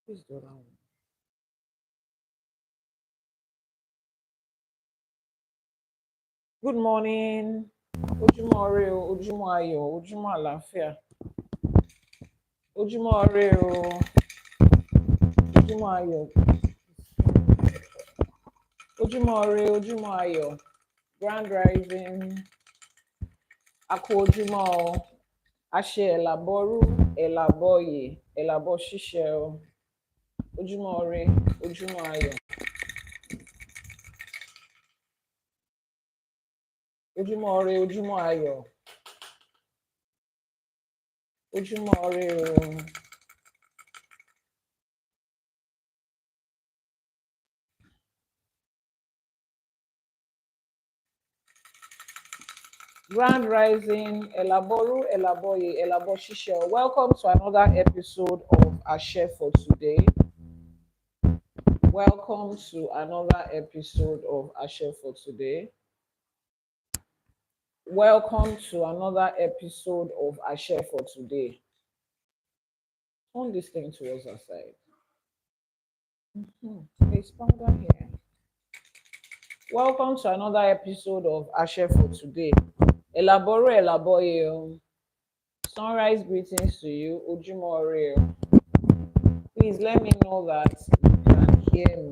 Please do that one. Good morning. Ojúmọ́ ire o, ojúmọ́ ayọ̀, ojúmọ́ àlàáfíà. Ojúmọ́ ire o, ojúmọ́ ayọ̀. Ojúmọ́ ire, ojúmọ́ ayọ̀. Grand rising. A kú ojúmọ́ o. A ṣe ẹ̀làbọ̀rú, ẹ̀làbọ̀yè, ẹ̀làbọ̀ ṣíṣe o. Ojúmọ́ ire, ojúmọ́ ayọ̀. Ojúmọ́ ire, ojúmọ́ ayọ̀. Ojúmọ́ ire o. Grand rising, Elaboru, Elaboye, Elabo Shisho. Welcome to another episode of Ase For Today. Welcome to another episode of Ase For Today. Welcome to another episode of Ase For Today. Turn this thing towards our side. There's powder here. Welcome to another episode of Ase For Today. Elaboru, Elaboye. Sunrise greetings to you. Ojúmọ́ ire. Please let me know that you can hear me.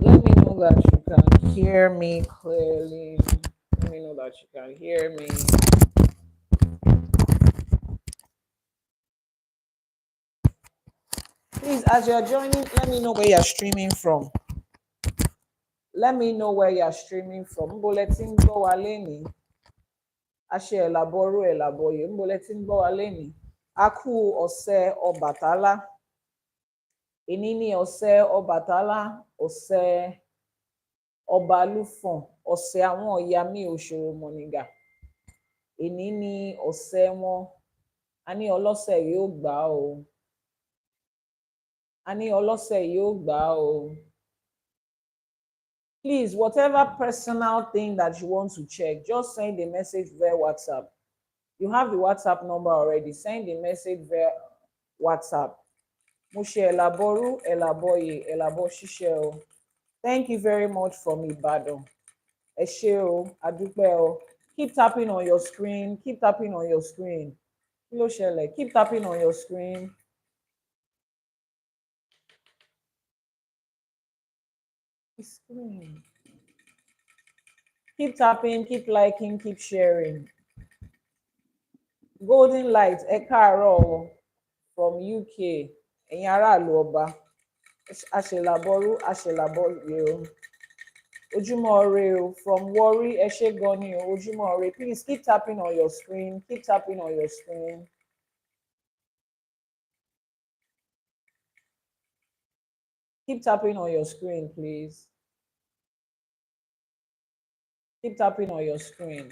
Let me know that you can hear me clearly. Let me know that you can hear me. Please, as you're joining, let me know where you're streaming from. Let me know where you're streaming from. Bulletin go aleni. Ase Elaboru, Elaboye. Bulletin go aleni. Aku ọ̀sẹ̀ Ọbàtálá. Èní ni ọ̀sẹ̀ Ọbàtálá, ọ̀sẹ̀ Ọbalúfọ̀n, ọ̀sẹ̀ àwọn ìyá mi Òṣòròmọ̀nìgà. Èní ni ọ̀sẹ̀ wọn. A ní ọlọ́sẹ̀ yóò gbà o. A ní ọlọ́sẹ̀ yóò gbà o. Please, whatever personal thing that you want to check, just send a message via WhatsApp. You have the WhatsApp number already. Send a message via WhatsApp. Mo ṣe Elaboru, Elaboye, Elabo ṣíṣe o. Thank you very much from Ibadan. Ẹ ṣé o, a dúpẹ́ o. Keep tapping on your screen. Keep tapping on your screen. Kí ló ṣẹlẹ̀? Keep tapping on your screen. Screen. Keep tapping, keep liking, keep sharing. Golden Light, ẹ káàárọ̀ from UK. Ẹ̀yin aráàlú ọba. Aṣèlàbọ̀rú, aṣèlàbọ̀yè o. Ojúmọ́ ire o. From Warri, ẹ ṣé gan ni o. Ojúmọ́ ire. Please keep tapping on your screen. Keep tapping on your screen. Keep tapping on your screen, please. Keep tapping on your screen.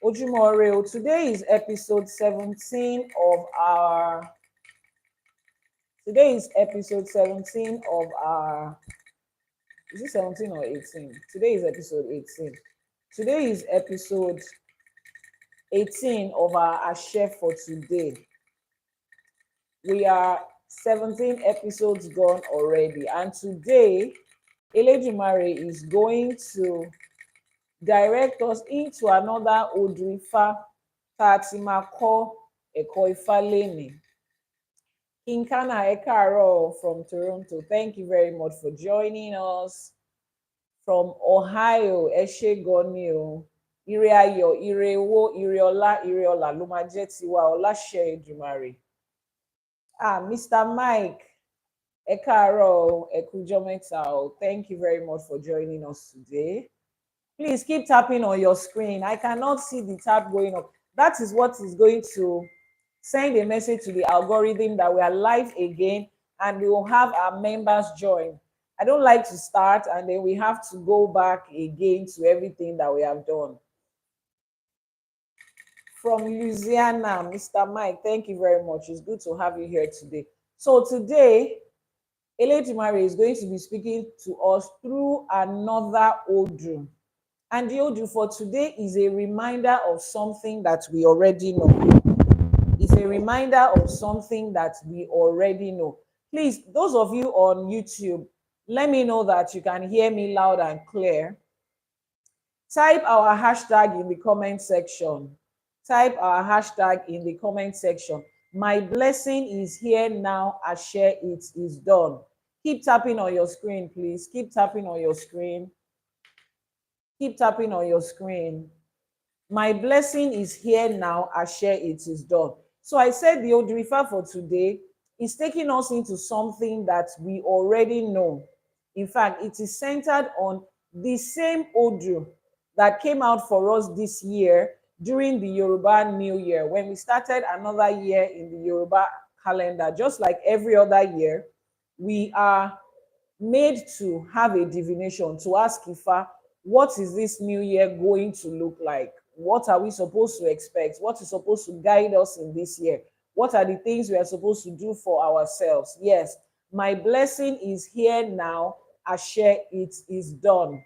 Ojúmọ́ ire o. Today is episode 17 of our Today is episode 17 of our, is it 17 or 18? Today is episode 18. Today is episode 18 of our Ase For Today. We are 17 episodes gone already. And today, Eledumare is going to direct us into another Odù Ifá tá a ti máa kọ́ ẹ̀kọ́ Ifá lénìí. Kinkana Ekaro from Toronto, thank you very much for joining us. From Ohio, ẹ ṣé gan ni o. Ire ayọ̀, ire owó, ire ọlá ló máa jẹ́ tiwa o láṣẹ Èdùmàrè. Mr. Mike, ẹ káàárọ̀ o, ẹ kújọ́ mẹ́ta o. Thank you very much for joining us today. Please keep tapping on your screen. I cannot see the tap going up. That is what is going to send a message to the algorithm that we are live again and we will have our members join. I don't like to start and then we have to go back again to everything that we have done. From Louisiana, Mr. Mike, thank you very much. It's good to have you here today. So today, Eledumare is going to be speaking to us through another Odù. And the Odù for today is a reminder of something that we already know. a reminder of something that we already know. Please, those of you on YouTube, let me know that you can hear me loud and clear. Type our hashtag in the comment section. Type our hashtag in the comment section. My blessing is here now. Ashe, it is done. Keep tapping on your screen, please. Keep tapping on your screen. Keep tapping on your screen. My blessing is here now. Ashe, it is done. So I said the Odrifa for today is taking us into something that we already know. In fact, it is centered on the same Odu that came out for us this year during the Yoruba New Year, when we started another year in the Yoruba calendar. Just like every other year, we are made to have a divination, to ask Ifa, what is this new year going to look like? What are we supposed to expect? What is supposed to guide us in this year? What are the things we are supposed to do for ourselves? Yes, my blessing is here now. Ashe, it is done.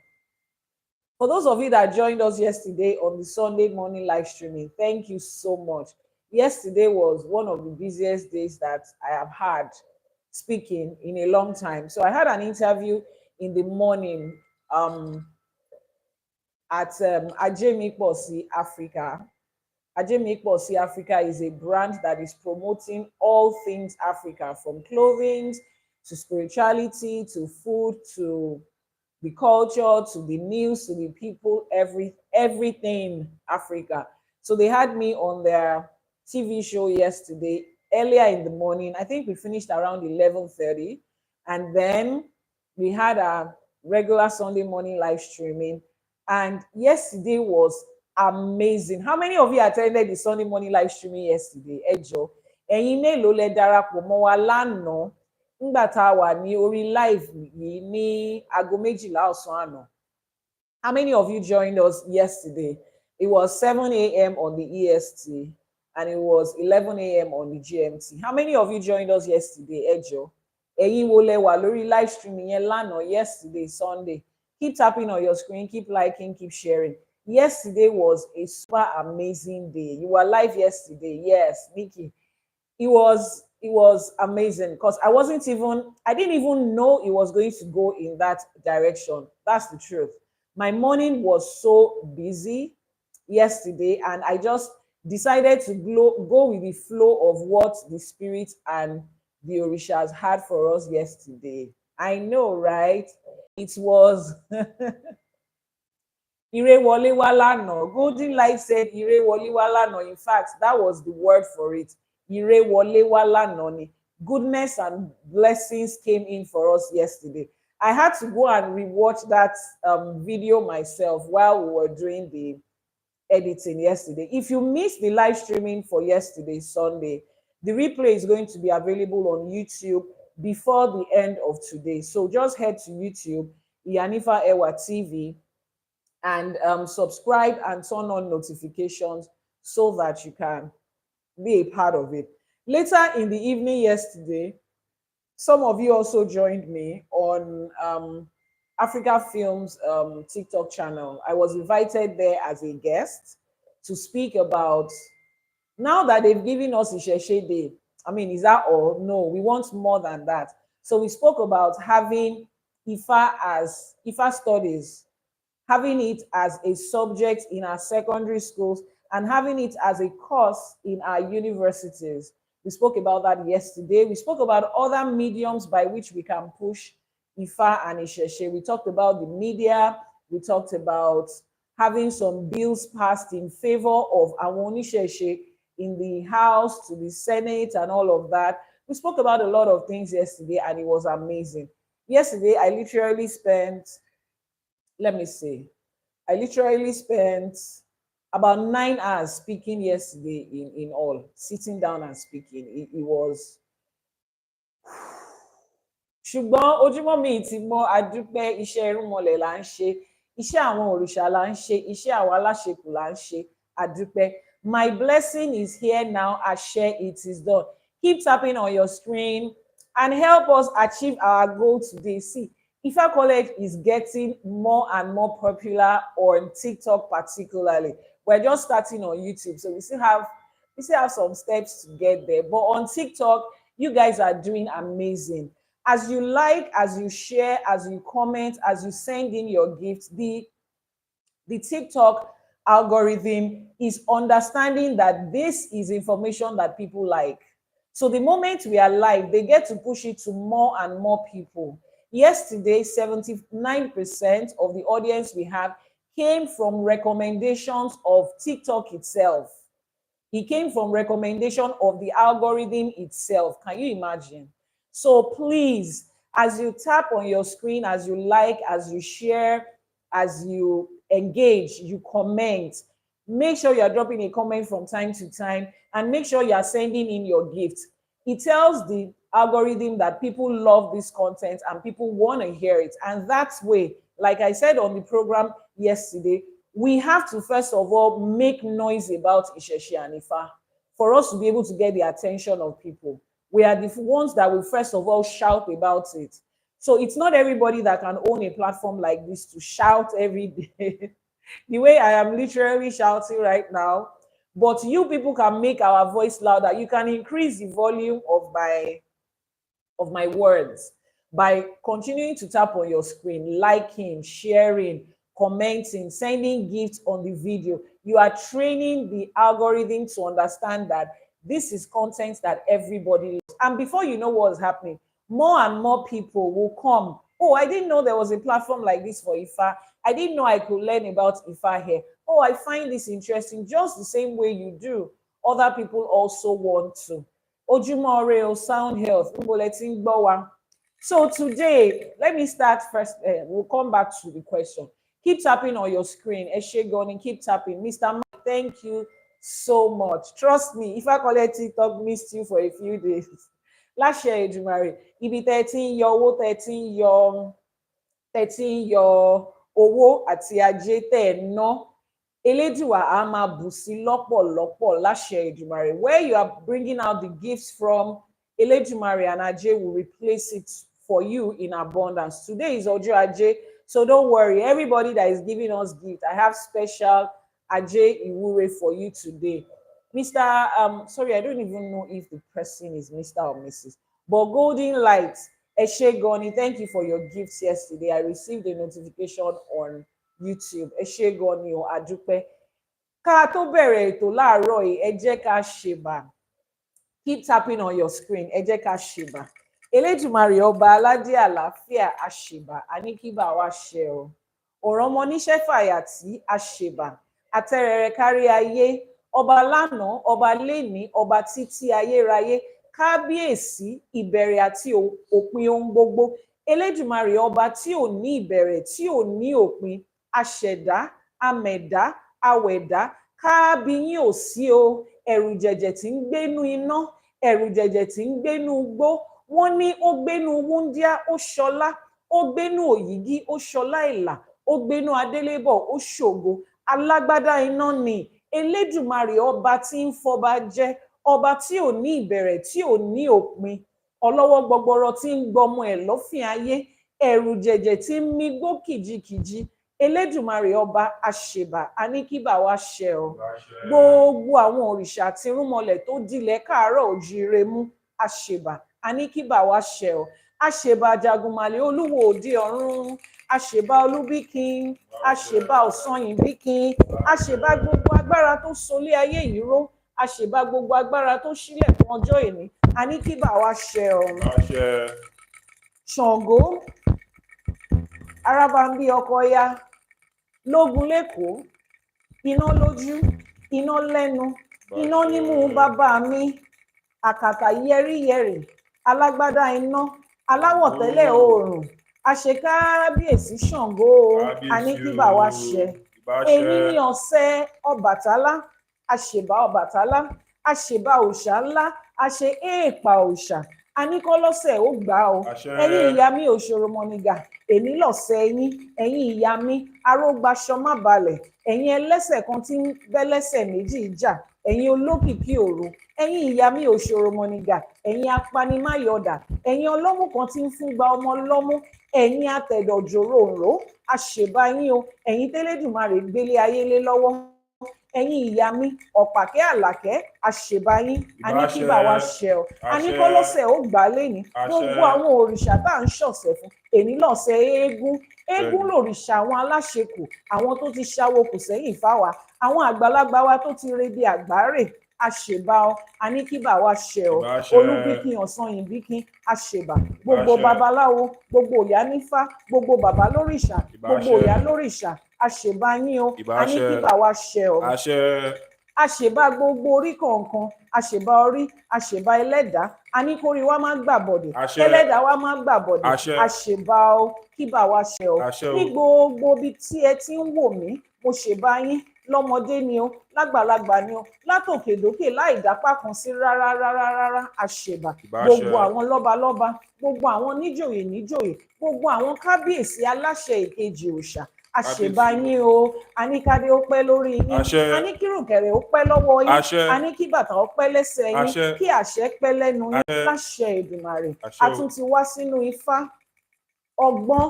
For those of you that joined us yesterday on the Sunday morning live streaming, thank you so much. Yesterday was one of the busiest days that I have had speaking in a long time. So I had an interview in the morning at Ajemikposi Africa. Ajemikposi Africa is a brand that is promoting all things Africa, from clothing to spirituality to food to the culture to the news to the people, everything Africa. So they had me on their TV show yesterday, earlier in the morning. I think we finished around 11:30, and then we had a regular Sunday morning live streaming. And yesterday was amazing. How many of you attended the Sunday morning live streaming yesterday? Ejo, ẹ̀yin mélòó lẹ darapọ̀ mọ́ wa lánàá nígbà tá a wà ní orí live yìí ní aago méjìlá ọ̀sán àná? How many of you joined us yesterday? It was 7 a.m. on the EST and it was 11 a.m. on the GMT. How many of you joined us yesterday, Ejo? Ẹ̀yin wo lẹ wà lórí live streaming yẹn lánàá, yesterday, Sunday? Keep tapping on your screen, keep liking, keep sharing. Yesterday was a super amazing day. You were live yesterday. Yes, Nikki. It was amazing because I didn't even know it was going to go in that direction. That's the truth. My morning was so busy yesterday, and I just decided to go with the flow of what the Spirit and the Orishas had for us yesterday. I know, right? It was Ire wole wa lana. Golden Light said Ire wole wa lana. In fact, that was the word for it. Ire wole wa lana ni. Goodness and blessings came in for us yesterday. I had to go and rewatch that video myself while we were doing the editing yesterday. If you missed the live streaming for yesterday, Sunday, the replay is going to be available on YouTube before the end of today. So just head to YouTube, Iyanifa Ewa TV, and subscribe and turn on notifications so that you can be a part of it. Later in the evening yesterday, some of you also joined me on Africa Films TikTok channel. I was invited there as a guest to speak about, now that they've given us Isheshe Day, I mean, is that all? No, we want more than that. So we spoke about having Ifa studies, having it as a subject in our secondary schools, and having it as a course in our universities. We spoke about that yesterday. We spoke about other mediums by which we can push Ifa and Isheshe. We talked about the media. We talked about having some bills passed in favor of Awon Isheshe in the House, to the Senate, and all of that. We spoke about a lot of things yesterday, and it was amazing. Yesterday, I literally spent about 9 hours speaking yesterday in all, sitting down and speaking. It was ṣùgbọ́n ojúmọ́ mi ti mọ́, adúpẹ́. Iṣẹ́ irúnmọlẹ̀ là ń ṣe, iṣẹ́ àwọn òrìṣà là ń ṣe, iṣẹ́ àwọn aláṣepù là ń ṣe, adúpẹ́. My blessing is here now. Ashe, it is done. Keep tapping on your screen and help us achieve our goal today. See, Ifa College is getting more and more popular on TikTok particularly. We're just starting on YouTube, so we still have We still have some steps to get there. But on TikTok, you guys are doing amazing. As you like, as you share, as you comment, as you send in your gifts, the TikTok algorithm is understanding that this is information that people like. So the moment we are live, they get to push it to more and more people. Yesterday, 79% of the audience we have came from recommendations of TikTok itself. It came from recommendation of the algorithm itself. Can you imagine? So please, as you tap on your screen, as you like, as you share, as you engage, you comment, make sure you're dropping a comment from time to time, and make sure you're sending in your gift. It tells the algorithm that people love this content and people want to hear it. And that's way, like I said on the program yesterday, we have to first of all make noise about Ìṣẹ̀ṣe and Ifá for us to be able to get the attention of people. We are the ones that will first of all shout about it. So it's not everybody that can own a platform like this to shout every day the way I am literally shouting right now. But you people can make our voice louder. You can increase the volume of my words by continuing to tap on your screen, liking, sharing, commenting, sending gifts on the video. You are training the algorithm to understand that this is content that everybody loves. And before you know what's happening, more and more people will come. Oh, I didn't know there was a platform like this for Ifa. I didn't know I could learn about Ifa here. Oh, I find this interesting, just the same way you do. Other people also want to. Ojúmọ́ Ire o, Sound Health, níbo lẹ ti ń gbọ́ wa. So today, let me start first. We'll come back to the question. Keep tapping on your screen. Ẹ ṣé gan ni, keep tapping. Mr. Mike, thank you so much. Trust me, if I collect TikTok, missed you for a few days. Láṣẹ Èdùmàrè, ibi tẹ́ ti ń yọ owó, tẹ́ ti ń yọ owó àti ajé tẹ́ ẹ ná. Elédùà á máa bù sí lọ́pọ̀lọpọ̀ láṣẹ Èdùmàrè. Where you are bringing out the gifts from, Elédùmarè and Ajé will replace it for you in abundance. Today is Ọjọ́ Ajé, so don't worry. Everybody that is giving us gift, I have special Ajé Ìwúre for you today. Mr. Sorry, I don't even know if the person is Mr. or Mrs. But Golden Light, ẹ ṣé gan ni, thank you for your gifts yesterday. I received a notification on YouTube. Ẹ ṣé gan ni o, a dúpẹ́. Ká tó bẹ̀rẹ̀ ètò láàárọ̀ yìí, ẹ jẹ́ ká ṣèbà. Keep tapping on your screen. Ẹ jẹ́ ká ṣèbà. Elédùmarè ọba aládé àlàáfíà àṣèbà, àníkíbà wa ṣẹ o. Òrànmọ níṣẹ́ fàyàtì àṣèbà, àtẹrẹrẹ kárí ayé, ọba lánàá, ọba lénìí, ọba títí ayérayé, kábíyèsí ìbẹ̀rẹ̀ àti òpin ohun gbogbo. Elédùmarè ọba tí ò ní ìbẹ̀rẹ̀, tí ò ní òpin, aṣẹ̀dá, amẹ̀dá, awẹ̀dá, kábíyín ò sí o. Ẹ̀rù jẹ̀jẹ̀ tí ń gbénú iná, ẹ̀rù jẹ̀jẹ̀ tí ń gbénú igbó. Wọ́n ní ó gbénú wúndíá, ó ṣọlá, ó gbénú òyìgí, ó ṣọlá ìlà, ó gbénú adélébọ̀, ó ṣògo. Alágbádá iná ni Elédùmarè ọba tí ń fọba jẹ, ọba tí ò ní ìbẹ̀rẹ̀, tí ò ní òpin, ọlọ́wọ́ gbọgbọrọ tí ń gbọmọ ẹ̀ lọ́fìn ayé, ẹ̀rù jẹ̀jẹ̀ tí ń migbó kìjikìji. Elédùmarè ọba àṣèbà, àníkíbà wa ṣẹ o. Gbogbo àwọn òrìṣà àti irúnmọlẹ̀ tó dilẹ̀ káàárọ̀ òjíire mú, àṣèbà, àníkíbà wa ṣẹ o. Àṣèbà Àjàgùnmàlè olúwo òde ọ̀run, àṣèbà Olúbíkin, àṣèbà Ọ̀sanyìnbíkin, àṣèbà gbogbo agbára tó solé ayé yìí ró, àṣèbà gbogbo agbára tó sílẹ̀ fún ọjọ́ ìní, àníkíbà wa ṣẹ o. Ṣàngó, Arábàmbí ọkọ ya, lógun lẹ́kọ̀ọ́, iná lójú, iná lẹ́nu, iná nímú bàbá mi, àkàtà yẹ́rìyẹ́rì, alágbádá iná, aláwọ̀ tẹ́lẹ̀ oòrùn, àṣekábíyèsí Ṣàngó, àníkíbà wa ṣẹ. Èmi ní ọ̀sẹ̀ Ọbàtálá, àṣèbà Ọbàtálá, àṣèbà òòṣà ńlá, àṣe èèpà òòṣà, àníkọ́lọ́sẹ̀ ó gbà o. Ẹ̀yin ìyá mi Òṣòròmọ̀nìgà, èmi lọ̀sẹ̀ yín. Ẹ̀yin ìyá mi arógbaṣọ má balẹ̀, ẹ̀yin ẹlẹ́sẹ̀ kan tí ń bẹ́lẹ́sẹ̀ méjì jà, ẹ̀yin olókìkí òru. Ẹ̀yin ìyá mi Òṣòròmọ̀nìgà, ẹ̀yin apanimáyọ̀dà, ẹ̀yin ọlọ́mú kan tí ń fún gba ọmọ lọ́mú, ẹ̀yin atẹ̀dọ̀jòròǹró, àṣèbà yín o. Ẹ̀yin tẹ́lẹ̀dùmarè gbélé ayé lé lọ́wọ́, ẹ̀yin ìyá mi ọ̀pàkẹ́ àlàkẹ́ àṣèbáyín aníkíbà wa ṣẹ ọ aníkọ́lọ́sẹ̀ ó gbà á lẹ́ni gbogbo àwọn òrìṣà tá à ń ṣọ̀sẹ̀ fún èní lọ́sẹ̀ eégún lòrìṣà àwọn aláṣekù àwọn tó ti ṣàwo kù sẹ́yìn fáwa àwọn àgbàlagbà wa tó ti rebi àgbáre àṣèbá ọ aníkíbà wa ṣẹ ọ olúbíkin ọ̀sán ìbíkin àṣèbà gbogbo babaláwo gbogbo ìyá nífá gbogbo bàbá lórìṣà gbogbo ìyá lórìṣà àṣèbá yín o aníkíbà wa ṣẹ ọ àṣèbá gbogbo orí kọ̀ọ̀kan àṣèbá orí àṣèbá ẹlẹ́dàá aníkórí wa máa gbàbọ̀dẹ̀ ẹlẹ́dàá wa máa gbàbọ̀dẹ̀ àṣèbá ọ kíbà wa ṣẹ ọ ní gbogbo ibi tí ẹ ti ń wò mí mo ṣèbá yín lọ́mọdé ni o lágbàlagbà ni o látòkèdókè láì dápá kan sí rárá àṣèbà gbogbo àwọn lọ́balọ́ba gbogbo àwọn níjòyè gbogbo àwọn kábíyèsí aláṣẹ ìkejì òòṣà àṣèbá yín o aníkádé ó pẹ́ lórí yín aníkírùnkẹ̀rẹ̀ ó pẹ́ lọ́wọ́ yín aníkíbàtà ó pẹ́ lẹ́sẹ̀ yín kí àṣẹ pẹ́ lẹ́nu yín láṣẹ Èdùmàrè a tún ti wá sínú ifá ọgbọ́n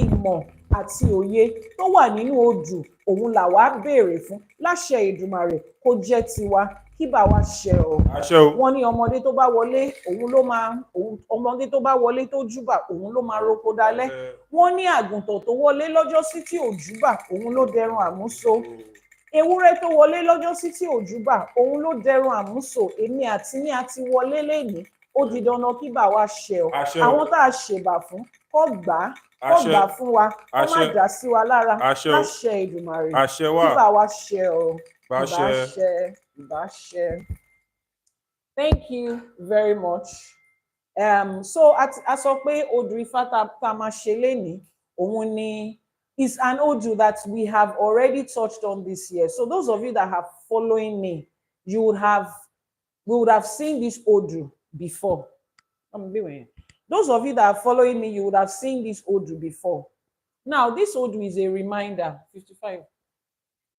ìmọ̀ àti òye tó wà nínú odù òun làwa béèrè fún láṣẹ Èdùmàrè kó jẹ́ tiwa kíbà wa ṣẹ ọ wọ́n ní ọmọdé tó bá wọlé ọmọdé tó bá wọlé tó júbà òun ló máa roko dalẹ́ wọ́n ní àgùntàn tó wọlé lọ́jọ́sí tí ò júbà òun ló dẹrùn àmúso ewúrẹ́ tó wọlé lọ́jọ́sí tí ò júbà òun ló dẹrùn àmúso èmi àti ní àti wọlé lẹ́ni ó di dandan kíbà wa ṣẹ ọ àwọn tá a ṣèbà fún kó gbà fún wa kó má dá sí wa lára láṣẹ Èdùmàrè kíbà wa ṣẹ ọ ìbáṣẹ. Thank you very much. So a sọ pé odù ifá tá máa ṣe lénìí òun ni is an odù that we have already touched on this year. So those of you that have following me, we would have seen this odù before. Those of you that are following me, you would have seen this odù before. Now, this odù is a reminder. 55.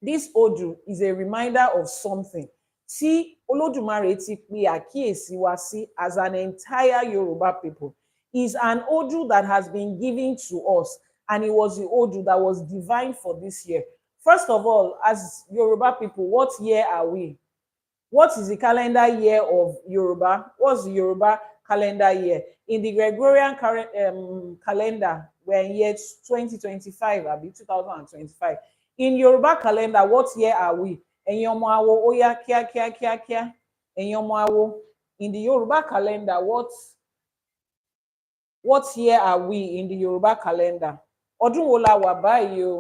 This odù is a reminder of something. Tí Olódùmarè ti pe àkíyèsí wa sí as an entire Yoruba people. Is an odù that has been given to us, and it was the odù that was divine for this year. First of all, as Yoruba people, what year are we? What is the calendar year of Yoruba? What's the Yoruba calendar year? In the Gregorian calendar, we're in year 2025, 2025. In Yoruba calendar, what year are we? Ẹ̀yin ọmọ awo, ó yá kíá. Ẹ̀yin ọmọ awo. In the Yoruba calendar, what year are we in the Yoruba calendar? Ọdún wo la wà báyìí o?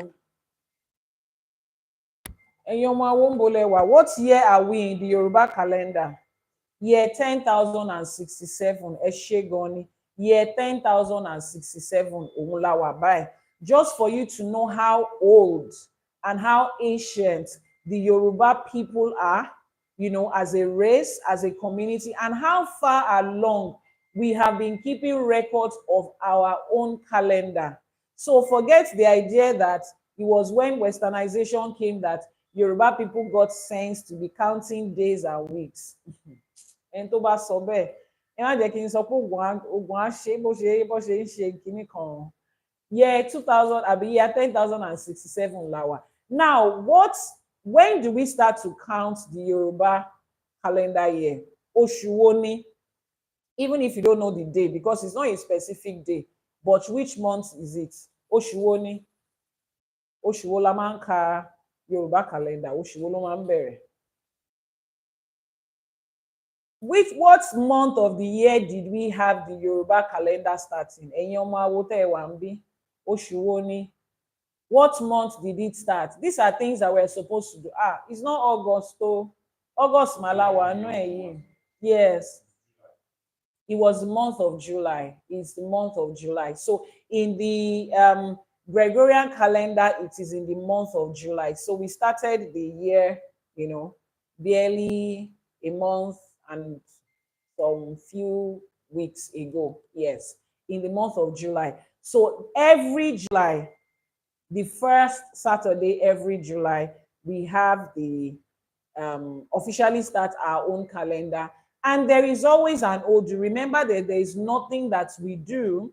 Ẹ̀yin ọmọ awo ń bo lẹ wà. What year are we in the Yoruba calendar? Year 10,067. Ẹ ṣé gan ni. Year 10,067 òun la wà báyìí. Just for you to know how old and how ancient the Yoruba people are, you know, as a race, as a community, and how far along we have been keeping records of our own calendar. So forget the idea that it was when westernization came that Yoruba people got sense to be counting days and weeks. And tó bá sọ bẹ́ẹ̀, ẹ má jẹ́ kí n sọ pé ogun á ṣe bó ṣe ń ṣe kíní kan. Year 2000, àbí year 10,067 la wà. Now, when do we start to count the Yoruba calendar year? Oṣù wo ni? Even if you don't know the day, because it's not a specific day, but which month is it? Oṣù wo ni? Oṣù wo la máa ń ka Yoruba calendar? Oṣù wo ló máa ń bẹ̀rẹ̀? What month of the year did we have the Yoruba calendar starting? Ẹ̀yin ọmọ awo tẹ́ ẹ wà ń bí. Oṣù wo ni? What month did it start? These are things that we're supposed to do. It's not August, though. August Malawa, no. Yes. It was the month of July. It's the month of July. So in the Gregorian calendar, it is in the month of July. So we started the year, you know, barely a month and some few weeks ago. Yes, in the month of July. So every July, the first Saturday every July, we have the officially start our own calendar. And there is always an odù. Remember that there is nothing that we do.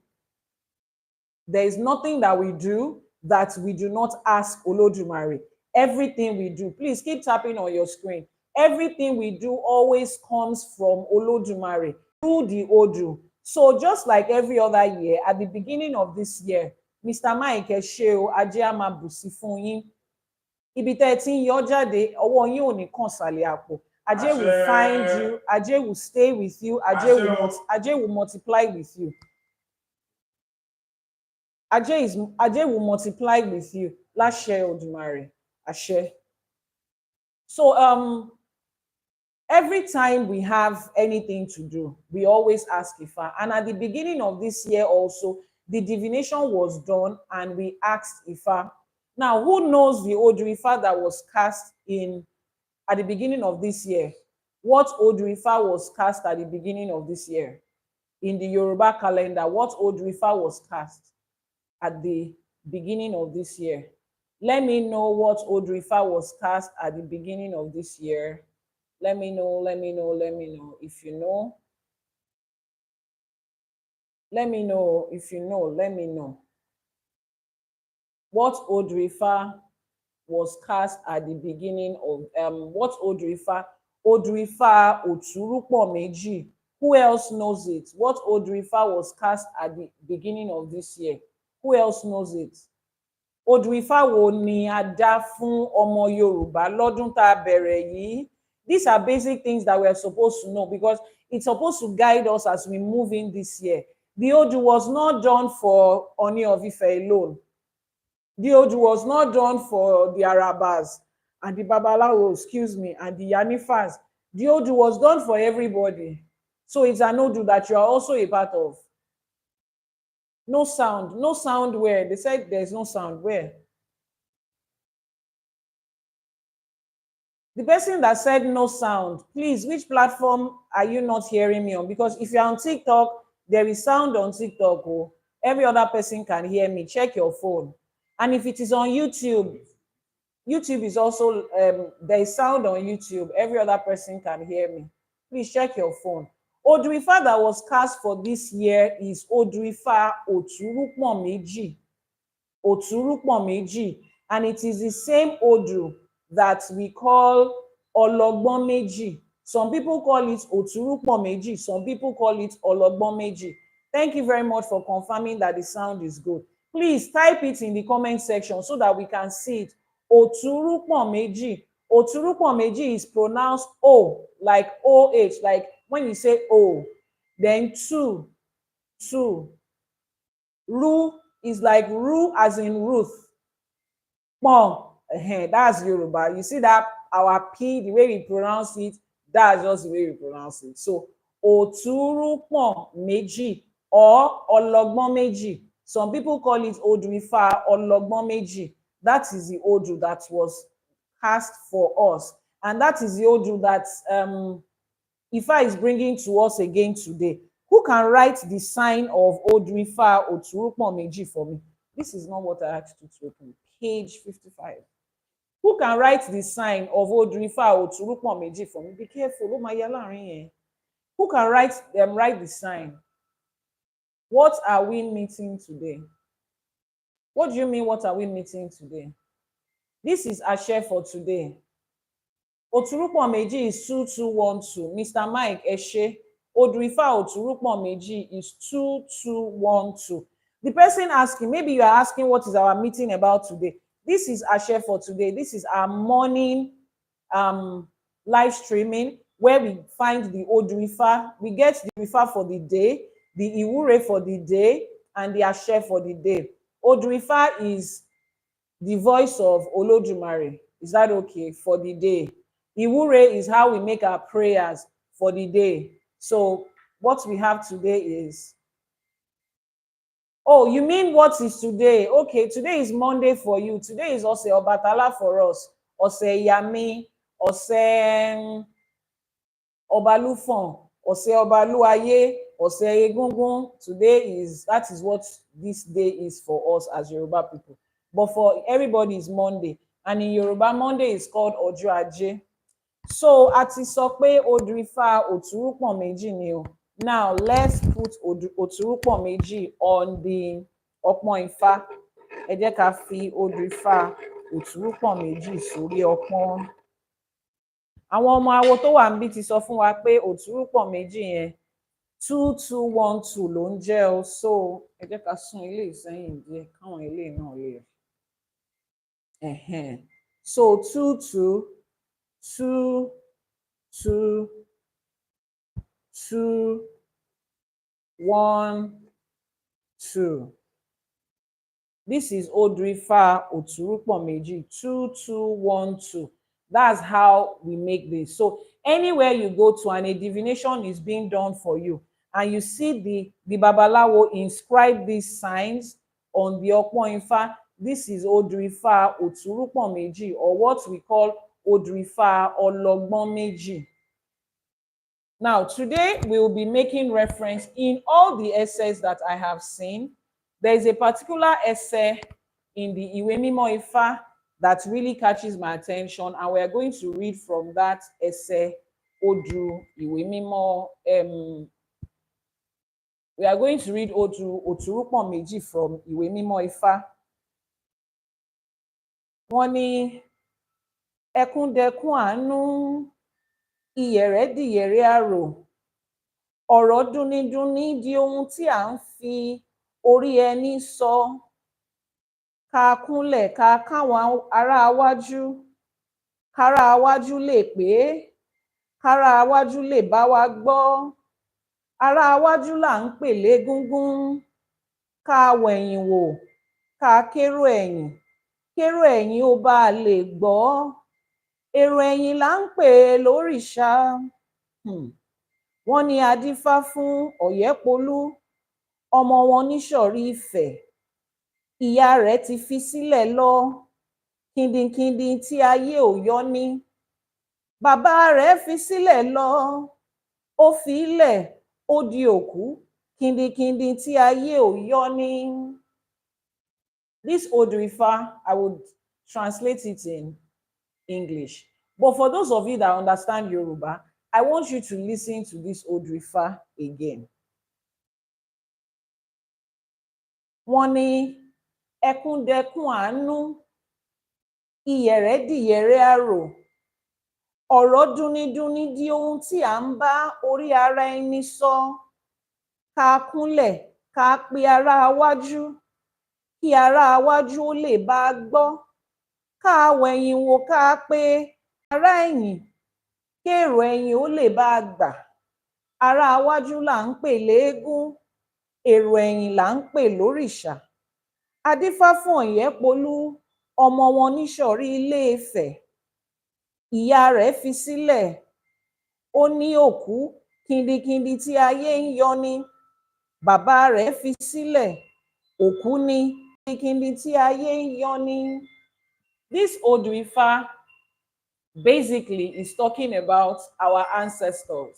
There is nothing that we do that we do not ask Olódùmarè. Everything we do, please keep tapping on your screen. Everything we do always comes from Olodumare through the Odu. So just like every other year, at the beginning of this year, Mr. Mike ẹ ṣé o, ajé á máa bù sí fún yín. Ibi tẹ́ ẹ ti ń yọ jáde, ọwọ́ yín ò ní kàn sàlẹ̀ àpò. Ajé will find you, Ajé will stay with you, Ajé will multiply with you. Ajé will multiply with you. Láṣẹ Olódùmarè, àṣẹ. So every time we have anything to do, we always ask Ifa. And at the beginning of this year also, the divination was done and we asked Ifa. Now, who knows the Odu Ifa that was cast at the beginning of this year? What Odu Ifa was cast at the beginning of this year? In the Yoruba calendar, what Odu Ifa was cast at the beginning of this year? Let me know what Odu Ifa was cast at the beginning of this year. Let me know. If you know, let me know. If you know, let me know. What Odu Ifa was cast at the beginning of what Odu Ifa? Odu Ifa Oturupo Meji. Who else knows it? What Odu Ifa was cast at the beginning of this year? Who else knows it? Odu Ifa wo ni a dá fún ọmọ Yorùbá lọ́dún tá a bẹ̀rẹ̀ yìí? These are basic things that we're supposed to know because it's supposed to guide us as we move in this year. The Odu was not done for Oni of Ife alone. The Odu was not done for the Arabas and the Babalawo, and the Yanifas. The Odu was done for everybody. So it's an Odu that you are also a part of. No sound. No sound where? They said there's no sound where? The person that said no sound, please, which platform are you not hearing me on? Because if you're on TikTok, there is sound on TikTok. Oh, every other person can hear me. Check your phone. And if it is on YouTube, YouTube is also, there is sound on YouTube. Every other person can hear me. Please check your phone. Odu Ifa that was cast for this year is Odu Ifa Oturupon Meji. Oturupon Meji. And it is the same Odu that we call Ologbon Meji. Some people call it Oturupon Meji. Some people call it Ologbon Meji. Thank you very much for confirming that the sound is good. Please type it in the comment section so that we can see it. Oturupon Meji. Oturupon Meji is pronounced O, like OH, like when you say O. Then two. Ru is like Ru as in Ruth. Pon. That's Yoruba. You see that our P, the way we pronounce it, that's just the way we pronounce it. So Oturupon Meji or Ologbon Meji. Some people call it Odu Ifa Ologbon Meji. That is the Odu that was cast for us. And that is the Odu that Ifa is bringing to us again today. Who can write the sign of Odu Ifa Oturupon Meji for me? This is not what I asked you to open. Page 55. Who can write the sign of Odu Ifa Oturupon Meji for me? Be careful. Who can write the sign? What are we meeting today? What do you mean, what are we meeting today? This is Ase for today. Oturupon Meji is 2212. Mr. Mike Eshe. Odu Ifa Oturupon Meji is 2212. The person asking, maybe you are asking what is our meeting about today. This is Ase for today. This is our morning live streaming where we find the Odu Ifa. We get the Ifa for the day, the Iwure for the day, and the Ase for the day. Odu Ifa is the voice of Olodumare. Is that okay? For the day. Iwure is how we make our prayers for the day. So what we have today is, oh, you mean what is today? Okay, today is Monday for you. Today is Ose Obatala for us. Ose Yami, Ose Obalufon, Ose Obaluaye, Ose Egungun. That is what this day is for us as Yoruba people. But for everybody is Monday. And in Yoruba, Monday is called Ojo Aje. So ati sọ pé Odu Ifa Oturupon Meji ni o. Now let's put Oturupon Meji on the Ọpọ́n Ifá. Ẹ jẹ́ ká fi Odu Ifa òtúrúpọ̀n méjì sórí ọpọ́n. Àwọn ọmọ awo tó wà níbí ti sọ fún wa pé òtúrúpọ̀n méjì yẹn 2212 ló ń jẹ́ o. So ẹ jẹ́ ká sún ilé ìsẹ́yìn díẹ̀ káwọn ilé náà lè rí. So 22 2 2 2 1 2. This is Odrifa Òtúrúpọ̀n méjì 2212. That's how we make this. So anywhere you go to and a divination is being done for you, and you see the Babalawo inscribe these signs on the Ọpọ́n Ifá, this is Odrifa Òtúrúpọ̀n méjì, or what we call Odrifa Ọlọ́gbọ́n méjì. Now, today we will be making reference in all the essays that I have seen. There is a particular essay in the Ìwé Mímọ́ Ifá that really catches my attention, and we are going to read from that essay, Odu Ìwé Mímọ́. We are going to read Odu Òtúrúpọ̀n méjì from Ìwé Mímọ́ Ifá. Wọ́n ní ẹkúndẹkún àánú, ìyẹ̀rẹ̀ dìyẹ̀rẹ̀ àrò, ọ̀rọ̀ dúnídúní di ohun tí à ń fi orí ẹni sọ, ká kúnlẹ̀ ká káwọn ará iwájú, kárá iwájú lè pé, kárá iwájú lè bá wa gbọ́, ará iwájú là ń pè légúngún, ká wẹ̀yìn wò, ká kérò ẹ̀yìn, kérò ẹ̀yìn ó bá lè gbọ́, èrò ẹ̀yìn là ń pè lórìṣà. Wọ́n ní adífá fún Ọ̀yẹ́polú, ọmọ wọn níṣọ̀rí Ifẹ̀, ìyá rẹ̀ ti fi sílẹ̀ lọ, kìndìnkìndìn tí ayé ò yọ ní, bàbá rẹ̀ fi sílẹ̀ lọ, ó fi ilẹ̀ ó di òkú, kìndìnkìndìn tí ayé ò yọ ní. This Odrifa, I would translate it in English, but for those of you that understand Yoruba, I want you to listen to this Odrifa again. Wọ́n ní ẹkúndẹkún àánú, ìyẹ̀rẹ̀ dìyẹ̀rẹ̀ àrò, ọ̀rọ̀ dúnídúní di ohun tí à ń bá orí ara ẹni sọ, ká kúnlẹ̀ ká pe ará iwájú, kí ará iwájú ó lè bá a gbọ́, ká wẹ̀yìn wò ká pe ará ẹ̀yìn, kérò ẹ̀yìn ó lè bá a gbà, ará iwájú là ń pè léégún, èrò ẹ̀yìn là ń pè lórìṣà. Adífá fún Ọ̀yẹ́polú, ọmọ wọn níṣọ̀rí Ilé-Ifẹ̀, ìyá rẹ̀ fi sílẹ̀, ó ní òkú, kìndìnkìndìn tí ayé ń yọ ní, bàbá rẹ̀ fi sílẹ̀, òkú ni, kìndìnkìndìn tí ayé ń yọ ní. This Odrifa basically is talking about our ancestors.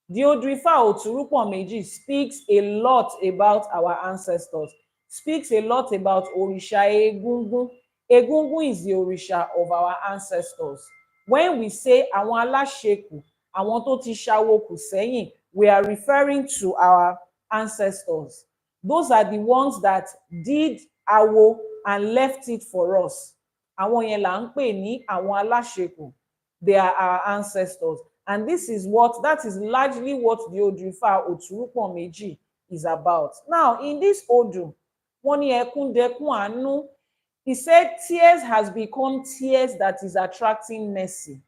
The Odrifa Òtúrúpọ̀n méjì speaks a lot about our ancestors, speaks a lot about Òrìṣà Egúngún. Egúngún is the Òrìṣà of our ancestors. When we say àwọn aláṣekù, àwọn tó ti ṣàwokù sẹ́yìn, we are referring to our ancestors. Those are the ones that did awo and left it for us. Àwọn yẹn là ń pè ní àwọn aláṣekù. They are our ancestors. And that is largely what the Odrifa Òtúrúpọ̀n méjì is about. Now, in this Odu, wọ́n ní ẹkúndẹkún àánú, he said tears has become tears that is attracting mercy.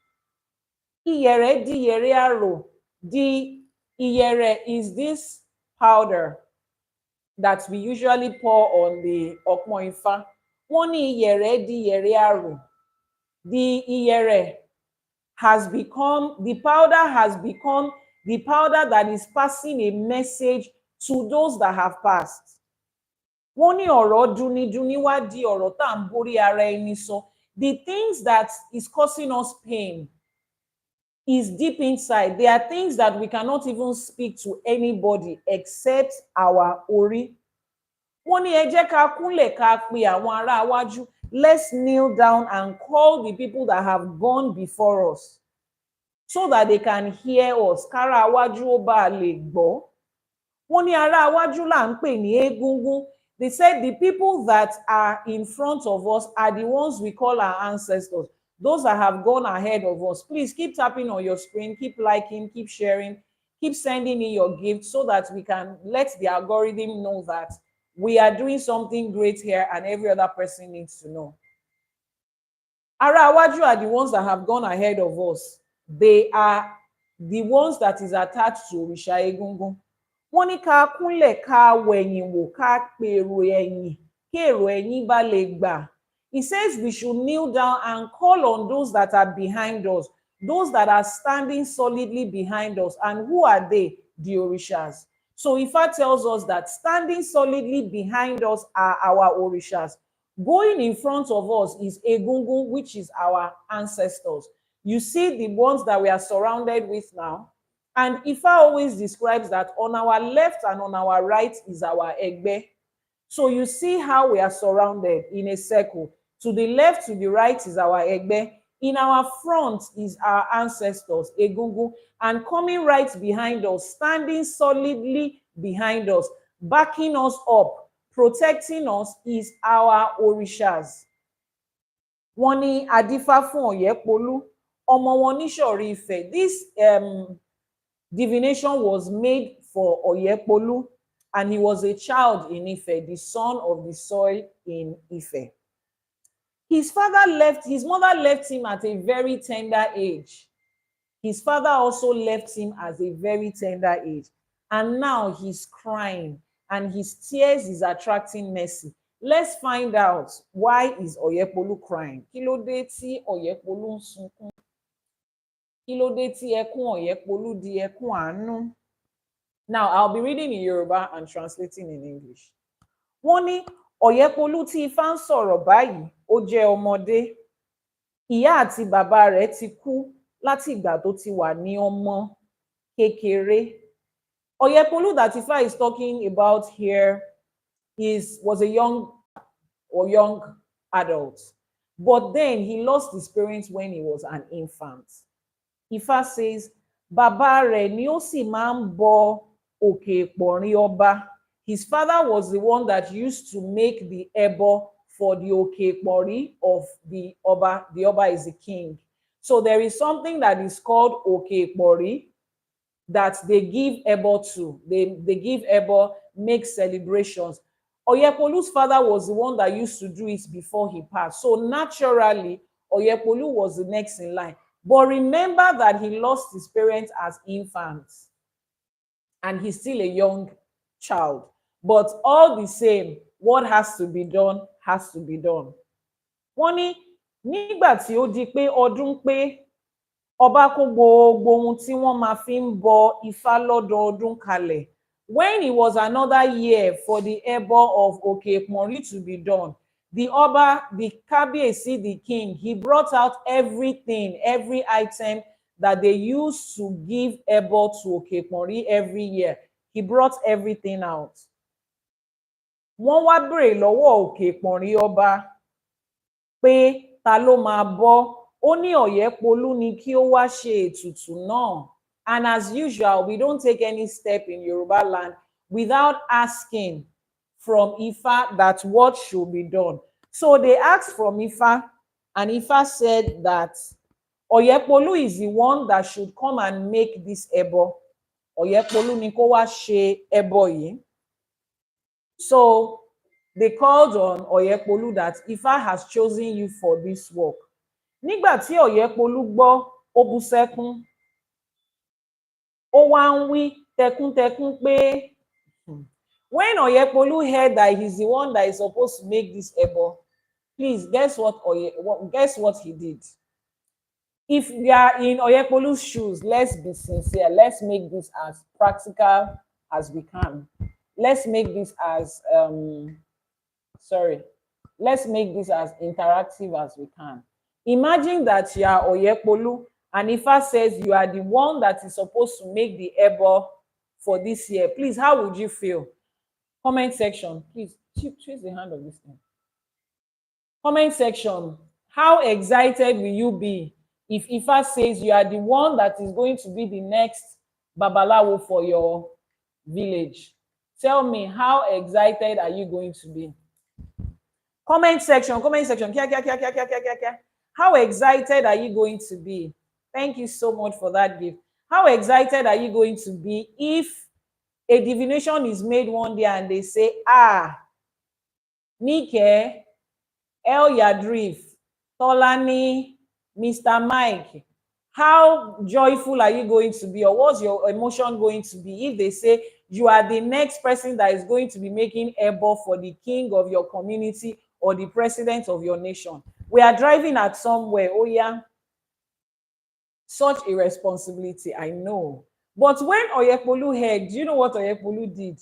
Ìyẹ̀rẹ̀ dìyẹ̀rẹ̀ àrò. The ìyẹ̀rẹ̀ is this powder that we usually pour on the Ọpọ́n Ifá. Wọ́n ní ìyẹ̀rẹ̀ dìyẹ̀rẹ̀ àrò. The ìyẹ̀rẹ̀ has become, the powder has become the powder that is passing a message to those that have passed. Wọ́n ní ọ̀rọ̀ dúnídúní wá di ọ̀rọ̀ tá à ń borí ara ẹni sọ. The things that is causing us pain is deep inside. There are things that we cannot even speak to anybody except our orí. Wọ́n ní ẹ jẹ́ ká kúnlẹ̀ ká pe àwọn ará iwájú. Let's kneel down and call the people that have gone before us so that they can hear us. Kára iwájú ó bá lè gbọ́. Wọ́n ní ará iwájú là ń pè ní Egúngún. They said the people that are in front of us are the ones we call our ancestors, those that have gone ahead of us. Please keep tapping on your screen, keep liking, keep sharing, keep sending in your gifts so that we can let the algorithm know that we are doing something great here and every other person needs to know. Ara iwájú are the ones that have gone ahead of us. They are the ones that is attached to òrìṣà Egungun. Wọ́n ní ká kúnlẹ̀ ká wẹ̀yìn wò ká pe èrò ẹ̀yìn kí èrò ẹ̀yìn bá lè gbà. He says we should kneel down and call on those that are behind us, those that are standing solidly behind us. And who are they? The Orishas. So Ifa tells us that standing solidly behind us are our Orishas. Going in front of us is Egungun, which is our ancestors. You see the ones that we are surrounded with now. And Ifa always describes that on our left and on our right is our Egbe. So you see how we are surrounded in a circle. To the left, to the right is our Egbe. In our front is our ancestors, Egungun. And coming right behind us, standing solidly behind us, backing us up, protecting us is our Orishas. Wọ́n ní adífá fún Ọ̀yẹ́polú, ọmọ wọn níṣọ̀rí Ifẹ̀. This divination was made for Ọ̀yẹ́polú, and he was a child in Ife, the son of the soil in Ife. His mother left him at a very tender age. His father also left him at a very tender age. And now he's crying, and his tears is attracting mercy. Let's find out, why is Ọ̀yẹ́polú crying? Kí ló dé tí Ọ̀yẹ́polú ń sunkún? Kí ló dé tí ẹkún Ọ̀yẹ́polú di ẹkún àánú? Now, I'll be reading in Yoruba and translating in English. Wọ́n ní Ọ̀yẹ́polú tí Ifá ń sọ̀rọ̀ báyìí, ó jẹ́ ọmọdé. Ìyá àti bàbá rẹ̀ ti kú láti ìgbà tó ti wà ní ọmọ kékeré. Ọ̀yẹ́polú that Ifá is talking about here was a young adult. But then he lost his parents when he was an infant. Ifá says, bàbá rẹ̀ ni ó sì máa ń bọ òkè ìpọ̀nrín ọba. His father was the one that used to make the ẹbọ for the òkè ìpọ̀nrín of the ọba. The ọba is the king. So there is something that is called òkè ìpọ̀nrín that they give ẹbọ to. They give ẹbọ, make celebrations. Ọ̀yẹ́polú's father was the one that used to do it before he passed. So naturally, Ọ̀yẹ́polú was the next in line. But remember that he lost his parents as infants, and he's still a young child. But all the same, what has to be done has to be done. Wọ́n ní nígbà tí ó di pé ọdún pé, ọba kó gbogbo ohun tí wọ́n máa fi ń bọ Ifá lọ́dọọdún kalẹ̀. When it was another year for the ẹbọ of Òkè Ìpọ̀nrín to be done, the Oba, the Kábíyèsí, the king, he brought out everything, every item that they used to give ẹbọ to Òkè Ìpọ̀nrín every year. He brought everything out. Wọ́n wá béèrè lọ́wọ́ Òkè Ìpọ̀nrín ọba pé ta ló máa bọ́. Ó ní Ọ̀yẹ́polú ni kí ó wá ṣe ètùtù náà. And as usual, we don't take any step in Yoruba land without asking from Ifa that what should be done. So they asked from Ifa, and Ifa said that Ọ̀yẹ́polú is the one that should come and make this ẹbọ. Ọ̀yẹ́polú ni kó wá ṣe ẹbọ yìí. So they called on Ọ̀yẹ́polú that Ifa has chosen you for this work. Nígbà tí Ọ̀yẹ́polú gbọ́, ó bú sẹ́kún. Ó wá ń wí tẹkúntẹkún pé when Ọ̀yẹ́polú heard that he's the one that is supposed to make this ẹbọ, please guess what he did. If we are in Ọ̀yẹ́polú's shoes, let's be sincere. Let's make this as practical as we can. Let's make this as let's make this as interactive as we can. Imagine that you are Ọ̀yẹ́polú, and Ifa says you are the one that is supposed to make the ẹbọ for this year. Please, how would you feel? Comment section. Please, choose the hand of this thing. Comment section. How excited will you be if Ifa says you are the one that is going to be the next Babalawo for your village? Tell me, how excited are you going to be? Comment section, comment section. How excited are you going to be? Thank you so much for that gift. How excited are you going to be if a divination is made one day and they say, Nike, El Yadrif, Tolani, Mr. Mike, how joyful are you going to be, or what's your emotion going to be if they say you are the next person that is going to be making ebo for the king of your community or the president of your nation? We are driving at somewhere. Oh yeah, such a responsibility, I know. But when Oyepolu heard, do you know what Oyepolu did?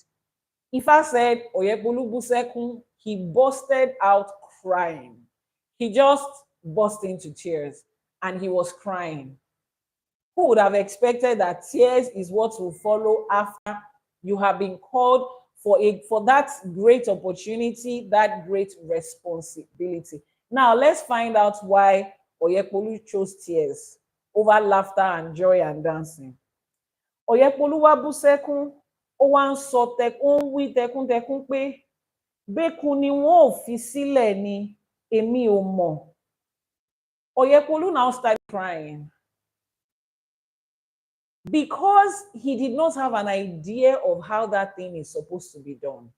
Ifa said Oyepolu busekun, he busted out crying. He just burst into tears and he was crying. Who would have expected that tears is what will follow after you have been called for that great opportunity, that great responsibility? Now let's find out why Oyepolu chose tears over laughter and joy and dancing. Oyepolu wá bú sẹ́kún, ó wá ń sọ ó ń wí tẹkúntẹkún pé bẹ́kun ni wọ́n ò fi sílẹ̀ ni èmi ò mọ̀. Oyepolu now started crying because he did not have an idea of how that thing is supposed to be done.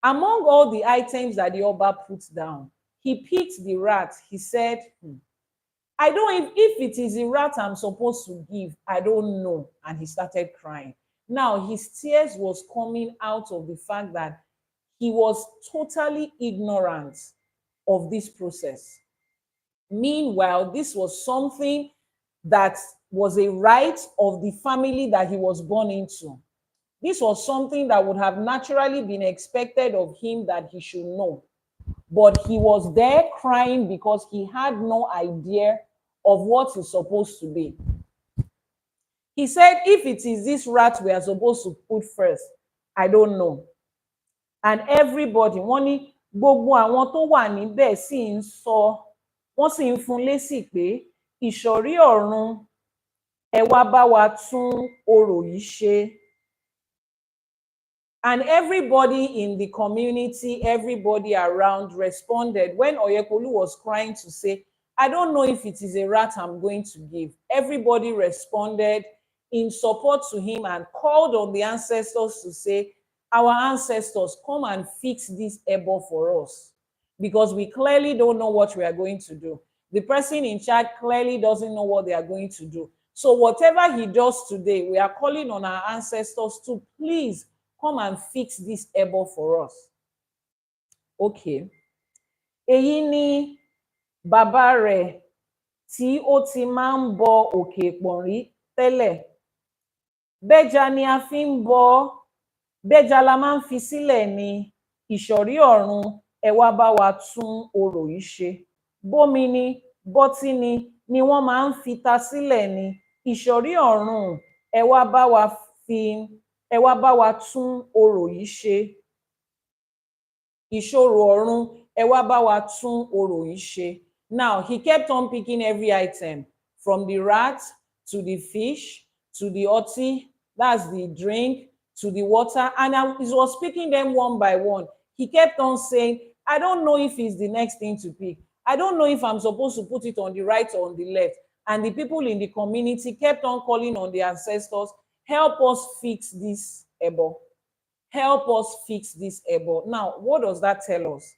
Among all the items that the Oba put down, he picked the rat. He said, I don't, if it is a rat I'm supposed to give, I don't know. And he started crying. Now, his tears was coming out of the fact that he was totally ignorant of this process. Meanwhile, this was something that was a right of the family that he was born into. This was something that would have naturally been expected of him that he should know. But he was there crying because he had no idea of what it's supposed to be. He said, if it is this rat we are supposed to put first, I don't know. And everybody, wọ́n ní gbogbo àwọn tó wà níbẹ̀ sì ń sọ, wọ́n sì ń fún lésì pé ìṣọ̀rí ọ̀run ẹ wá bá wa tún orò yìí ṣe. And everybody in the community, everybody around responded when Oyepolu was crying to say, I don't know if it is a rat I'm going to give. Everybody responded in support to him and called on the ancestors to say, our ancestors, come and fix this ebo for us, because we clearly don't know what we are going to do. The person in charge clearly doesn't know what they are going to do. So whatever he does today, we are calling on our ancestors to please come and fix this ebo for us. Okay. Èyí ni bàbá rẹ̀ tí ó ti máa ń bọ òkè pọ̀nrí tẹ́lẹ̀. Bẹ́ja ni a fi ń bọ, bẹ́ja la máa ń fi sílẹ̀ ni, ìṣọ̀rí ọ̀run ẹ wá bá wa tún orò yìí ṣe. Bómi ni, bọ́tí ni wọ́n máa ń fi ta sílẹ̀ ni, ìṣọ̀rí ọ̀run ẹ wá bá wa tún orò yìí ṣe. Ìṣòro ọ̀run ẹ wá bá wa tún orò yìí ṣe. Now, he kept on picking every item, from the rat to the fish to the oti, that's the drink, to the water, and he was picking them one by one. He kept on saying, I don't know if it's the next thing to pick. I don't know if I'm supposed to put it on the right or on the left. And the people in the community kept on calling on the ancestors, help us fix this ebo. Help us fix this ebo. Now, what does that tell us?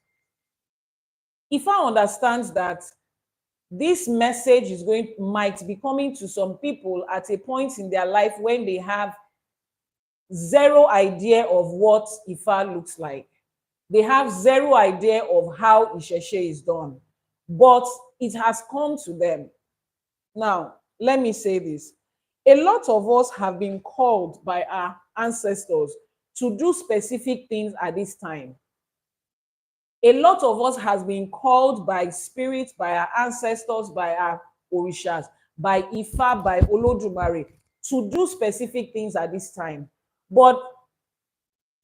Ifa understands that this message might be coming to some people at a point in their life when they have zero idea of what Ifa looks like. They have zero idea of how Isheshe is done, but it has come to them. Now, let me say this. A lot of us have been called by our ancestors to do specific things at this time. A lot of us has been called by spirits, by our ancestors, by our orishas, by Ifa, by Olodumare, to do specific things at this time. But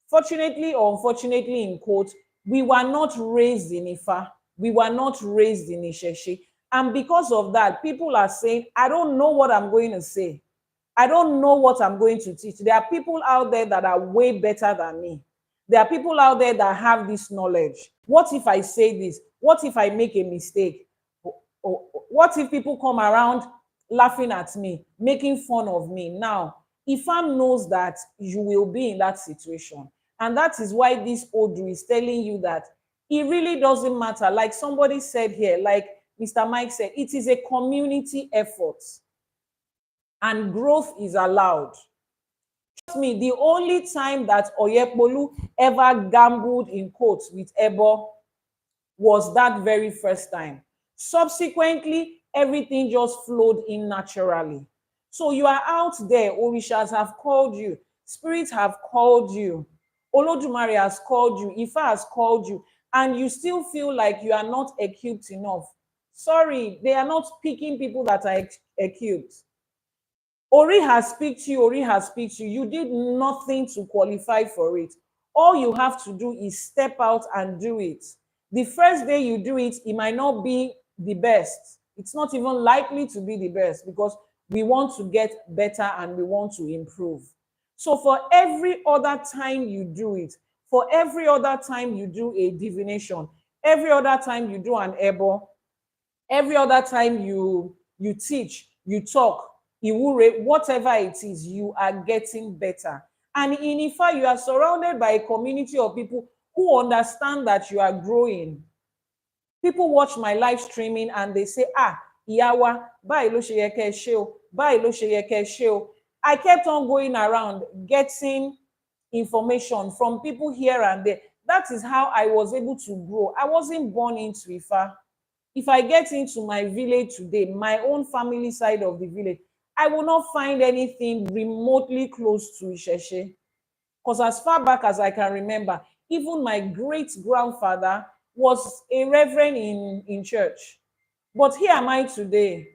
fortunately or unfortunately, in quote, we were not raised in Ifa. We were not raised in Isheshe. And because of that, people are saying, I don't know what I'm going to say. I don't know what I'm going to teach. There are people out there that are way better than me. There are people out there that have this knowledge. What if I say this? What if I make a mistake? What if people come around laughing at me, making fun of me? Now, Ifam knows that you will be in that situation. And that is why this Odu is telling you that it really doesn't matter. Like somebody said here, like Mr. Mike said, it is a community effort and growth is allowed. Trust me, the only time that Oyepolu ever gambled in quotes with Ebo was that very first time. Subsequently, everything just flowed in naturally. So you are out there, Orishas have called you, spirits have called you, Olodumare has called you, Ifa has called you, and you still feel like you are not equipped enough. Sorry, they are not picking people that are equipped. Ori has picked you, Ori has picked you. You did nothing to qualify for it. All you have to do is step out and do it. The first day you do it, it might not be the best. It's not even likely to be the best because we want to get better and we want to improve. So for every other time you do it, for every other time you do a divination, every other time you do an ebo, every other time you teach, you talk, Iwure, whatever it is, you are getting better. And in Ifa, you are surrounded by a community of people who understand that you are growing. People watch my live streaming and they say, Iyawa, báyìí ló ṣe yẹ kẹ́ ṣe o, báyìí ló ṣe yẹ kẹ́ ṣe o. I kept on going around getting information from people here and there. That is how I was able to grow. I wasn't born into Ifa. If I get into my village today, my own family side of the village, I will not find anything remotely close to Isheshe. Because as far back as I can remember, even my great-grandfather was a reverend in church. But here am I today,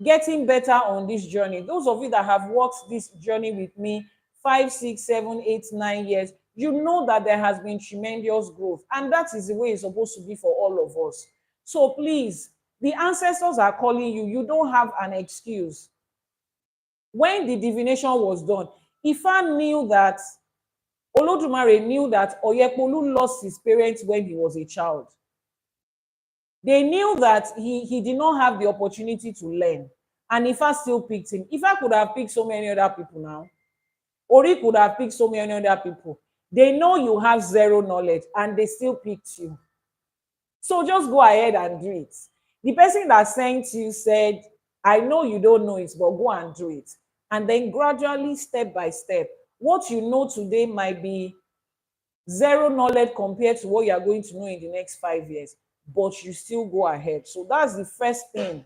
getting better on this journey. Those of you that have walked this journey with me 5, 6, 7, 8, 9 years, you know that there has been tremendous growth. And that is the way it's supposed to be for all of us. So please, the ancestors are calling you. You don't have an excuse. When the divination was done, Ifa knew that, Olodumare knew that Oyepolu lost his parents when he was a child. They knew that he did not have the opportunity to learn. And Ifa still picked him. Ifa could have picked so many other people now. Ori could have picked so many other people. They know you have zero knowledge and they still picked you. So just go ahead and do it. The person that sent you said, I know you don't know it, but go and do it. And then gradually, step by step, what you know today might be zero knowledge compared to what you are going to know in the next 5 years, but you still go ahead. So that's the first thing.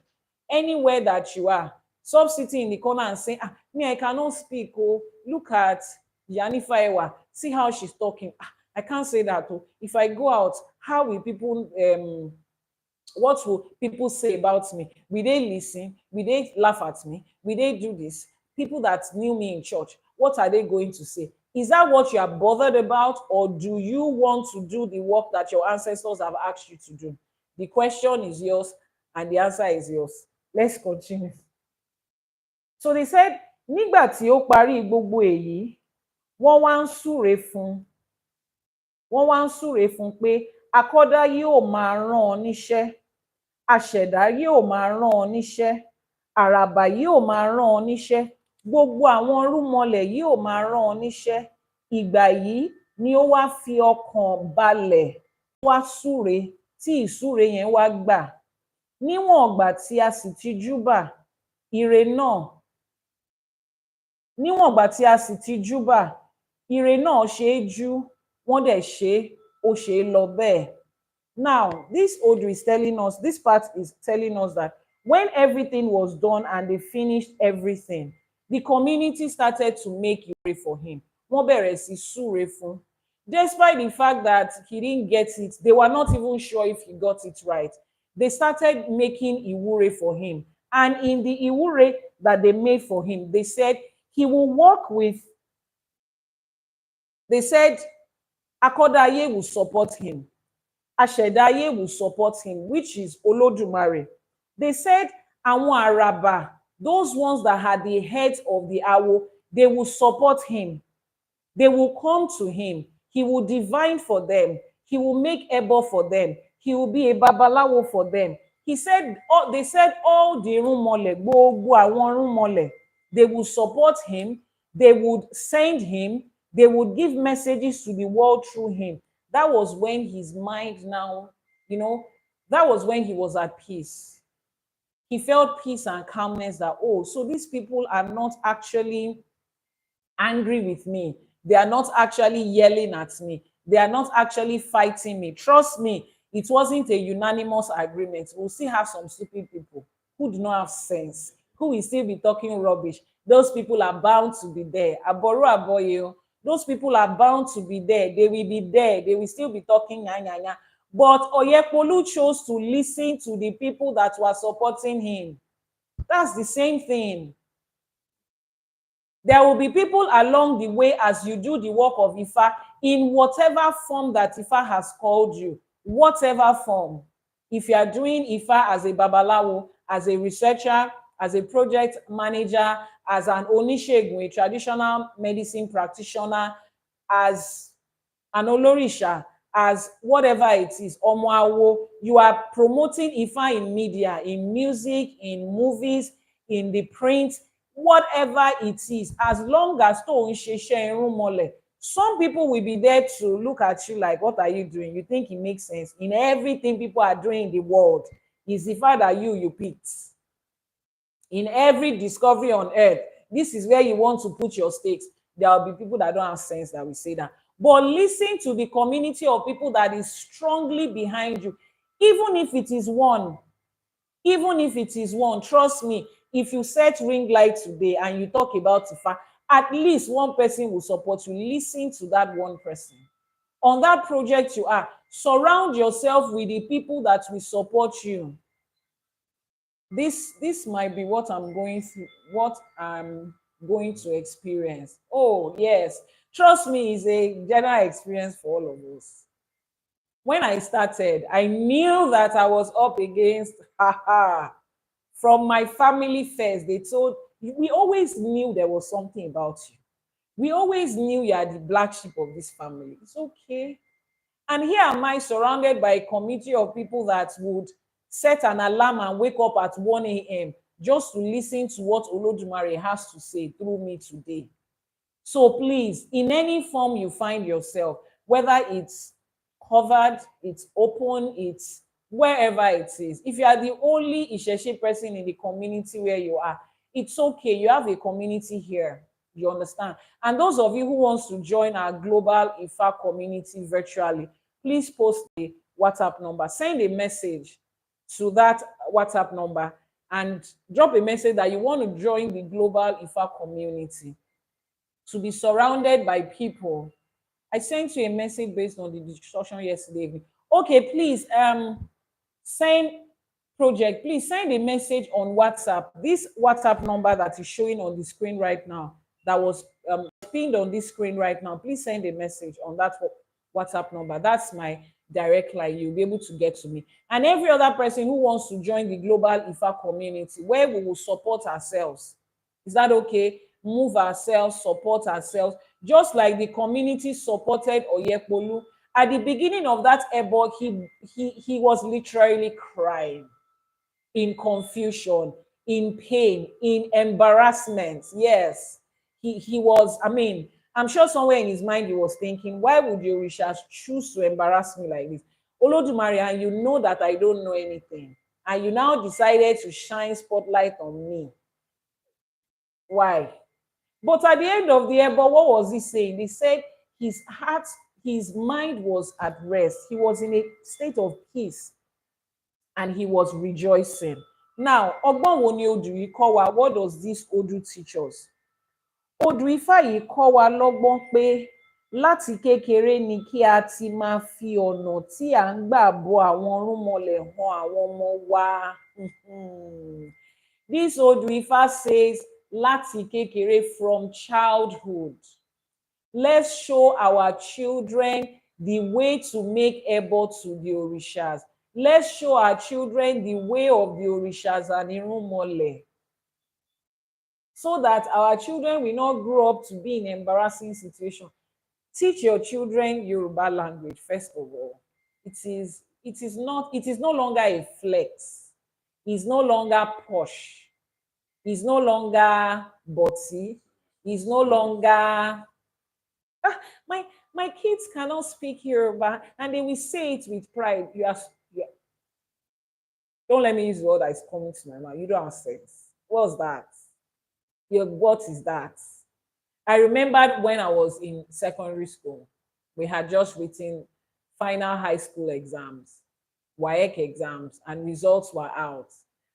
Anywhere that you are, stop sitting in the corner and saying, me, I cannot speak. Oh, look at Yanifa Ewa. See how she's talking. I can't say that. Oh. If I go out, how will people, what will people say about me? Will they listen? Will they laugh at me? Will they do this? People that knew me in church, what are they going to say? Is that what you are bothered about, or do you want to do the work that your ancestors have asked you to do? The question is yours and the answer is yours. Let's continue. So they said, nígbà tí ó parí gbogbo èyí, wọ́n wá ń súre fún pé akọ́dá yóò máa rán ọ níṣẹ́, aṣẹ̀dá yóò máa rán ọ níṣẹ́, àràbà yóò máa rán ọ níṣẹ́, gbogbo àwọn rúmọlẹ̀ yóò máa rán ọ níṣẹ́. Ìgbà yìí ni ó wá fi ọkàn balẹ̀, wá súre tí ìsúre yẹn wá gbà. Níwọ̀n ìgbà tí a sì ti júbà ire náà, níwọ̀n ìgbà tí a sì ti júbà ire náà ṣe é jú, wọ́n dẹ̀ ṣe ó ṣe é lọ bẹ́ẹ̀. Now, this Odu is telling us, this part is telling us that when everything was done and they finished everything, the community started to make Iwure for him. Wọ́n bẹ̀rẹ̀ sí súre fún. Despite the fact that he didn't get it, they were not even sure if he got it right. They started making Iwure for him. And in the Iwure that they made for him, they said he will work with, they said Akodaye will support him. Aṣẹ̀dáyé will support him, which is Olodumare. They said àwọn àràbà those ones that had the heads of the Awo, they will support him. They will come to him. He will divine for them. He will make ebo for them. He will be a babalawo for them. He said, they said all the rumole, gbogbo àwọn rumole, they will support him. They would send him. They would give messages to the world through him. That was when his mind now, that was when he was at peace. He felt peace and calmness that, oh, so these people are not actually angry with me. They are not actually yelling at me. They are not actually fighting me. Trust me, it wasn't a unanimous agreement. We'll still have some stupid people who do not have sense, who will still be talking rubbish. Those people are bound to be there. Aboru aboye. Those people are bound to be there. They will be there. They will still be talking nya nya nya. But Oyepolu chose to listen to the people that were supporting him. That's the same thing. There will be people along the way as you do the work of Ifa in whatever form that Ifa has called you, whatever form. If you are doing Ifa as a babalawo, as a researcher, as a project manager, as an onishegun, a traditional medicine practitioner, as an olorisha, as whatever it is, omoawo, you are promoting Ifa in media, in music, in movies, in the print, whatever it is, as long as to some people will be there to look at you like, what are you doing? You think it makes sense? In everything people are doing in the world, is the fact that you picked. In every discovery on earth, this is where you want to put your stakes. There will be people that don't have sense that will say that. But listen to the community of people that is strongly behind you. Even if it is one, trust me, if you set ring light today and you talk about Ifa, at least one person will support you. Listen to that one person. On that project you are, surround yourself with the people that will support you. This might be what I'm going through, what I'm going to experience. Oh, yes. Trust me, it's a general experience for all of us. When I started, I knew that I was up against, from my family first. They told, we always knew there was something about you. We always knew you are the black sheep of this family. It's okay. And here am I surrounded by a committee of people that would set an alarm and wake up at 1 a.m. just to listen to what Olodumare has to say through me today. So please, in any form you find yourself, whether it's covered, it's open, it's wherever it is, if you are the only Isheshe person in the community where you are, it's okay. You have a community here. You understand? And those of you who wants to join our global Ifa community virtually, please post the WhatsApp number. Send a message to that WhatsApp number and drop a message that you want to join the global Ifa community, to be surrounded by people. I sent you a message based on the discussion yesterday. Okay, please, send project, please send a message on WhatsApp. This WhatsApp number that is showing on the screen right now, that was pinned on this screen right now, please send a message on that WhatsApp number. That's my direct line. You'll be able to get to me. And every other person who wants to join the global Ifa community, where we will support ourselves. Is that okay? Move ourselves, support ourselves, just like the community supported Oyepolu. At the beginning of that ebo, he was literally crying in confusion, in pain, in embarrassment. Yes, he was, I mean, I'm sure somewhere in his mind he was thinking, why would your Orishas choose to embarrass me like this? Olodumare, and you know that I don't know anything, and you now decided to shine spotlight on me. Why? But at the end of the year, but what was he saying? He said his heart, his mind was at rest. He was in a state of peace and he was rejoicing. Now, Ogbon wo ni Odu yìí kọ́ wa? What does this Odu teach us? Odu Ifá yìí kọ́ wa lọ́gbọ́n pé láti kékeré ni kí a ti máa fi ọ̀nà tí à ń gbà bo àwọn rúnmọlẹ̀ hàn àwọn ọmọ wa. This Odu Ifá says, láti kékeré, from childhood. Let's show our children the way to make ebo to the Orishas. Let's show our children the way of the Orishas and Irunmole. so that our children will not grow up to be in embarrassing situation. Teach your children Yoruba language first of all. It is no longer a flex. It's no longer posh. It's no longer bossy. It's no longer ah, my kids cannot speak Yoruba and they will say it with pride. Don't let me use the word that is coming to my mind. You don't have sense. What's that? What is that? I remembered when I was in secondary school, we had just written final high school exams, WAEC exams, and results were out.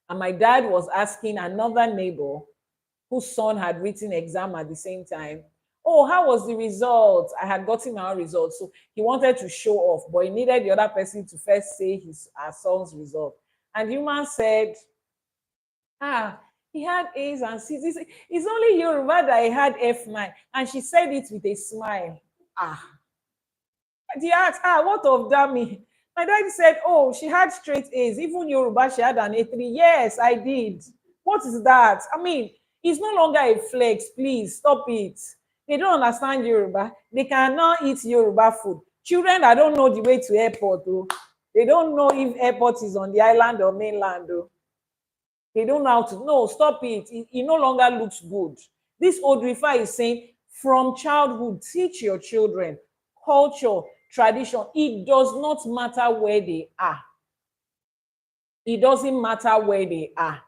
And my dad was asking another neighbor whose son had written exam at the same time, oh, how was the result? I had gotten my own results. So he wanted to show off, but he needed the other person to first say our son's result. And the human said, ah, he had A's and C's. It's only Yoruba that he had F9. And she said it with a smile. Ah. They asked, what of Dami? My dad said, oh, she had straight A's. Even Yoruba, she had an A3. Yes, I did. What is that? I mean, it's no longer a flex. Please stop it. They don't understand Yoruba. They cannot eat Yoruba food. Children that don't know the way to airport, though. They don't know if airport is on the island or mainland, though. They don't know how to. No, stop it. It no longer looks good. This old Rifa is saying, from childhood, teach your children culture, tradition. It does not matter where they are. It doesn't matter where they are.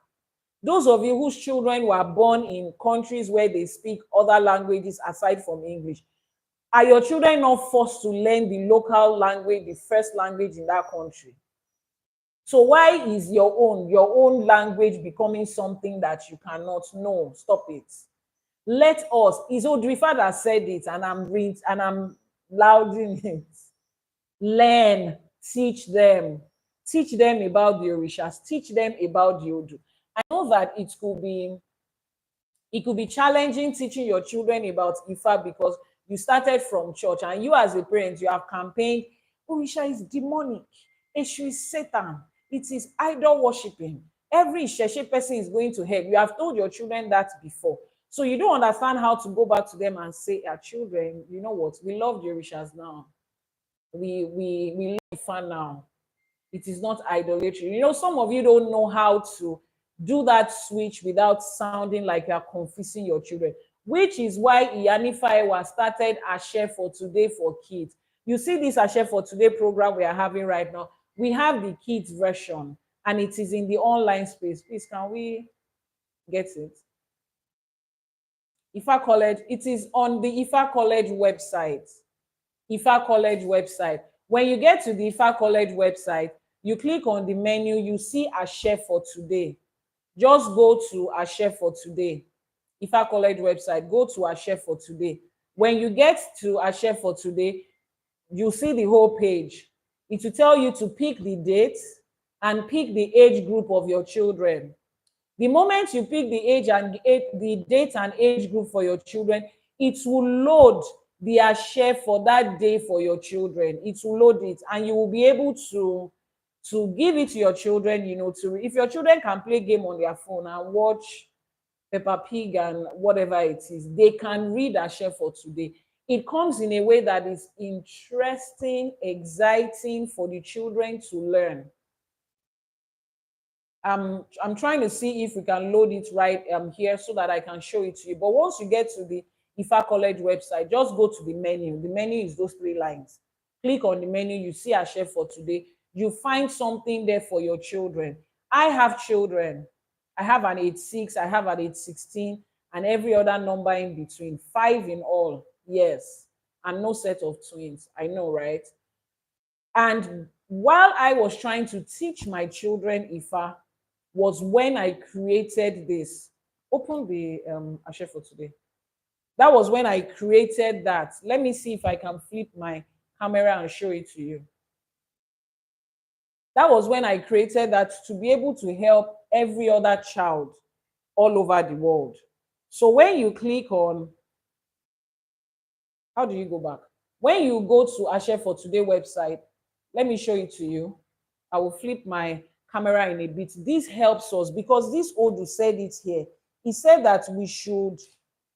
Those of you whose children were born in countries where they speak other languages aside from English, are your children not forced to learn the local language, the first language in that country? So why is your own language becoming something that you cannot know? Stop it. Let us. It's Odrifa that said it, and I'm louding it. Learn, teach them about the Orishas, teach them about the Odu. I know that it could be challenging teaching your children about Ifa because you started from church and you as a parent, you have campaigned, Orisha is demonic, Eshu is Satan, it is idol worshiping. Every Isheshe person is going to hell. You have told your children that before. So you don't understand how to go back to them and say, our children, you know what, we love the Orishas now. We love Ifa now. It is not idolatry. You know, some of you don't know how to do that switch without sounding like you're confusing your children, which is why Iyanifaiwa started Ase For Today for kids. You see this Ase For Today program we are having right now. We have the kids version and it is in the online space. Please, can we get it? Ifa College, it is on the Ifa College website. Ifa College website. When you get to the Ifa College website, you click on the menu, you see Ase For Today. Just go to Ase For Today. Ifa College website, go to Ase For Today. When you get to Ase For Today, you see the whole page. It will tell you to pick the date and pick the age group of your children. The moment you pick the age and the date and age group for your children, it will load the Ase for that day for your children. It will load it and you will be able to give it to your children, you know, if your children can play game on their phone and watch Peppa Pig and whatever it is, they can read Ase For Today. It comes in a way that is interesting, exciting for the children to learn. I'm trying to see if we can load it right here so that I can show it to you. But once you get to the Ifa College website, just go to the menu. The menu is those 3 lines. Click on the menu, you see Ase For Today. You find something there for your children. I have children. I have an age 6, I have an age 16, and every other number in between. 5 in all, yes. And no set of twins. I know, right? And while I was trying to teach my children Ifa, was when I created this. Open the Ase For Today. That was when I created that. Let me see if I can flip my camera and show it to you. That was when I created that to be able to help every other child all over the world. So when you click on, how do you go back? When you go to Ase For Today website, let me show it to you. I will flip my camera in a bit. This helps us because this Odu said it here. he said that we should,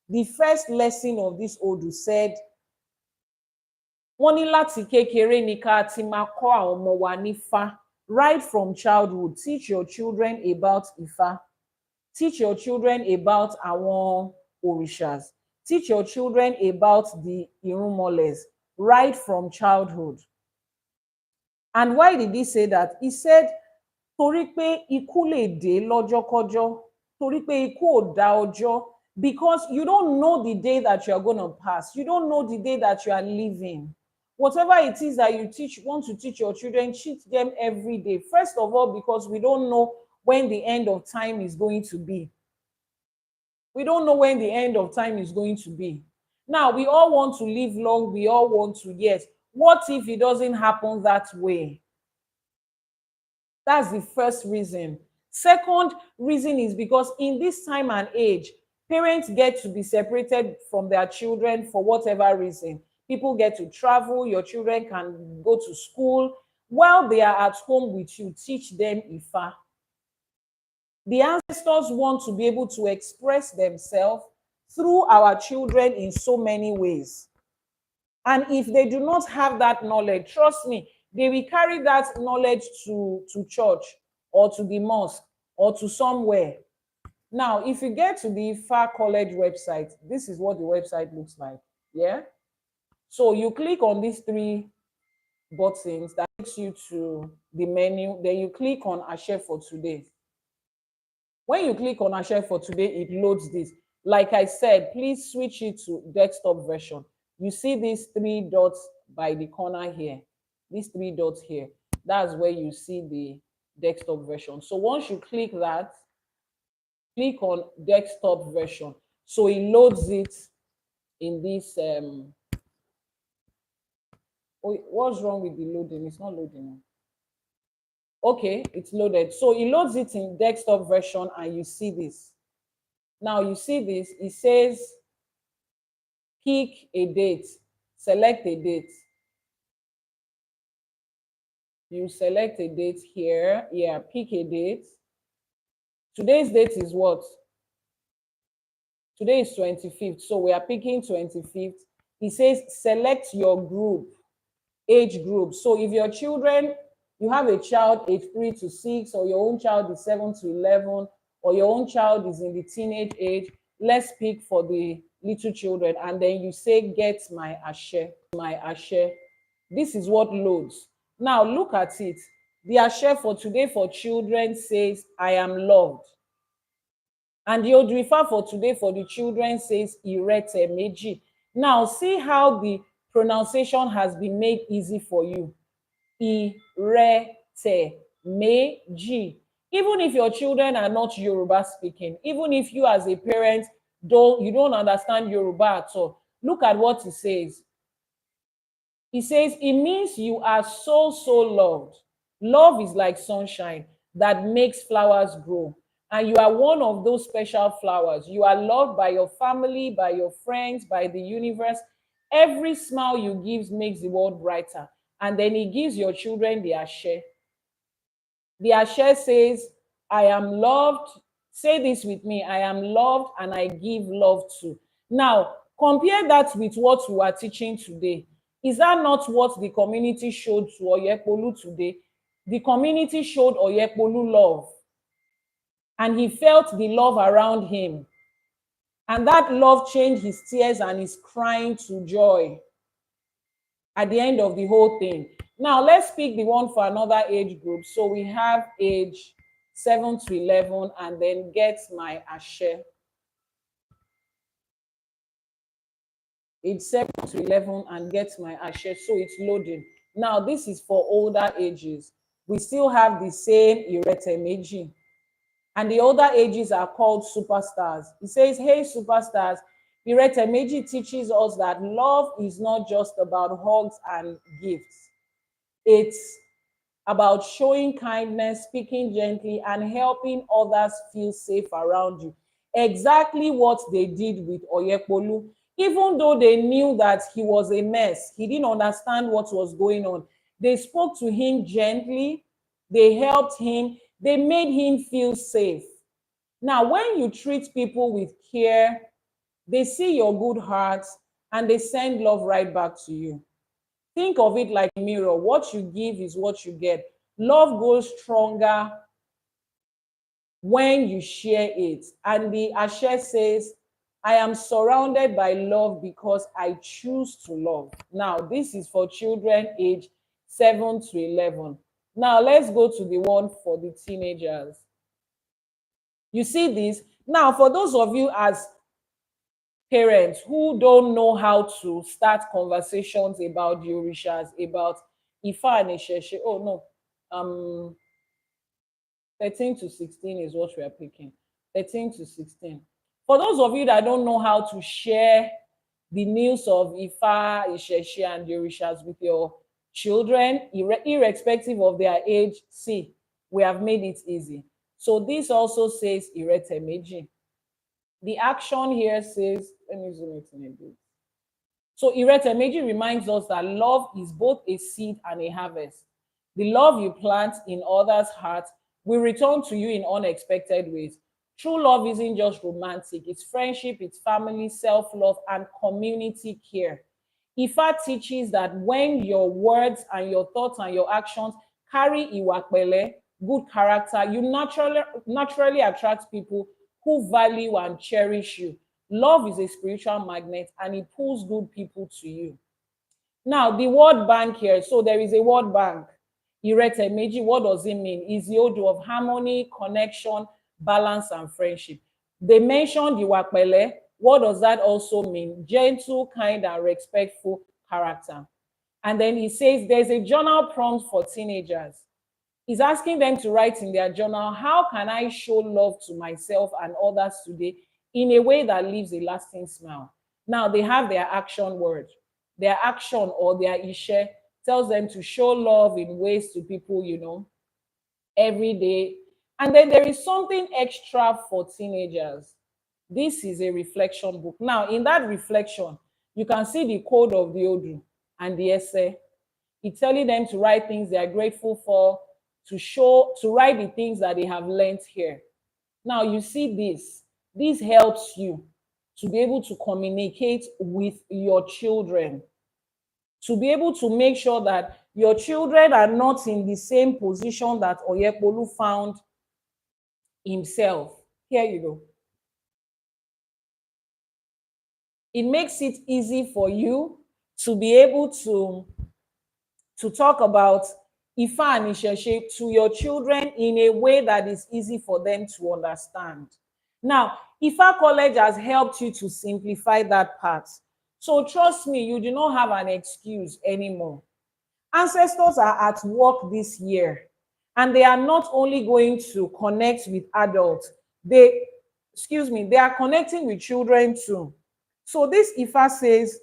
the first lesson of this Odu said, wọ́n ní láti kékeré ní ká ti máa kọ́ àwọn ọmọ wa nífá. Right from childhood, teach your children about Ifá. Teach your children about àwọn òrìṣàs. Teach your children about the irúnmọlẹ̀ right from childhood. And why did he say that? He said, torí pé ikú lè dé lọ́jọ́kọ́jọ́, torí pé ikú ò dá ọjọ́, because you don't know the day that you are going to pass. You don't know the day that you are living. Whatever it is that you want to teach your children, teach them every day. First of all, because we don't know when the end of time is going to be. We don't know when the end of time is going to be. Now, we all want to live long. We all want to, yes. What if it doesn't happen that way? That's the first reason. Second reason is because in this time and age, parents get to be separated from their children for whatever reason. People get to travel, your children can go to school. While they are at home with you, teach them Ifa. The ancestors want to be able to express themselves through our children in so many ways. And if they do not have that knowledge, trust me, they will carry that knowledge to church or to the mosque or to somewhere. Now, if you get to the Ifa College website, this is what the website looks like. Yeah. So you click on these three buttons that takes you to the menu. Then you click on Ase For Today. When you click on Ase For Today, it loads this. Like I said, please switch it to desktop version. You see these three dots by the corner here. These three dots here. That's where you see the desktop version. So once you click that, click on desktop version. So it loads it in this what's wrong with the loading? It's not loading. Okay, it's loaded. So it loads it in desktop version and you see this. Now you see this, it says pick a date, select a date. You select a date here. Yeah, pick a date. Today's date is what? Today is 25th. So we are picking 25th. It says select your group, age group. So if your children, you have a child age 3 to 6, or your own child is 7 to 11, or your own child is in the teenage age, let's pick for the little children. And then you say, get my Ase, my Ase. This is what loads. Now look at it. The Ase for today for children says, I am loved. And the Odrifa for today for the children says, Irete Meji. Now see how the pronunciation has been made easy for you. Irete Meji. Even if your children are not Yoruba speaking, even if you as a parent don't understand Yoruba at all, look at what it says. It says, it means you are so loved. Love is like sunshine that makes flowers grow. And you are one of those special flowers. You are loved by your family, by your friends, by the universe. Every smile you give makes the world brighter. And then it gives your children the Ase. The Ase says, I am loved. Say this with me. I am loved and I give love too. Now, compare that with what we are teaching today. Is that not what the community showed to Oyekpolu today? The community showed Oyekpolu love. And he felt the love around him. And that love changed his tears and his crying to joy at the end of the whole thing. Now, let's pick the one for another age group. So we have age 7 to 11 and then get my Ase. Age 7 to 11 and get my Ase. So it's loading. Now, this is for older ages. We still have the same Irete Meji. And the older ages are called superstars. It says, hey, superstars, Irete Meji teaches us that love is not just about hugs and gifts. It's about showing kindness, speaking gently, and helping others feel safe around you. Exactly what they did with Oyekpolu. Even though they knew that he was a mess, he didn't understand what was going on. They spoke to him gently, they helped him, they made him feel safe. Now, when you treat people with care, they see your good heart and they send love right back to you. Think of it like a mirror. What you give is what you get. Love goes stronger when you share it. And the Ashe says, I am surrounded by love because I choose to love. Now, this is for children age 7 to 11. Now, let's go to the one for the teenagers. You see this? Now, for those of you as parents who don't know how to start conversations about the orishas, about Ifa and Isheshe, oh no, 13 to 16 is what we are picking. 13 to 16. For those of you that don't know how to share the news of Ifa, Isheshe, and the Orishas with your children, irrespective of their age, see, we have made it easy. So this also says Irete Meji. The action here says, let me zoom it in a bit. So Irete Meji reminds us that love is both a seed and a harvest. The love you plant in others' hearts will return to you in unexpected ways. True love isn't just romantic, it's friendship, it's family, self-love, and community care. Ifa teaches that when your words and your thoughts and your actions carry iwapele, good character, you naturally attract people who value and cherish you. Love is a spiritual magnet and it pulls good people to you. Now, the word bank here, so there is a word bank. Irete Meji, what does it mean? Is the odor of harmony, connection, balance, and friendship. They mentioned Iwapele. What does that also mean? Gentle, kind, and respectful character. And then he says there's a journal prompt for teenagers. He's asking them to write in their journal, how can I show love to myself and others today in a way that leaves a lasting smile? Now they have their action word. Their action or their ishe tells them to show love in ways to people, every day. And then there is something extra for teenagers. This is a reflection book. Now, in that reflection, you can see the code of the Odu and the essay. It's telling them to write things they are grateful for, to write the things that they have learned here. Now, you see this. This helps you to be able to communicate with your children, to be able to make sure that your children are not in the same position that Oyepolu found himself. Here you go. It makes it easy for you to be able to talk about Ifa and Isheshe to your children in a way that is easy for them to understand. Now, Ifa College has helped you to simplify that part. So trust me, you do not have an excuse anymore. Ancestors are at work this year, and they are not only going to connect with adults, they are connecting with children too. So this Ifa says,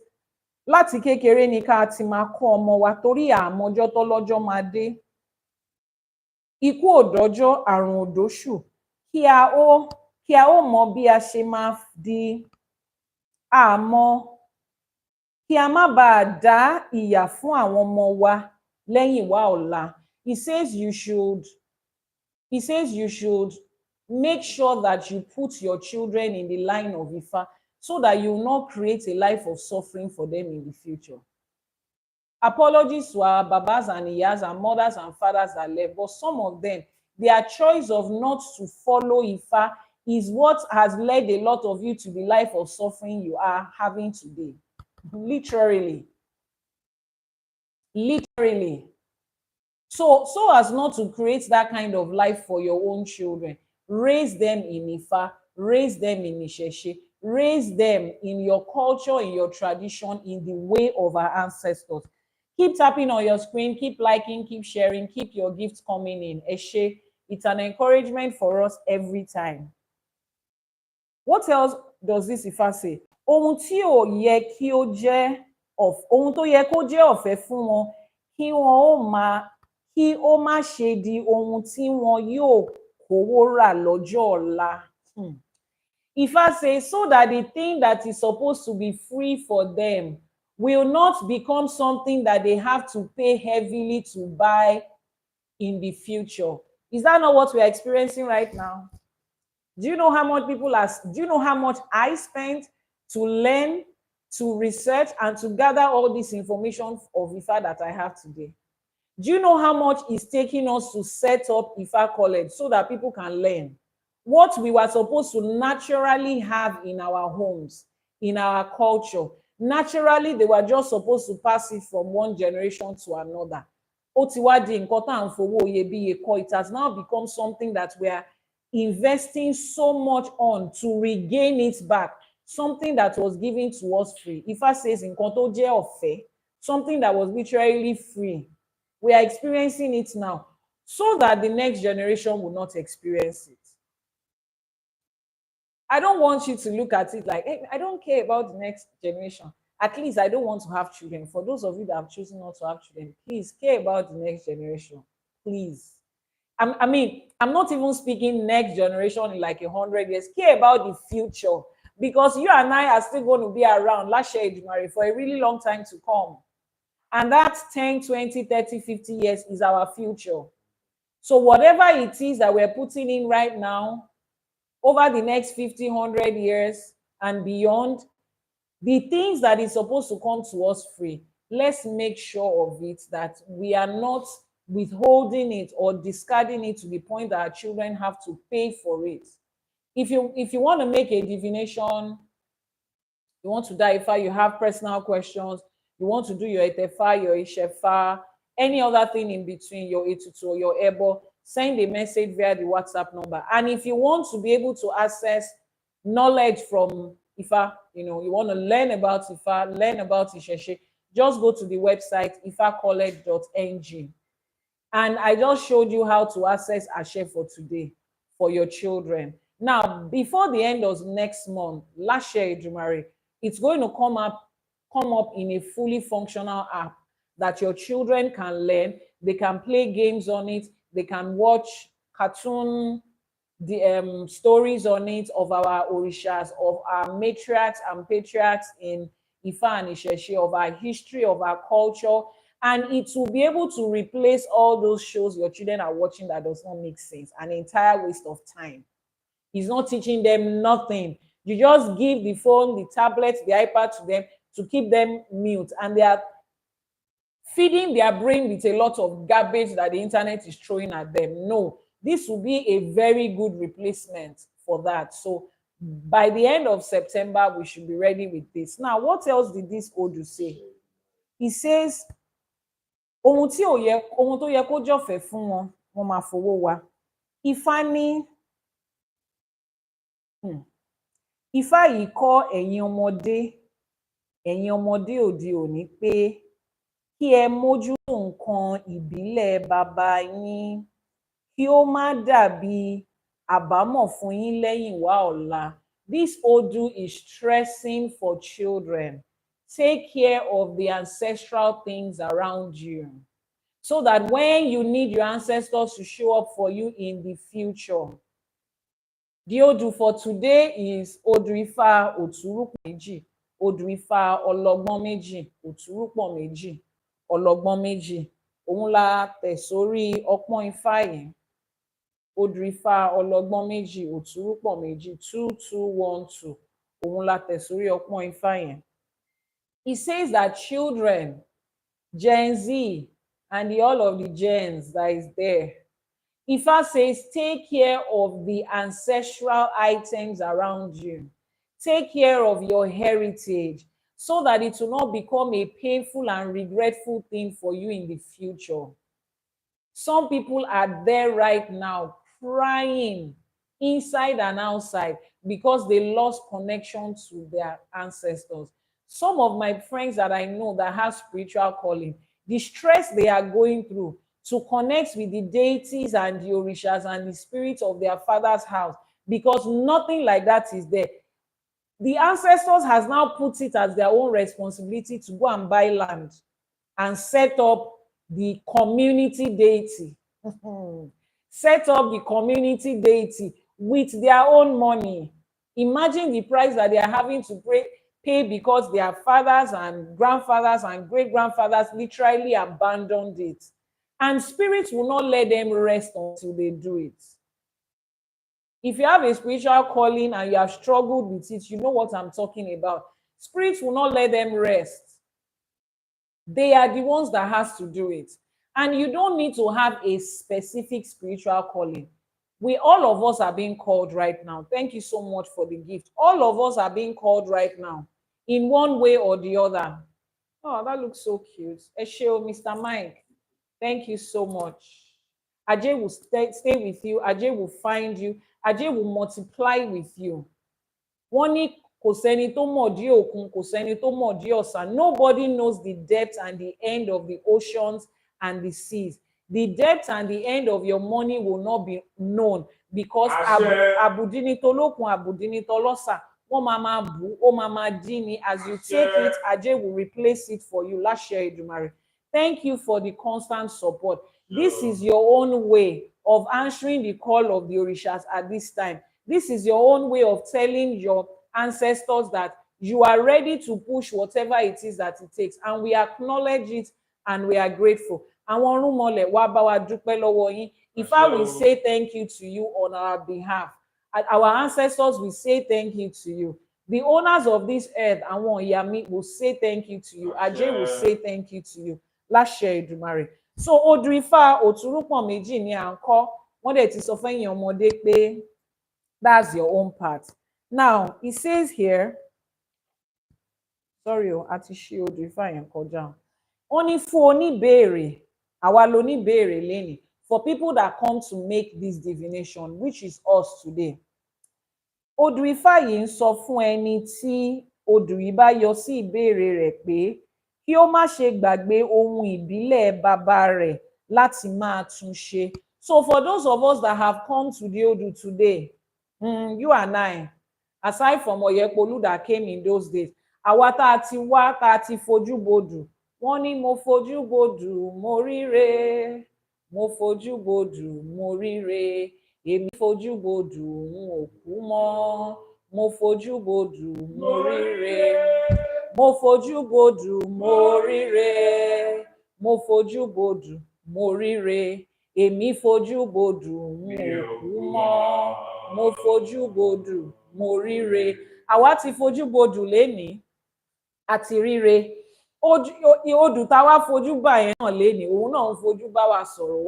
láti kékeré ni ká ti máa kọ́ ọmọ wa torí àmọ́jọ́ tọ́lọ́jọ́ máa dé. Ikú òdọ́jọ́, àrùn òdóṣù, kí a ó mọ bí a ṣe máa di àmọ́, kí a má bàa dá ìyà fún àwọn ọmọ wa lẹ́yìn wá ọ̀la. He says you should make sure that you put your children in the line of Ifa so that you will not create a life of suffering for them in the future. Apologies to our babas and iyas and mothers and fathers that left, but some of them, their choice of not to follow Ifa is what has led a lot of you to the life of suffering you are having today. Literally. So as not to create that kind of life for your own children, raise them in Ifa, raise them in Isheshe, raise them in your culture, in your tradition, in the way of our ancestors. Keep tapping on your screen, keep liking, keep sharing, keep your gifts coming in. Eshe, it's an encouragement for us every time. What else does this Ifa say? Ohun tí ò yẹ kí ó jẹ́ ohun tó yẹ kó jẹ́ ọ̀fẹ́ fún wọn, kí ó má ṣe di ohun tí wọn yóò kówó rà lọ́jọ́ ọ̀la. Ifa says, so that the thing that is supposed to be free for them will not become something that they have to pay heavily to buy in the future. Is that not what we're experiencing right now? Do you know how much do you know how much I spent to learn, to research, and to gather all this information of Ifa that I have today? Do you know how much it's taking us to set up Ifa College so that people can learn what we were supposed to naturally have in our homes, in our culture? Naturally, they were just supposed to pass it from one generation to another. Ó ti wá di nǹkan tá à ń fowó iyebíye kọ́. It has now become something that we are investing so much on to regain it back. Something that was given to us free. Ifa says nǹkan tó jẹ́ ọ̀fẹ́, something that was literally free. We are experiencing it now so that the next generation will not experience it. I don't want you to look at it like, hey, I don't care about the next generation. At least I don't want to have children. For those of you that have chosen not to have children, please care about the next generation. Please. I'm not even speaking next generation in like 100 years. Care about the future. Because you and I are still going to be around, last year, for a really long time to come. And that 10, 20, 30, 50 years is our future. So whatever it is that we're putting in right now, over the next 50, 100 years and beyond, the things that is supposed to come to us free, let's make sure of it that we are not withholding it or discarding it to the point that our children have to pay for it. If you want to make a divination, you want to Ifa, you have personal questions, you want to do your Etefa, your Ishefa, any other thing in between, your Etutu or your Ebo, send a message via the WhatsApp number. And if you want to be able to access knowledge from Ifa, you want to learn about Ifa, learn about Isheshe, just go to the website ifacollege.ng. And I just showed you how to access Ase for Today for your children. Now, before the end of next month, last year, Jumari, it's going to come up in a fully functional app that your children can learn. They can play games on it. They can watch cartoon stories on it of our orishas, of our matriarchs and patriarchs in Ifa and Isheshe, of our history, of our culture. And it will be able to replace all those shows your children are watching that does not make sense. An entire waste of time. It's not teaching them nothing. You just give the phone, the tablet, the iPad to them to keep them mute. And they are feeding their brain with a lot of garbage that the internet is throwing at them. No, this will be a very good replacement for that. So by the end of September, we should be ready with this. Now, what else did this Odu say? He says, ohun tó yẹ kó jọ̀fẹ́ fún wọn, wọ́n máa fowó wa. Ifá ní Ifá yìí kọ́ ẹ̀yin ọmọdé òde òní pé kí ẹ mójútó nǹkan ìbílẹ̀ baba yín kí ó má dàbí àbámọ̀ fún yín lẹ́yìn wá ọ̀la. This Odu is stressing for children. Take care of the ancestral things around you so that when you need your ancestors to show up for you in the future. The Odu for today is Odu Ifá Òtúrúpọ̀ méjì, Odu Ifá ọlọ́gbọ́n méjì, Òtúrúpọ̀ méjì, ọlọ́gbọ́n méjì. Òun la tẹ̀ sórí ọpọ́n Ifá yẹn. Odu Ifá ọlọ́gbọ́n méjì, Òtúrúpọ̀ méjì, 2212. Òun la tẹ̀ sórí ọpọ́n Ifá yẹn. He says that children, Gen Z, and all of the gens that is there, Ifa says, take care of the ancestral items around you. Take care of your heritage so that it will not become a painful and regretful thing for you in the future. Some people are there right now crying inside and outside because they lost connection to their ancestors. Some of my friends that I know that have spiritual calling, the stress they are going through to connect with the deities and the orishas and the spirits of their father's house, because nothing like that is there. The ancestors has now put it as their own responsibility to go and buy land and set up the community deity. Set up the community deity with their own money. Imagine the price that they are having to pay because their fathers and grandfathers and great-grandfathers literally abandoned it. And spirits will not let them rest until they do it. If you have a spiritual calling and you have struggled with it, you know what I'm talking about. Spirits will not let them rest. They are the ones that has to do it. And you don't need to have a specific spiritual calling. We all of us are being called right now. Thank you so much for the gift. All of us are being called right now in one way or the other. Oh, that looks so cute. Esheo, Mr. Mike. Thank you so much. Ajay will stay with you. Ajay will find you. Ajay will multiply with you. Wọ́n ní kò sẹ́ni tó mọ̀dí òkun, kò sẹ́ni tó mọ̀dí ọ̀sà. Nobody knows the depth and the end of the oceans and the seas. The depth and the end of your money will not be known because àbùdíni tolókun, àbùdíni tọlọ́sà, wọ́n máa bù, ó máa dí ni. As you take it, Ajay will replace it for you. Láṣẹ Èdùmàrè. Thank you for the constant support. This is your own way of answering the call of the Orishas at this time. This is your own way of telling your ancestors that you are ready to push whatever it is that it takes. And we acknowledge it and we are grateful. Àwọn ọ̀rúnmọlẹ̀ wá bá wa dúpẹ́ lọ́wọ́ yín. Ifá will say thank you to you on our behalf. Our ancestors will say thank you to you. The owners of this earth, àwọn ìyá mi, will say thank you to you. Ajay will say thank you to you. Láṣẹ Èdùmàrè. So odù Ifá òtúrúpọ̀n méjì ni à ń kọ́. Wọ́n dẹ̀ ti sọ fẹ́yìn ọmọdé pé that's your own part. Now, it says here, sorry, àti ṣí odù Ifá yẹn kọjá. Ó ní fún oníbéèrè, àwa loníbéèrè lénìí, for people that come to make this divination, which is us today. Odù Ifá yìí ń sọ fún ẹni tí odù yìí bá yọ sí ìbéèrè rẹ̀ pé kí ó má ṣe gbàgbé ohun ìbílẹ̀ bàbá rẹ̀ láti máa tún ṣe. So for those of us that have come to the Odu today, you and I, aside from Oyepolu that came in those days, àwa tá a ti wá, tá a ti fojú bodù, wọ́n ní mo fojú bodù mo ríre, mo fojú bodù mo ríre, èmi fojú bodù n ò kú mọ́, mo fojú bodù mo ríre, mo fojú bodù mo ríre, mo fojú bodù mo ríre, èmi fojú bodù n ò kú mọ́, mo fojú bodù mo ríre. Àwa ti fojú bodù lénìí àti ríre. Odù tá wá fojú bá yẹn náà lénìí, òun náà ń fojú bá wa sọ̀rọ̀,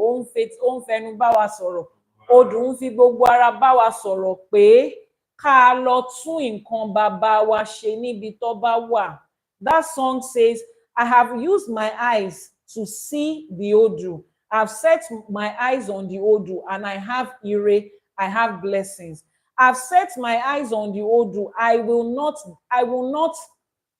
ó ń fẹnu bá wa sọ̀rọ̀. Odù ń fi gbogbo ara bá wa sọ̀rọ̀ pé ká lọ tún nǹkan bàbá wa ṣe níbi tó bá wà. That song says, I have used my eyes to see the Odu. I've set my eyes on the Odu and I have ire, I have blessings. I've set my eyes on the Odu. I will not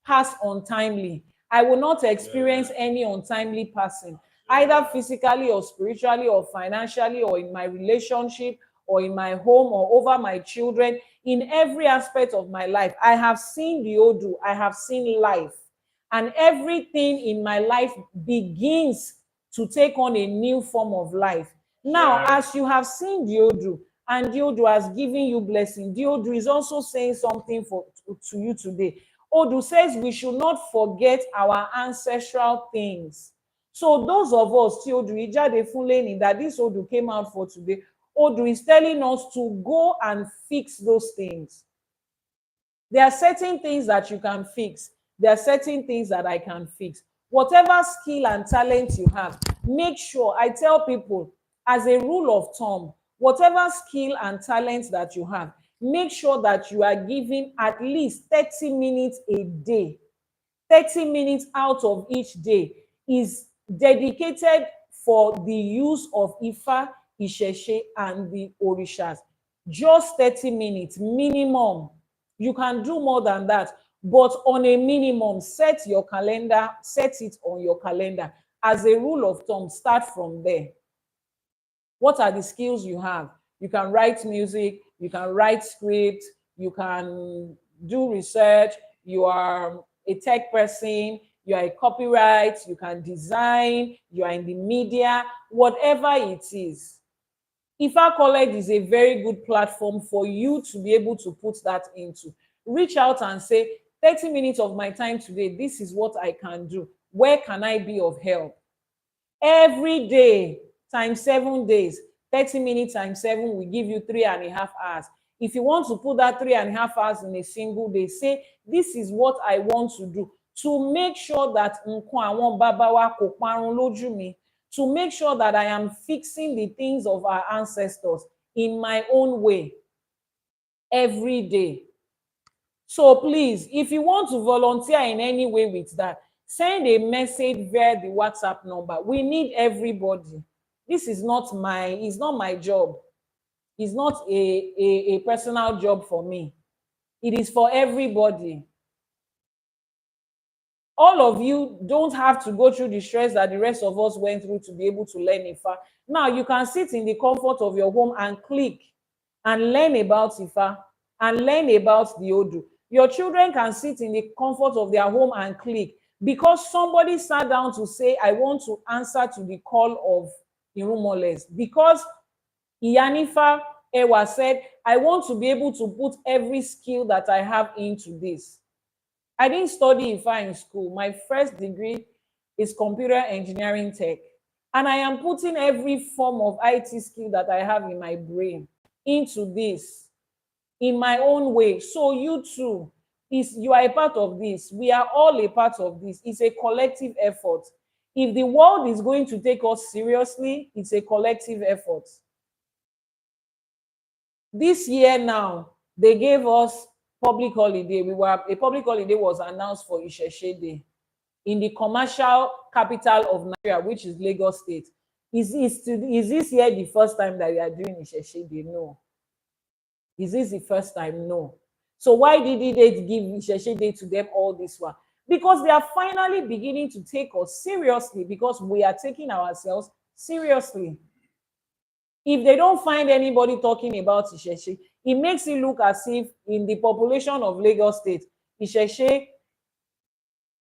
pass untimely. I will not experience any untimely passing, either physically or spiritually or financially or in my relationship or in my home or over my children. In every aspect of my life, I have seen the Odu. I have seen life. And everything in my life begins to take on a new form of life. Now, as you have seen the Odu, and the Odu has given you blessing, the Odu is also saying something to you today. Odu says we should not forget our ancestral things. So those of us, tí Odu yìí jáde fún lénìí, that this Odu came out for today, Odu is telling us to go and fix those things. There are certain things that you can fix. There are certain things that I can fix. Whatever skill and talent you have, make sure, I tell people, as a rule of thumb, whatever skill and talent that you have, make sure that you are giving at least 30 minutes a day. 30 minutes out of each day is dedicated for the use of Ifa, Ìṣẹ̀ṣe, and the Orishas. Just 30 minutes minimum. You can do more than that, but on a minimum, set your calendar, set it on your calendar. As a rule of thumb, start from there. What are the skills you have? You can write music, you can write script, you can do research, you are a tech person, you are a copyright, you can design, you are in the media, whatever it is. Ifa College is a very good platform for you to be able to put that into. Reach out and say, 30 minutes of my time today, this is what I can do. Where can I be of help? Every day, times 7 days, 30 minutes times 7 will give you 3.5 hours. If you want to put that 3.5 hours in a single day, say, this is what I want to do to make sure that nǹkan àwọn bàbá wa kò parun lójú mi, to make sure that I am fixing the things of our ancestors in my own way every day. So please, if you want to volunteer in any way with that, send a message via the WhatsApp number. We need everybody. This is not it's not my job. It's not a personal job for me. It is for everybody. All of you don't have to go through the stress that the rest of us went through to be able to learn Ifa. Now you can sit in the comfort of your home and click and learn about Ifa and learn about the Odu. Your children can sit in the comfort of their home and click because somebody sat down to say, I want to answer to the call of Irumoles. Because Iyanifa Ewa said, I want to be able to put every skill that I have into this. I didn't study Ifa in school. My first degree is computer engineering tech. And I am putting every form of IT skill that I have in my brain into this in my own way. So you too, you are a part of this. We are all a part of this. It's a collective effort. If the world is going to take us seriously, it's a collective effort. This year now, they gave us public holiday. A public holiday was announced for Isheshe Day in the commercial capital of Nigeria, which is Lagos State. Is this year the first time that we are doing Isheshe Day? No. Is this the first time? No. So why did they give Isheshe Day to them all this while? Because they are finally beginning to take us seriously, because we are taking ourselves seriously. If they don't find anybody talking about Isheshe, it makes it look as if in the population of Lagos State, Isheshe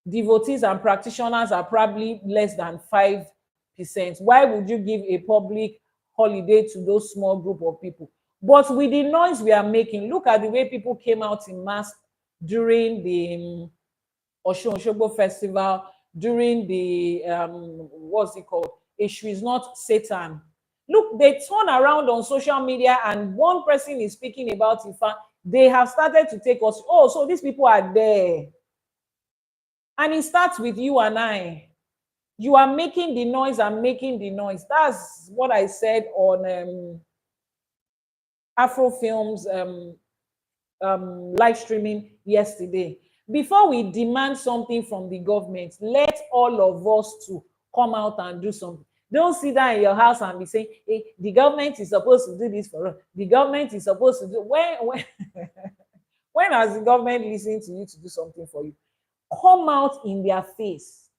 devotees and practitioners are probably less than 5%. Why would you give a public holiday to those small group of people? But with the noise we are making, look at the way people came out in mass during the Osun Osogbo festival, during the what's it called? Eshu is not Satan. Look, they turn around on social media and one person is speaking about Ifa. They have started to take us, oh, so these people are there. And it starts with you and I. You are making the noise and making the noise. That's what I said on Afro Films live streaming yesterday. Before we demand something from the government, let all of us to come out and do something. Don't sit down in your house and be saying, hey, the government is supposed to do this for us. The government is supposed to do when when has the government listened to you to do something for you? Come out in their face.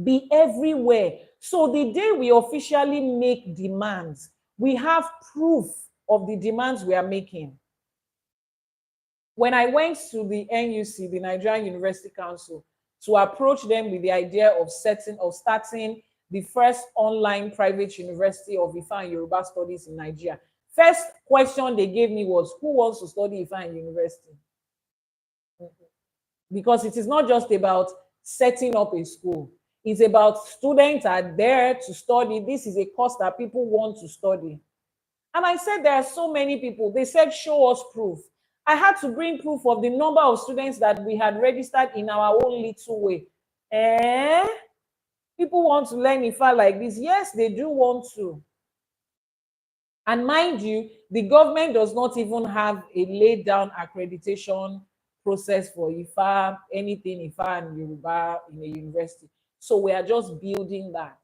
Be everywhere. So the day we officially make demands, we have proof of the demands we are making. When I went to the NUC, the Nigerian University Council, to approach them with the idea of starting the first online private university of Ifa and Yoruba studies in Nigeria, first question they gave me was, who wants to study Ifa in university? Because it is not just about setting up a school. It's about students are there to study. This is a course that people want to study. And I said, there are so many people. They said, show us proof. I had to bring proof of the number of students that we had registered in our own little way. People want to learn Ifa like this. Yes, they do want to. And mind you, the government does not even have a laid down accreditation process for Ifa, anything Ifa and Yoruba in a university. So we are just building that.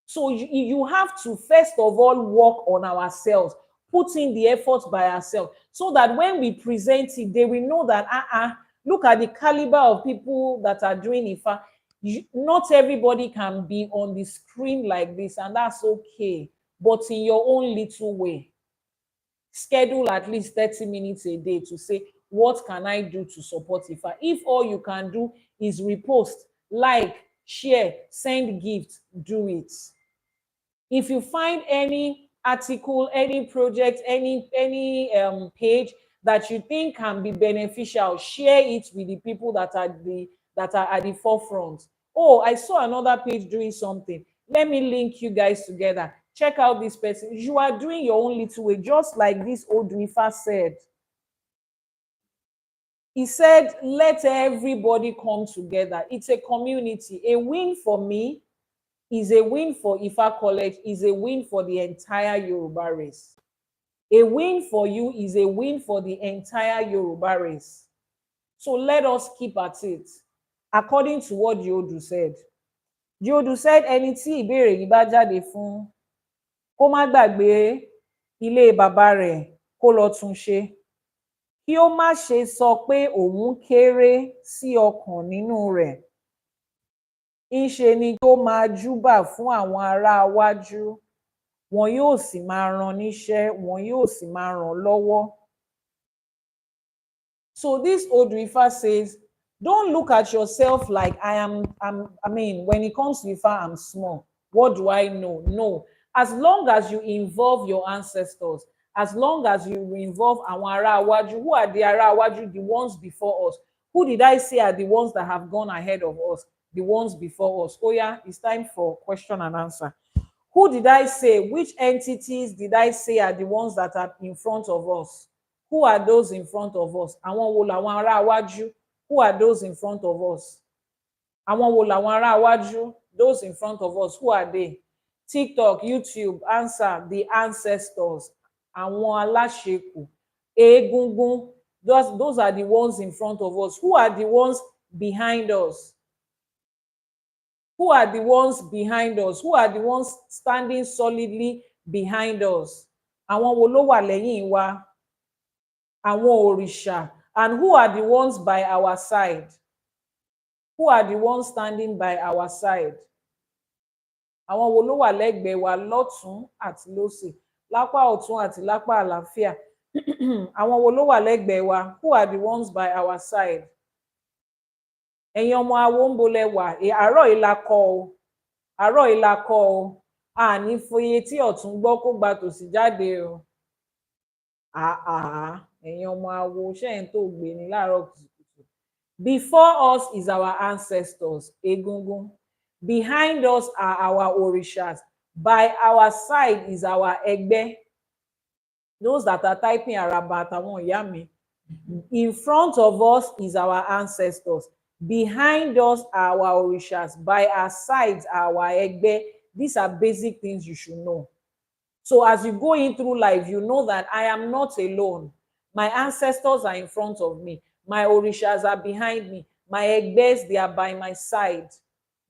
So you have to first of all work on ourselves, put in the effort by ourselves, so that when we present it, they will know that look at the caliber of people that are doing Ifa. Not everybody can be on the screen like this, and that's okay. But in your own little way, schedule at least 30 minutes a day to say, what can I do to support Ifa? If all you can do is repost, like, share, send gifts, do it. If you find any article, any project, any page that you think can be beneficial, share it with the people that are at the forefront. Oh, I saw another page doing something. Let me link you guys together. Check out this person. You are doing your own little way, just like this old Rifa said. He said, let everybody come together. It's a community. A win for me is a win for Ifa College, is a win for the entire Yoruba race. A win for you is a win for the entire Yoruba race. So let us keep at it, according to what Yodu said. Yodu said, ẹni tí ìbéèrè yìí bá jáde fún, kó má gbàgbé ilé bàbá rẹ̀, kó lọ tún ṣe. Kí ó má ṣe sọ pé òun kéré sí ọkàn nínú rẹ̀. Ńṣe ni kí ó máa júbà fún àwọn ará iwájú, wọn yóò sì máa rán níṣẹ́, wọn yóò sì máa ràn lọ́wọ́. So this old Ifa says, don't look at yourself like I mean, when it comes to Ifa, I'm small. What do I know? No. As long as you involve your ancestors, as long as you involve àwọn ará iwájú, who are the ará iwájú? The ones before us. Who did I say are the ones that have gone ahead of us? The ones before us. Oh yeah, it's time for question and answer. Who did I say? Which entities did I say are the ones that are in front of us? Who are those in front of us? Àwọn wo làwọn ará iwájú? Who are those in front of us? Àwọn wo làwọn ará iwájú? Those in front of us, who are they? TikTok, YouTube, answer, the ancestors. Àwọn aláṣekù, egungun, those are the ones in front of us. Who are the ones behind us? Who are the ones behind us? Who are the ones standing solidly behind us? Àwọn wo ló wà lẹ́yìn wa? Àwọn òrìṣà. And who are the ones by our side? Who are the ones standing by our side? Àwọn wo ló wà lẹ́gbẹ̀ẹ́ wa lọ́tún àti lósì, lápá ọ̀tún àti lápá àlàáfíà? Àwọn wo ló wà lẹ́gbẹ̀ẹ́ wa? Who are the ones by our side? Ẹ̀yin ọmọ awo ń bolẹ̀ wà, àárọ̀ ìlà kọ́ o, àárọ̀ ìlà kọ́ o, àní foyè tí ọ̀tún gbọ́ kó gba tòsì jáde o. Ẹ̀yin ọmọ awo ṣẹ́yìn tó gbé ní láàárọ̀ kùtùkùtù. Before us is our ancestors, egungun. Behind us are our orishas. By our side is our ẹgbẹ́. Those that are typing araba àtàwọn ìyá mi. In front of us is our ancestors. Behind us are our orishas. By our sides are our ẹgbẹ́. These are basic things you should know. So as you go in through life, you know that I am not alone. My ancestors are in front of me. My orishas are behind me. My ẹgbẹ́s, they are by my side.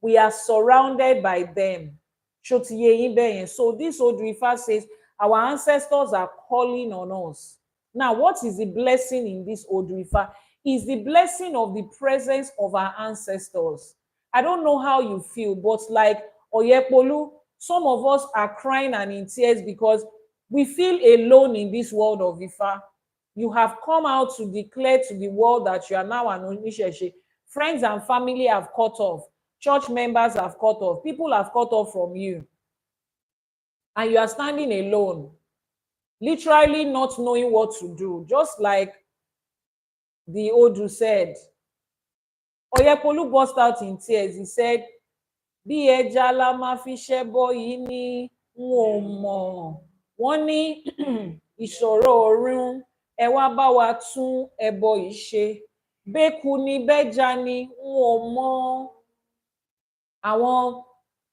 We are surrounded by them. So this old Ifa says, our ancestors are calling on us. Now, what is the blessing in this old Ifa? Is the blessing of the presence of our ancestors. I don't know how you feel, but like Oyepolu, some of us are crying and in tears because we feel alone in this world of Ifa. You have come out to declare to the world that you are now an Onisheshe. Friends and family have cut off. Church members have cut off. People have cut off from you. And you are standing alone, literally not knowing what to do. Just like the Odu said. Oyepolu burst out in tears. He said, bí ẹja la máa fi ṣẹbọ yìí ni n ò mọ̀. Wọ́n ní ìṣòro ọ̀run, ẹ wá bá wa tún ẹbọ yìí ṣe. Béku ni bẹ́ja ni n ò mọ̀. Àwọn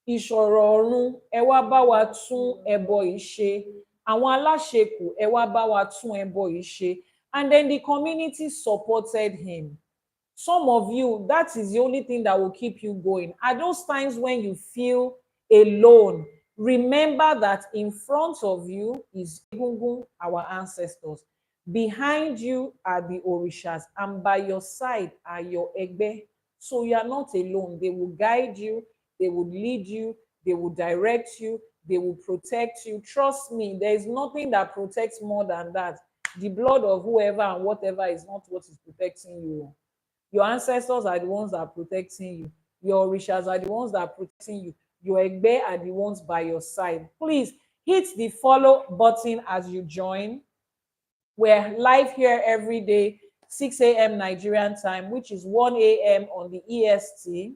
ìṣòro ọ̀run, ẹ wá bá wa tún ẹbọ yìí ṣe. Àwọn aláṣekù, ẹ wá bá wa tún ẹbọ yìí ṣe. And then the community supported him. Some of you, that is the only thing that will keep you going. At those times when you feel alone, remember that in front of you is Egungun, our ancestors. Behind you are the Orishas, and by your side are your Egbe. So you are not alone. They will guide you, they will lead you, they will direct you, they will protect you. Trust me, there is nothing that protects more than that. The blood of whoever and whatever is not what is protecting you. Your ancestors are the ones that are protecting you. Your orishas are the ones that are protecting you. Your egbe are the ones by your side. Please hit the follow button as you join. We're live here every day, 6 a.m. Nigerian time, which is 1 a.m. on the EST.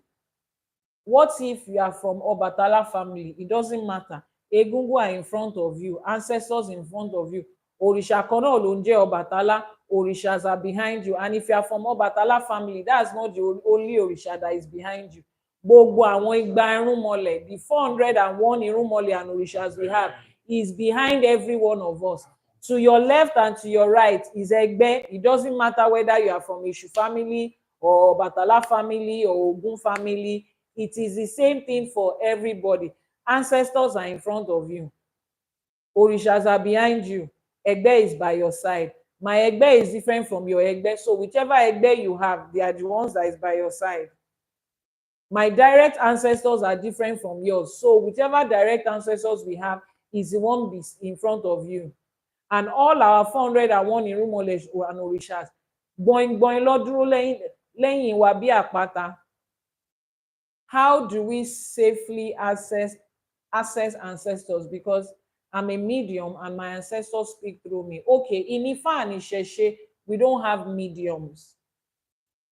What if you are from Obatala family? It doesn't matter. Egungun are in front of you, ancestors in front of you. Òrìṣà kan náà ló ń jẹ́ Ọbàtálá, òrìṣàs are behind you. And if you are from Ọbàtálá family, that's not the only òrìṣà that is behind you. Gbogbo àwọn igba irúnmọlẹ̀, the 401 irúnmọlẹ̀ and òrìṣàs we have is behind every one of us. To your left and to your right is Egbe. It doesn't matter whether you are from Eshu family or Batala family or Ogun family. It is the same thing for everybody. Ancestors are in front of you. Orishas are behind you. Egbe is by your side. My Egbe is different from your Egbe. So whichever Egbe you have, they are the ones that is by your side. My direct ancestors are different from yours. So whichever direct ancestors we have is the one in front of you. And all our 401 irúnmọlẹ̀ and òrìṣàs gbọ̀ngbọ̀n ló dúró lẹ́yìn wa bí àpáta. How do we safely access ancestors? Because I'm a medium and my ancestors speak through me. Okay, in Ifa and Ìṣẹ̀ṣe, we don't have mediums.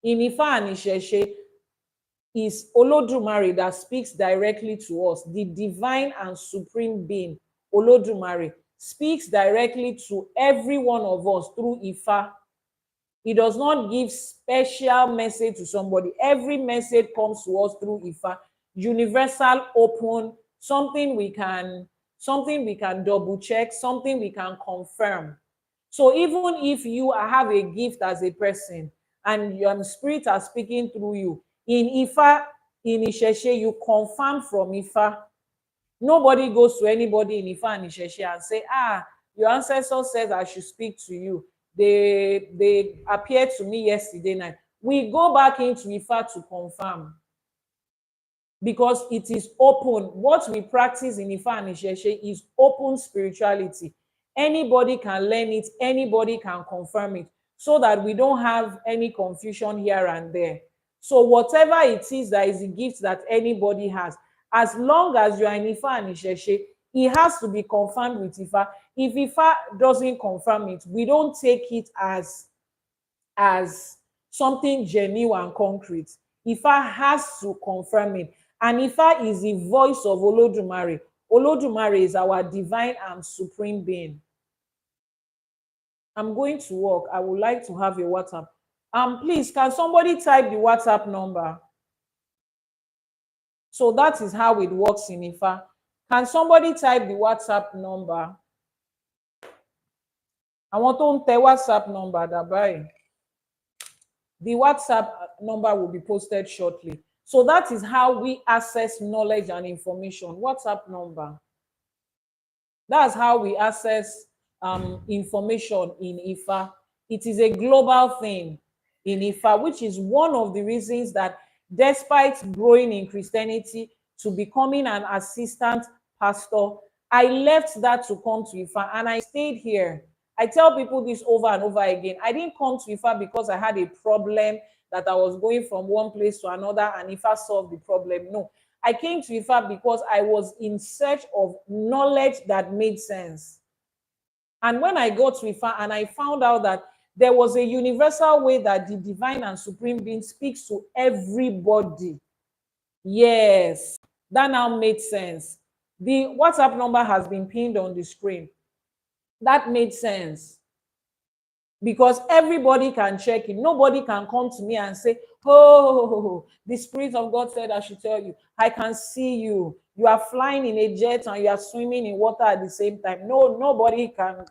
In Ifa and Ìṣẹ̀ṣe is Olódùmarè that speaks directly to us. The divine and supreme being, Olódùmarè, speaks directly to every one of us through Ifa. He does not give special message to somebody. Every message comes to us through Ifa. Universal, open, something we can double check, something we can confirm. So even if you have a gift as a person and your spirit are speaking through you, in Ifa, in Ìṣẹ̀ṣe, you confirm from Ifa. Nobody goes to anybody in Ifa and Ìṣẹ̀ṣe and say, your ancestor says I should speak to you. They appeared to me yesterday night. We go back into Ifa to confirm. Because it is open. What we practice in Ifa and Ìṣẹ̀ṣe is open spirituality. Anybody can learn it. Anybody can confirm it. So that we don't have any confusion here and there. So whatever it is that is a gift that anybody has, as long as you are in Ifa and Ìṣẹ̀ṣe, it has to be confirmed with Ifa. If Ifa doesn't confirm it, we don't take it as something genuine and concrete. Ifa has to confirm it. And Ifa is the voice of Olódùmarè. Olódùmarè is our divine and supreme being. I'm going to work. I would like to have your WhatsApp. Please, can somebody type the WhatsApp number? So that is how it works in Ifa. Can somebody type the WhatsApp number? I want to tell WhatsApp number dabai. The WhatsApp number will be posted shortly. So that is how we access knowledge and information. WhatsApp number. That's how we access information in Ifa. It is a global thing in Ifa, which is one of the reasons that despite growing in Christianity to becoming an assistant pastor, I left that to come to Ifa and I stayed here. I tell people this over and over again. I didn't come to Ifa because I had a problem that I was going from one place to another and Ifa solved the problem. No, I came to Ifa because I was in search of knowledge that made sense. And when I got to Ifa and I found out that there was a universal way that the divine and supreme being speaks to everybody. Yes, that now made sense. The WhatsApp number has been pinned on the screen. That made sense. Because everybody can check it. Nobody can come to me and say, oh, the Spirit of God said I should tell you. I can see you. You are flying in a jet and you are swimming in water at the same time. No, nobody can.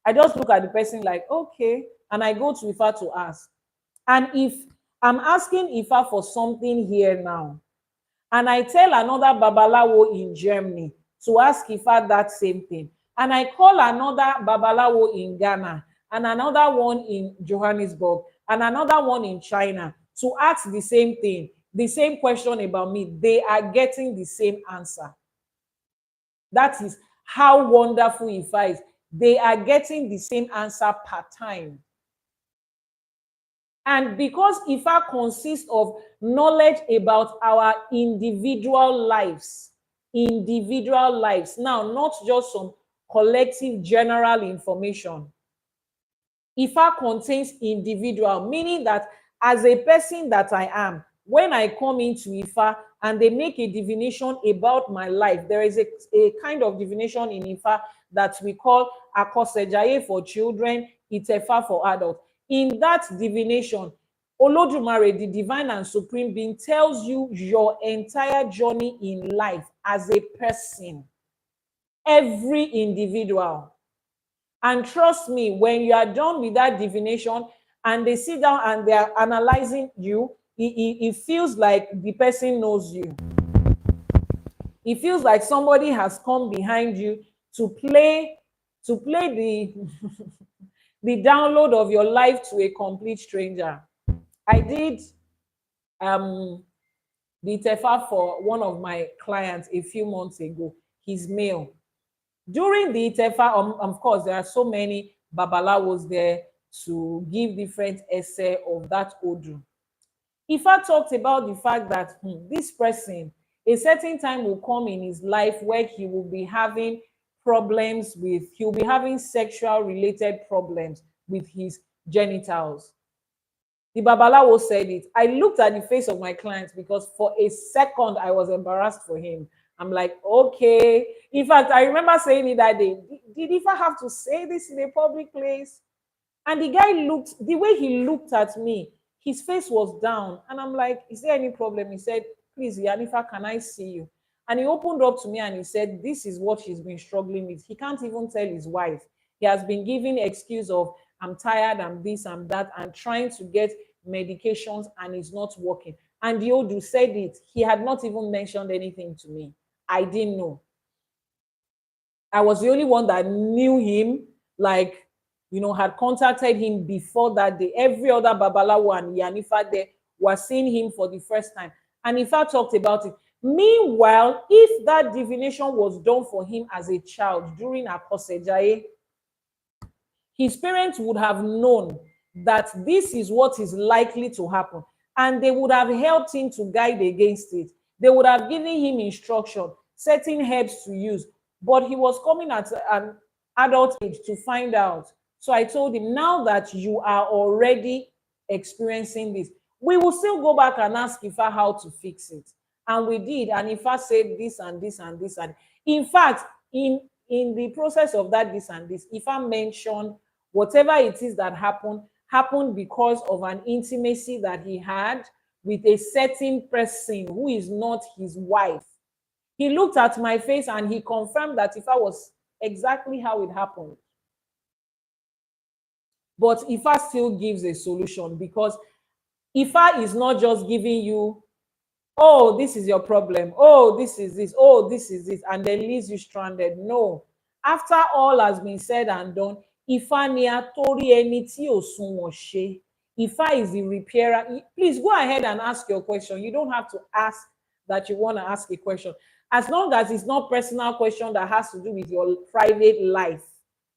I just look at the person like, okay. And I go to Ifa to ask. And if I'm asking Ifa for something here now, and I tell another Babalawo in Germany to ask Ifa that same thing, and I call another Babalawo in Ghana, and another one in Johannesburg, and another one in China to ask the same thing, the same question about me, they are getting the same answer. That is how wonderful Ifa is. They are getting the same answer per time. And because Ifa consists of knowledge about our individual lives, now not just some collective general information. Ifa contains individual, meaning that as a person that I am, when I come into Ifa and they make a divination about my life, there is a kind of divination in Ifa that we call Akosejaye for children, Itefa for adults. In that divination, Olodumare, the divine and supreme being, tells you your entire journey in life as a person, every individual. And trust me, when you are done with that divination and they sit down and they are analyzing you, it feels like the person knows you. It feels like somebody has come behind you to play the the download of your life to a complete stranger. I did the Tefa for one of my clients a few months ago. He's male. During the Tefa, of course, there are so many babalawos there to give different essay of that Odu. Ifa talked about the fact that this person, a certain time will come in his life where he will be having problems with, he'll be having sexual related problems with his genitals. The Babalawo said it. I looked at the face of my client because for a second I was embarrassed for him. I'm like, okay. In fact, I remember saying it that day. Did Ifa have to say this in a public place? And the guy looked, the way he looked at me, his face was down. And I'm like, is there any problem? He said, please, Yanifa, can I see you? And he opened up to me and he said, this is what he's been struggling with. He can't even tell his wife. He has been giving excuse of, I'm tired, I'm this, I'm that, and trying to get medications and it's not working. And the Odu said it. He had not even mentioned anything to me. I didn't know. I was the only one that knew him, like, had contacted him before that day. Every other Babalawo and Yanifa there were seeing him for the first time. And Ifa talked about it. Meanwhile, if that divination was done for him as a child during Akosejaye, his parents would have known that this is what is likely to happen. And they would have helped him to guide against it. They would have given him instruction, certain herbs to use. But he was coming at an adult age to find out. So I told him, now that you are already experiencing this, we will still go back and ask Ifa how to fix it. And we did. And Ifa said this and this and this. And in fact, in the process of that this and this, Ifa mentioned whatever it is that happened because of an intimacy that he had with a certain person who is not his wife. He looked at my face and he confirmed that Ifa was exactly how it happened. But Ifa still gives a solution, because Ifa is not just giving you, oh, this is your problem, oh, this is this, oh, this is this, and then leaves you stranded. No. After all has been said and done, Ifa ni atori eni tí ò sunwọ̀n ṣe. Ifa is the repairer. Please go ahead and ask your question. You don't have to ask that you want to ask a question. As long as it's not personal question that has to do with your private life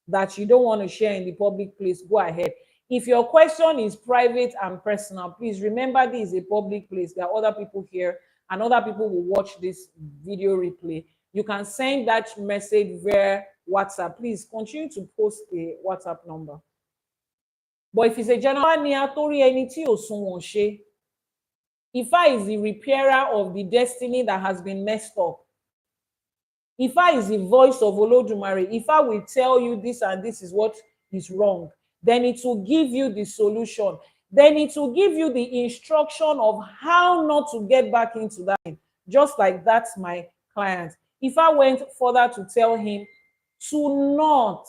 that you don't want to share in the public place, go ahead. If your question is private and personal, please remember this is a public place. There are other people here and other people will watch this video replay. You can send that message via WhatsApp. Please continue to post a WhatsApp number. But if it's a general, Ifa is the repairer of the destiny that has been messed up. Ifa is the voice of Olodumare. Ifa will tell you this and this is what is wrong. Then it will give you the solution. Then it will give you the instruction of how not to get back into that. Just like that's my client. Ifa went further to tell him to not.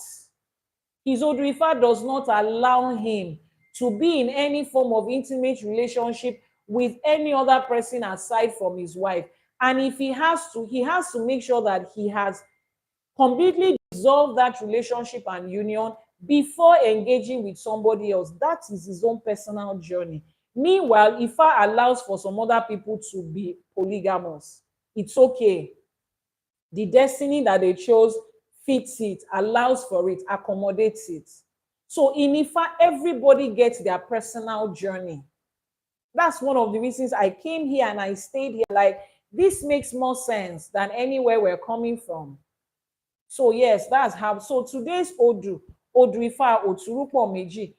His Odu Ifa does not allow him to be in any form of intimate relationship with any other person aside from his wife. And if he has to make sure that he has completely dissolved that relationship and union before engaging with somebody else. That is his own personal journey. Meanwhile, Ifa allows for some other people to be polygamous. It's okay. The destiny that they chose fits it, allows for it, accommodates it. So in Ifa, everybody gets their personal journey. That's one of the reasons I came here and I stayed here. Like, this makes more sense than anywhere we're coming from. So yes, that's how. So today's Odu Ifa Oturupo Meji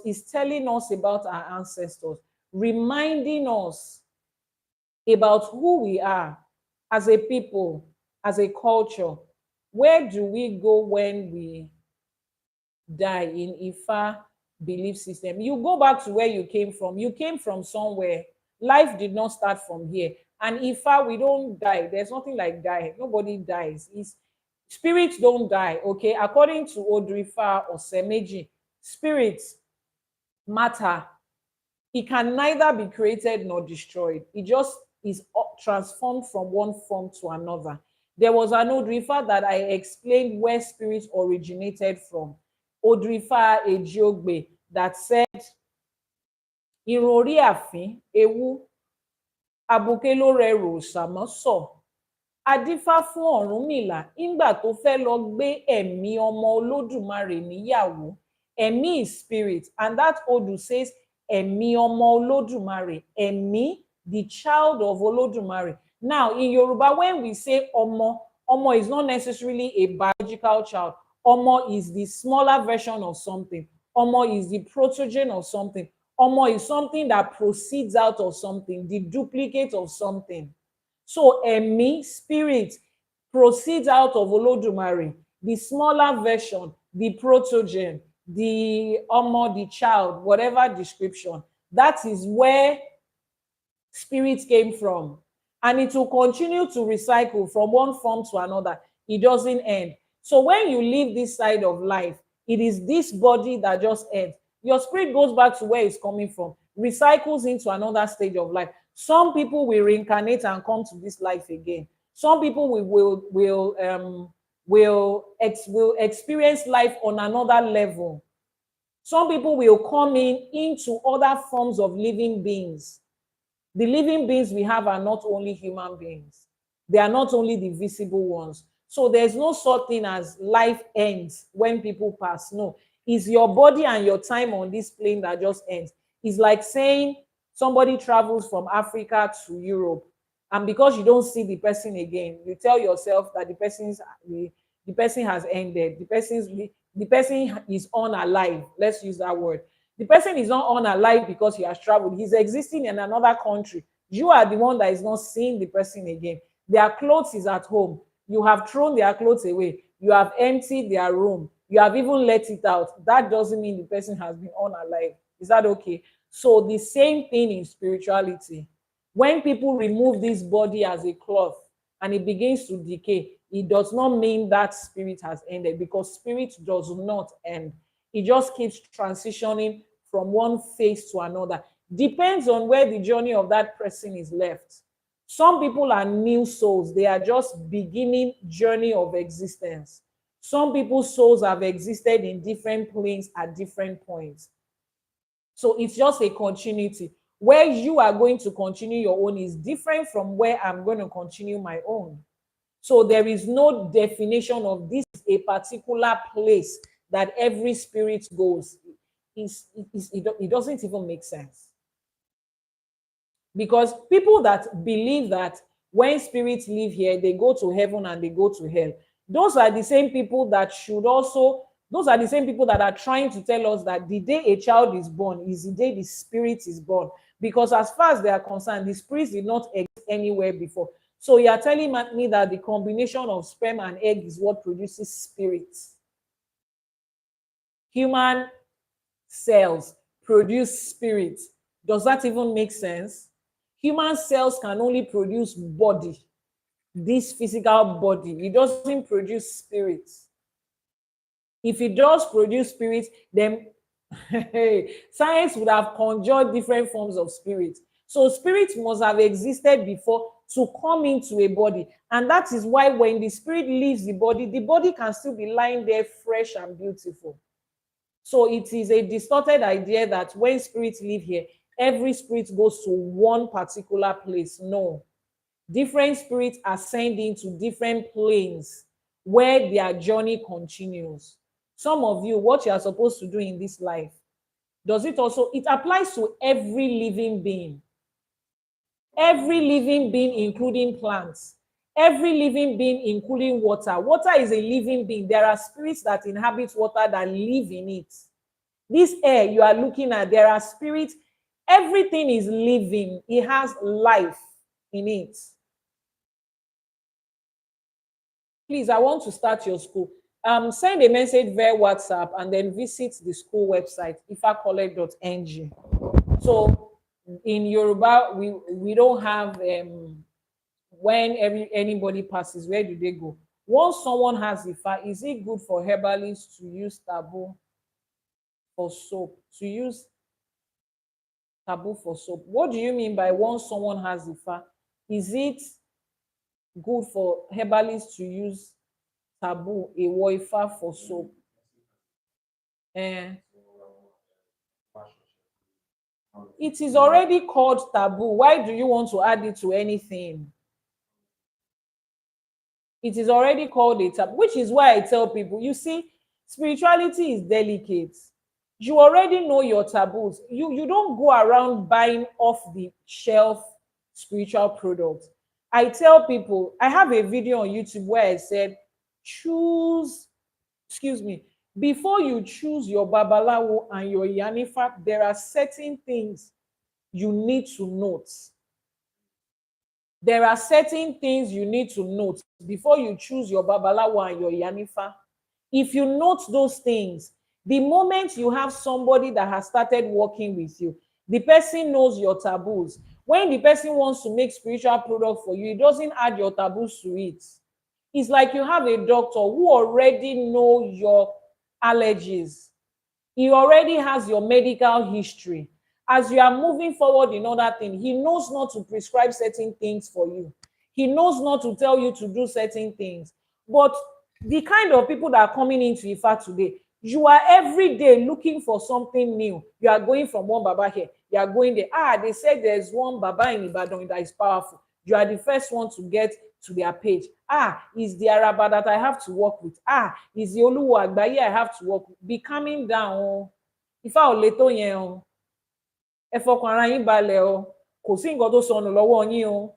is telling us about our ancestors, reminding us about who we are as a people, as a culture. Where do we go when we die in Ifa belief system? You go back to where you came from. You came from somewhere. Life did not start from here. And Ifa, we don't die. There's nothing like die. Nobody dies. Spirits don't die. Okay, according to Odrifa or Semeji, spirits, matter, it can neither be created nor destroyed. It just is transformed from one form to another. There was an Odrifa that I explained where spirits originated from. Odrifa Ejiogbe, that said, Irori àfín, ewu, abuké ló rẹrù òṣàmọ́ sọ. Adífá fún Ọ̀rúnmìlà nígbà tó fẹ́ lọ gbé ẹ̀mí ọmọ Olódùmarè níyàwó. Ẹ̀mí is spirit, and that Odu says ẹ̀mí ọmọ Olódùmarè, ẹ̀mí, the child of Olódùmarè. Now, in Yoruba, when we say ọmọ, ọmọ is not necessarily a biological child. Ọmọ is the smaller version of something. Ọmọ is the protogen of something. Ọmọ is something that proceeds out of something, the duplicate of something. So ẹ̀mí, spirit, proceeds out of Olódùmarè, the smaller version, the protogen, the ọmọ, the child, whatever description. That is where spirit came from. And it will continue to recycle from one form to another. It doesn't end. So when you leave this side of life, it is this body that just ends. Your spirit goes back to where it's coming from, recycles into another stage of life. Some people will reincarnate and come to this life again. Some people will experience life on another level. Some people will come into other forms of living beings. The living beings we have are not only human beings. They are not only the visible ones. So there's no such thing as life ends when people pass. No, it's your body and your time on this plane that just ends. It's like saying somebody travels from Africa to Europe, and because you don't see the person again, you tell yourself that the person has ended. The person is unalive. Let's use that word. The person is not unalive because he has traveled. He's existing in another country. You are the one that is not seeing the person again. Their clothes is at home. You have thrown their clothes away. You have emptied their room. You have even let it out. That doesn't mean the person has been unalive. Is that okay? So the same thing in spirituality. When people remove this body as a cloth and it begins to decay, it does not mean that spirit has ended, because spirit does not end. It just keeps transitioning from one phase to another. Depends on where the journey of that person is left. Some people are new souls. They are just beginning journey of existence. Some people's souls have existed in different planes at different points. So it's just a continuity. Where you are going to continue your own is different from where I'm going to continue my own. So there is no definition of this is a particular place that every spirit goes. It doesn't even make sense. Because people that believe that when spirits live here, they go to heaven and they go to hell, those are the same people that are trying to tell us that the day a child is born is the day the spirit is born. Because as far as they are concerned, the spirits did not exist anywhere before. So you are telling me that the combination of sperm and egg is what produces spirits. Human cells produce spirits. Does that even make sense? Human cells can only produce body, this physical body. It doesn't produce spirits. If it does produce spirits, then science would have conjured different forms of spirits. So spirits must have existed before to come into a body. And that is why when the spirit leaves the body can still be lying there fresh and beautiful. So it is a distorted idea that when spirits live here, every spirit goes to one particular place. No. Different spirits ascend into different planes where their journey continues. Some of you, what you are supposed to do in this life, it applies to every living being. Every living being, including plants. Every living being, including water. Water is a living being. There are spirits that inhabit water that live in it. This air you are looking at, there are spirits. Everything is living. It has life. in it. Please, I want to start your school. Send a message via WhatsApp and then visit the school website, ifacollege.ng. So in Yoruba, we don't have when anybody passes, where do they go? Once someone has Ifa, is it good for herbalists to use taboo for soap? To use taboo for soap? What do you mean by once someone has Ifa? Is it good for herbalists to use taboo, a Ifa for soap? Eh, it is already called taboo. Why do you want to add it to anything? It is already called a taboo, which is why I tell people, you see, spirituality is delicate. You already know your taboos. You don't go around buying off the shelf spiritual products. I tell people, I have a video on YouTube where I said, choose, excuse me, before you choose your babalawo and your yanifa, there are certain things you need to note. There are certain things you need to note before you choose your babalawo and your yanifa. If you note those things, the moment you have somebody that has started working with you, the person knows your taboos. When the person wants to make spiritual product for you, it doesn't add your taboos to it. It's like you have a doctor who already know your allergies. He already has your medical history. As you are moving forward in other things, he knows not to prescribe certain things for you. He knows not to tell you to do certain things. But the kind of people that are coming into Ifa today, you are every day looking for something new. You are going from one Baba here, you are going there. They said there's one Baba in Ibadan that is powerful. You are the first one to get to their page. Is the Araba that I have to work with. Is the Oluwo Agbaye I have to work with. Be calming down. Ifá ò le tó yẹn o. Ẹ fọkàn ara yín balẹ̀ o. Kò sí nǹkan tó sọnù lọ́wọ́ yín o.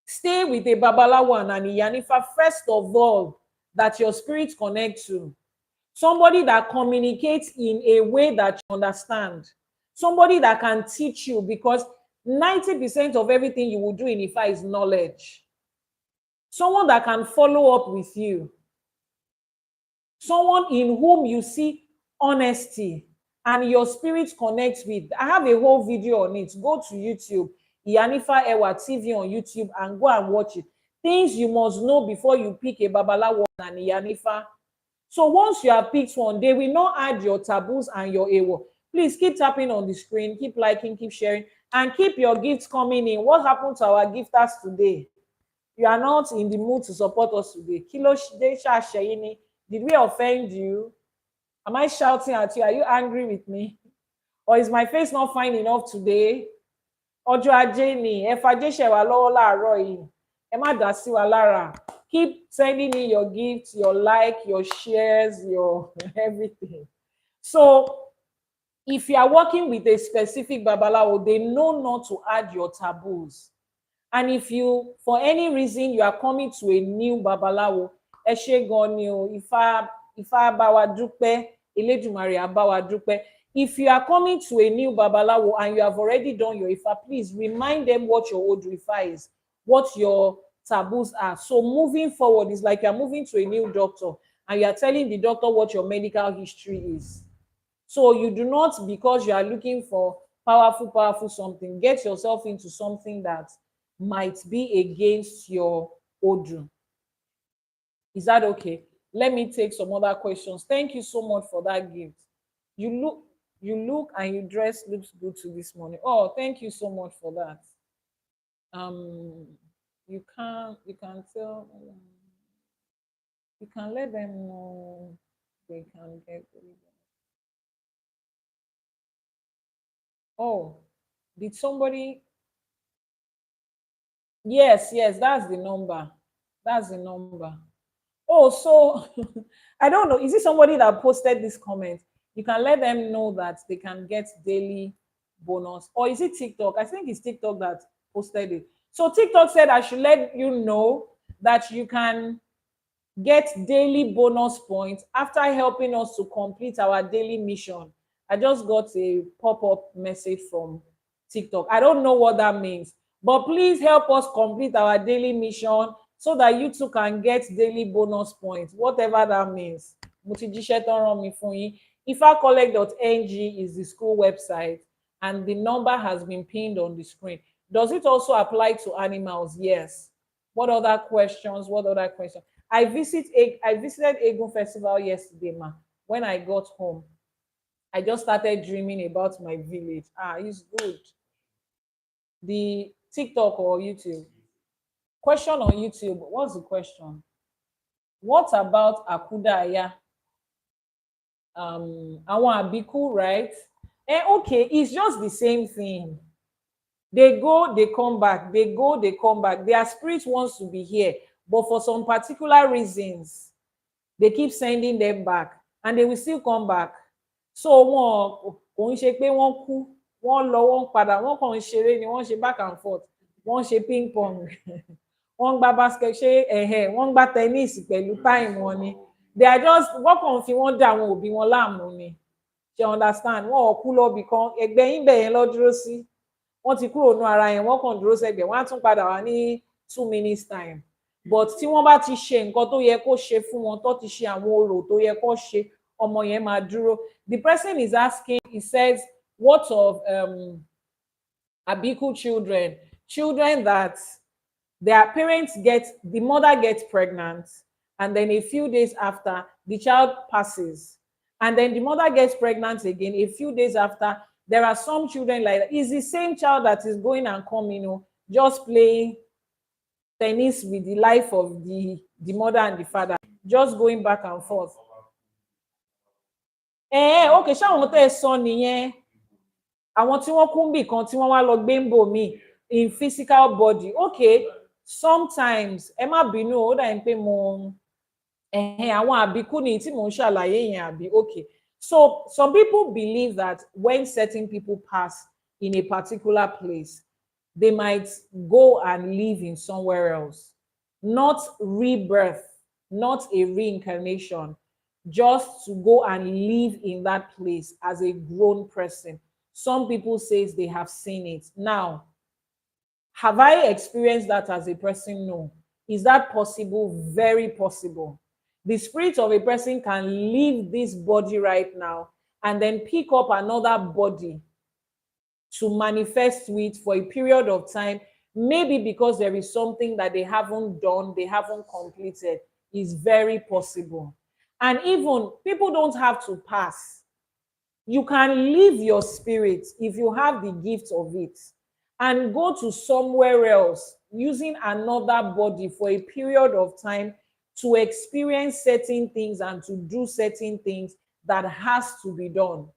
Stay with a babalawo and an iyanifa first of all that your spirit connect to. Somebody that communicates in a way that you understand. Somebody that can teach you, because 90% of everything you will do in Ifa is knowledge. Someone that can follow up with you. Someone in whom you see honesty and your spirit connects with. I have a whole video on it. Go to YouTube, Iyanifa Ewa TV on YouTube, and go and watch it. Things you must know before you pick a babalawo and Iyanifa. So once you have picked one, they will not add your taboos and your ewo. Please keep tapping on the screen, keep liking, keep sharing, and keep your gifts coming in. What happened to our gifters today? You are not in the mood to support us today. Did we offend you? Am I shouting at you? Are you angry with me? Or is my face not fine enough today? Ọjọ́ ajé ni, ẹ fajé ṣẹ̀ wá lọ́wọ́ láàárọ̀ yìí. Ẹ má dá sí wa lára. Keep sending me your gifts, your like, your shares, your everything. So if you are working with a specific babalawo, they know not to add your taboos. And if you, for any reason, you are coming to a new babalawo, ẹ ṣé gan ni o, Ifá bá wa dúpẹ́, Elédùmarè á bá wa dúpẹ́. If you are coming to a new babalawo and you have already done your Ifa, please remind them what your old Ifa is, what your taboos are. So moving forward, it's like you're moving to a new doctor and you're telling the doctor what your medical history is. So you do not, because you are looking for powerful something, get yourself into something that might be against your odru. Is that okay? Let me take some other questions. Thank you so much for that gift. You look and you dress looks good to this morning. Oh, thank you so much for that. You can tell, you can let them know they can get. Oh, did somebody? Yes, that's the number. That's the number. Oh, so I don't know. Is it somebody that posted this comment? You can let them know that they can get daily bonus. Or is it TikTok? I think it's TikTok that posted it. So TikTok said I should let you know that you can get daily bonus points after helping us to complete our daily mission. I just got a pop-up message from TikTok. I don't know what that means, But please help us complete our daily mission so that you too can get daily bonus points, whatever that means. Mo ti jíṣẹ́ tán rán mi fún yín. ifacollect.ng is the school website, and the number has been pinned on the screen. Does it also apply to animals? Yes. What other questions? What other questions? I visited Egun Festival yesterday, ma. When I got home, I just started dreaming about my village. It's good. The TikTok or YouTube? Question on YouTube. What's the question? What about Akudaya? Àwọn Abiku, right? Okay, it's just the same thing. They go, they come back. They go, they come back. Their spirit wants to be here, but for some particular reasons, they keep sending them back, and they will still come back. So wọn kò ń ṣe pé wọ́n kú, wọ́n lọ, wọ́n padà, wọ́n kàn ń ṣeré ni, wọ́n ṣe back and forth, wọ́n ṣe ping pong, wọ́n gba basket, wọ́n gba tennis pẹ̀lú time wọn ni. They are just, wọ́n kàn fi wọ́n dá àwọn òbí wọn láàmú ni. You understand? Wọn ò kú lọ́bì kan, ẹgbẹ́ yín bẹ̀ yẹn lọ dúró sí. Wọ́n ti kúrò nú ara yẹn, wọ́n kàn dúró sẹ́gbẹ̀ẹ́, wọ́n á tún padà wá ní 2 minutes time. But tí wọ́n bá ti ṣe nǹkan tó yẹ kó ṣe fún wọn, tó ti ṣe àwọn orò tó yẹ kó ṣe, ọmọ yẹn máa dúró. The person is asking, he says, what of Abiku children? Children that their parents the mother gets pregnant, and then a few days after, the child passes. And then the mother gets pregnant again a few days after. There are some children like that. It's the same child that is going and coming, just playing tennis with the life of the mother and the father, just going back and forth. Okay, ṣáwọn tẹ́ ẹ sọ nìyẹn. Àwọn tí wọ́n kú níbì kan tí wọ́n wá lọ gbé ń bò mí in physical body. Okay, sometimes ẹ má bínú, ó dà ń pé mo àwọn àbíkú ni tí mò ń ṣàlàyé yẹn àbí. Okay, so some people believe that when certain people pass in a particular place, they might go and live in somewhere else. Not rebirth, not a reincarnation, just to go and live in that place as a grown person. Some people say they have seen it. Now, have I experienced that as a person? No. Is that possible? Very possible. The spirit of a person can leave this body right now and then pick up another body to manifest with for a period of time, maybe because there is something that they haven't done, they haven't completed. Is very possible. And even people don't have to pass. You can leave your spirit if you have the gift of it and go to somewhere else using another body for a period of time to experience certain things and to do certain things that has to be done.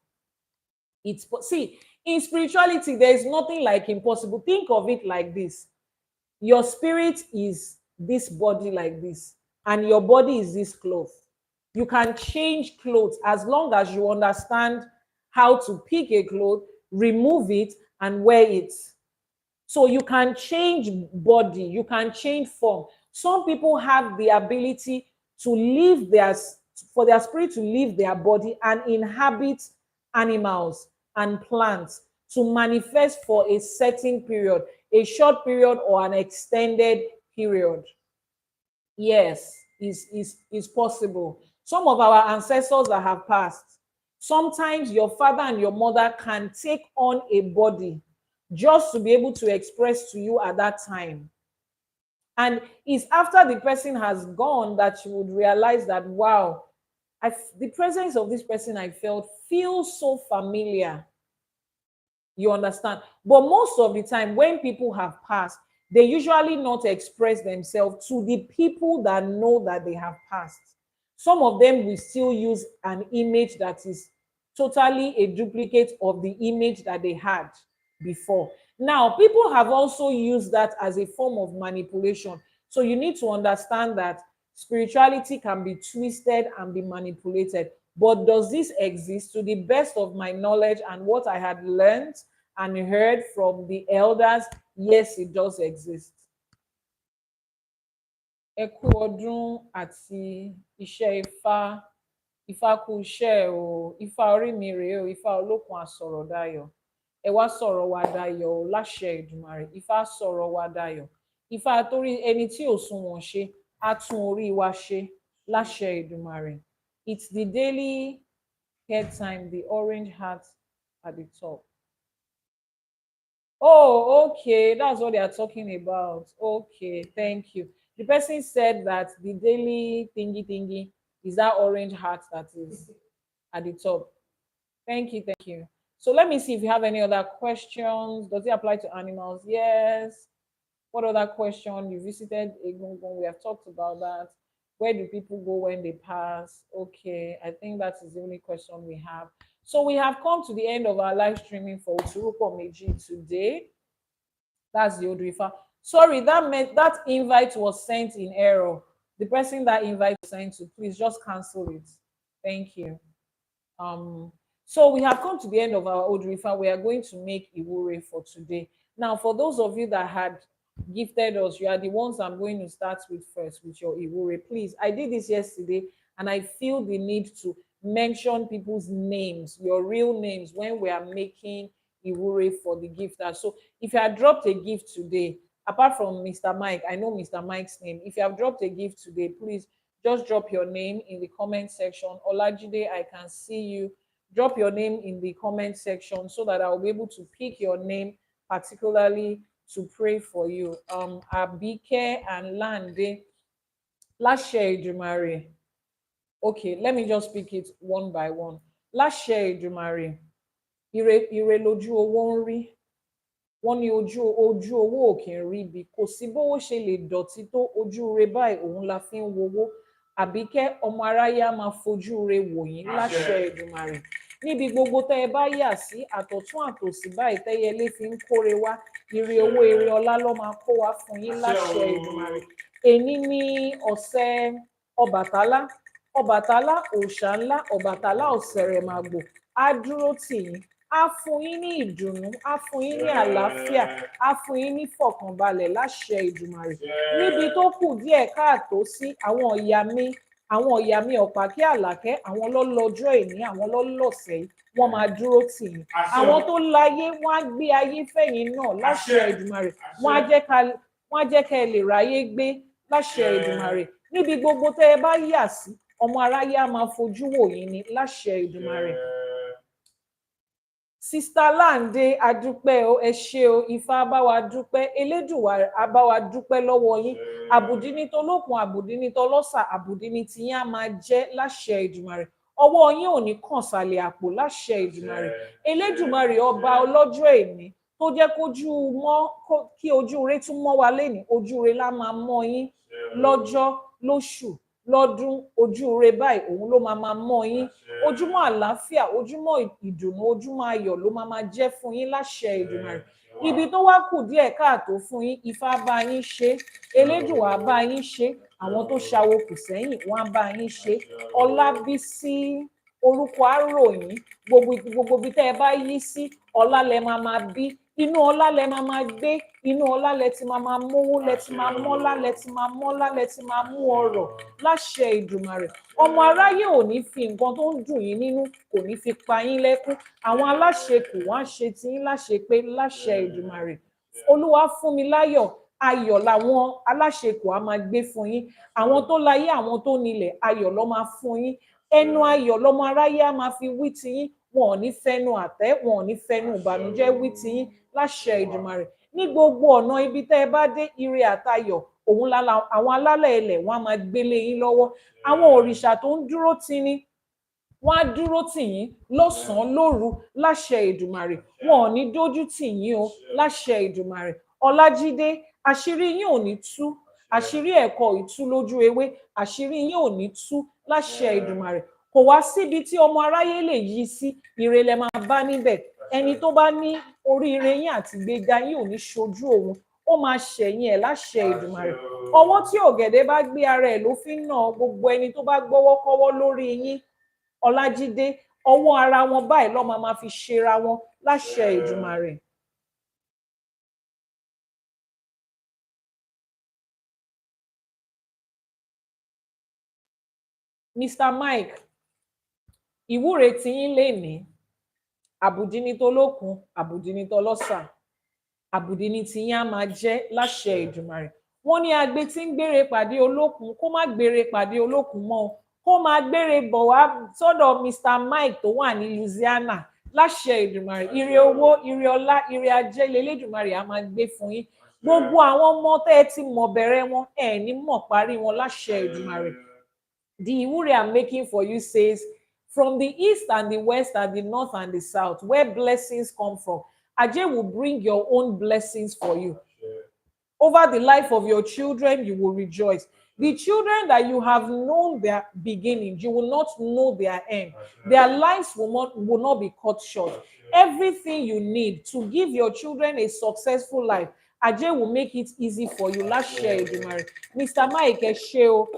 See, in spirituality, there is nothing like impossible. Think of it like this. Your spirit is this body like this, and your body is this cloth. You can change clothes as long as you understand how to pick a cloth, remove it, and wear it. So you can change body, you can change form. Some people have the ability to leave for their spirit to leave their body and inhabit animals and plants to manifest for a certain period, a short period or an extended period. Yes, is possible. Some of our ancestors that have passed, sometimes your father and your mother can take on a body just to be able to express to you at that time. And it's after the person has gone that you would realize that, wow, the presence of this person I felt feels so familiar. You understand? But most of the time, when people have passed, they usually not express themselves to the people that know that they have passed. Some of them will still use an image that is totally a duplicate of the image that they had before. Now, people have also used that as a form of manipulation. So you need to understand that spirituality can be twisted and be manipulated. But does this exist? To the best of my knowledge and what I had learned and heard from the elders, yes, it does exist. Ẹ kú ọdún àti iṣẹ́ Ifá, Ifá kú iṣẹ́ o, Ifá orí mi rèé o, Ifá olókun àsọ̀rọ̀dayọ̀. ẹ wá sọ̀rọ̀ wa dayọ̀ o láṣẹ Èdùmàrè. Ifá sọ̀rọ̀ wa dayọ̀. Ifá torí ẹni tí ò sunwọ̀n ṣe á tún orí wa ṣe láṣẹ Èdùmàrè. It's the daily head time, the orange heart at the top. Oh, okay. That's what they are talking about. Okay, thank you. The person said that the daily thingy thingy is that orange heart that is at the top. Thank you, thank you. So let me see if you have any other questions. Does it apply to animals? Yes. What other question? You visited Egungun. We have talked about that. Where do people go when they pass? Okay, I think that is the only question we have. So we have come to the end of our live streaming for Uturuko Meiji today. That's the Odrifa. Sorry, that meant that invite was sent in error. The person that invite was sent to, please just cancel it. Thank you. So we have come to the end of our Odrifa. We are going to make Iwure for today. Now, for those of you that had gifted us, you are the ones I'm going to start with first with your Iwure. Please, I did this yesterday and I feel the need to mention people's names, your real names, when we are making Iwure for the gifter. So if you have dropped a gift today, apart from Mr. Mike, I know Mr. Mike's name. If you have dropped a gift today, please just drop your name in the comment section. Olajide, I can see you. Drop your name in the comment section so that I'll be able to pick your name particularly to pray for you. Abike and Lande, Lashe Jumari. Okay, let me just pick it one by one. Lashe Jumari. Ire loju owo nri. Wọ́n ní ojú owó ò kì í rí ibi, kò sí bówó ṣe lè dọ̀tí tó, ojú re báyìí òun la fi ń wowó. Àbíkẹ́ ọmọ aráyé á máa fojú re wò yín láṣẹ Èdùmàrè. Níbi gbogbo tẹ́ ẹ bá yà sí, àtọ̀tún àtòsì báyìí tẹ́yẹlé fi ń kóre wá, ire owó ire ọlá ló máa kó wá fún yín láṣẹ Èdùmàrè. Èní ní ọ̀sẹ̀ Ọbàtálá. Ọbàtálá òòṣà ńlá, Ọbàtálá ọ̀sẹ̀rẹ̀màgbò á dúró tì yín, á fún yín ní ìdùnnú, á fún yín ní àlàáfíà, á fún yín ní fọ̀kànbalẹ̀ láṣẹ Èdùmàrè. Níbi tó kù díẹ̀ káàtó sí, àwọn ìyá mi Ọ̀pákí Àlàkẹ́, àwọn lọ́lọ́jọ́ èní, àwọn lọ́lọ́sẹ̀ yìí, wọ́n máa dúró tì yín. Àwọn tó láyé, wọ́n á gbé ayé fẹ̀yìn náà láṣẹ Èdùmàrè. Wọ́n á jẹ́ kẹ́ ẹ lè ráyé gbé láṣẹ Èdùmàrè. Níbi gbogbo tẹ́ ẹ bá yà sí, ọmọ aráyé á máa fojú wò yín ní láṣẹ Èdùmàrè. Sista Lande, adúpẹ́ o, ẹ ṣé o, Ifá bá wa dúpẹ́, Elédùwà á bá wa dúpẹ́ lọ́wọ́ yín. Àbùdí ní tolókun, àbùdí ní tọlọ́sà, àbùdí ní tiyín á máa jẹ́ láṣẹ Èdùmàrè. Ọwọ́ yín ò ní kàn sàlẹ̀ àpò láṣẹ Èdùmàrè. Elédùmarè ọba ọlọ́jọ́ èní tó jẹ́ kí ojú rẹ tún mọ́ wa lénìí, ojú rẹ lá máa mọ́ yín lọ́jọ́, lóṣù, lọ́dún, ojú rẹ báyìí òun ló máa mọ́ yín. Ojúmọ́ àlàáfíà, ojúmọ́ ìdùnnú, ojúmọ́ ayọ̀ ló máa jẹ́ fún yín láṣẹ Èdùmàrè. Ibi tó wá kù díẹ̀ káàtó fún yín, Ifá bá yín ṣe, Elédùwà bá yín ṣe, àwọn tó ṣawo kù sẹ́yìn wọ́n á bá yín ṣe. Ọlábísí, orúkọ àròyìn, gbogbo bí tẹ́ ẹ bá yí sí, ọlá lẹ máa bí, inú ọlá lẹ máa gbé, inú ọlá lẹ ti máa mówó, lẹ ti máa mọ́lá, lẹ ti máa mọ́lá, lẹ ti máa mú ọrọ̀ láṣẹ Èdùmàrè. Ọmọ aráyé ò ní fi nǹkan tó ń dùn yín nínú, kò ní fi pa yín lẹ́kún. Àwọn aláṣekù wọ́n á ṣe tí yín láṣepé láṣẹ Èdùmàrè. Olúwa fún mi láyọ̀, ayọ̀ làwọn aláṣekù á máa gbé fún yín. Àwọn tó láyé, àwọn tó nílẹ̀, ayọ̀ ló máa fún yín. Ẹnu ayọ̀ lọmọ aráyé á máa fi wí ti yín, wọn ò ní fẹnu àtẹ́, wọn ò ní fẹnu ìbànújẹ́ wí ti yín láṣẹ Èdùmàrè. Ní gbogbo ọ̀nà ibi tẹ́ ẹ bá dé, ire àtayọ̀ òun àwọn alálẹ̀ ilẹ̀ wọn á máa gbélé yín lọ́wọ́. Àwọn òrìṣà tó ń dúró tì ní, wọ́n á dúró tì yín lọ́sàn-án lóru láṣẹ Èdùmàrè. Wọn ò ní dójú tì yín o láṣẹ Èdùmàrè. Ọlájídé, àṣírí yín ò ní tú, àṣírí ẹ̀kọ́ ìtú lójú ewé, àṣírí yín ò ní tú láṣẹ Èdùmàrè. Kò wá síbi tí ọmọ aráyé lè yí sí, ire lẹ máa bá níbẹ̀. Ẹni tó bá ní oríire yín àti ìgbéga yín ò ní ṣojú òun, ó máa ṣẹ̀yìn ẹ̀ láṣẹ Èdùmàrè. Ọwọ́ tí ọ̀gẹ̀dẹ̀ bá gbé ara ẹ̀ ló fi ń nà, gbogbo ẹni tó bá gbọ́wọ́kọ́wọ́ lórí yín, Ọlájídé, ọwọ́ ara wọn báyìí ló máa fi ṣera wọn láṣẹ Èdùmàrè. Mr. Mike, ìwúre tí yín lénìí, àbùdí ni tolókun, àbùdí ni tọlọ́sà, àbùdí ni tiyín á máa jẹ́ láṣẹ Èdùmàrè. Wọ́n ní agbe tí ń gbére pàdé olókun kó má gbére pàdé olókun mọ́ o, kó máa gbére bọ̀ wá sọ́dọ̀ Mr. Mike tó wà ní Louisiana láṣẹ Èdùmàrè. Ire owó, ire ọlá, ire ajé lélẹ́dùmarè á máa gbé fún yín. Gbogbo àwọn ọmọ tẹ́ ẹ ti mọ̀ bẹ̀rẹ̀ wọn ẹ̀ ní mọ̀ parí wọn láṣẹ Èdùmàrè. The ìwúre I'm making for you says, from the east and the west and the north and the south, where blessings come from, Ajay will bring your own blessings for you. Over the life of your children, you will rejoice. The children that you have known their beginning, you will not know their end. Their lives will not be cut short. Everything you need to give your children a successful life, Ajay will make it easy for you. Láṣẹ Èdùmàrè. Mr. Mike, ẹ ṣé o.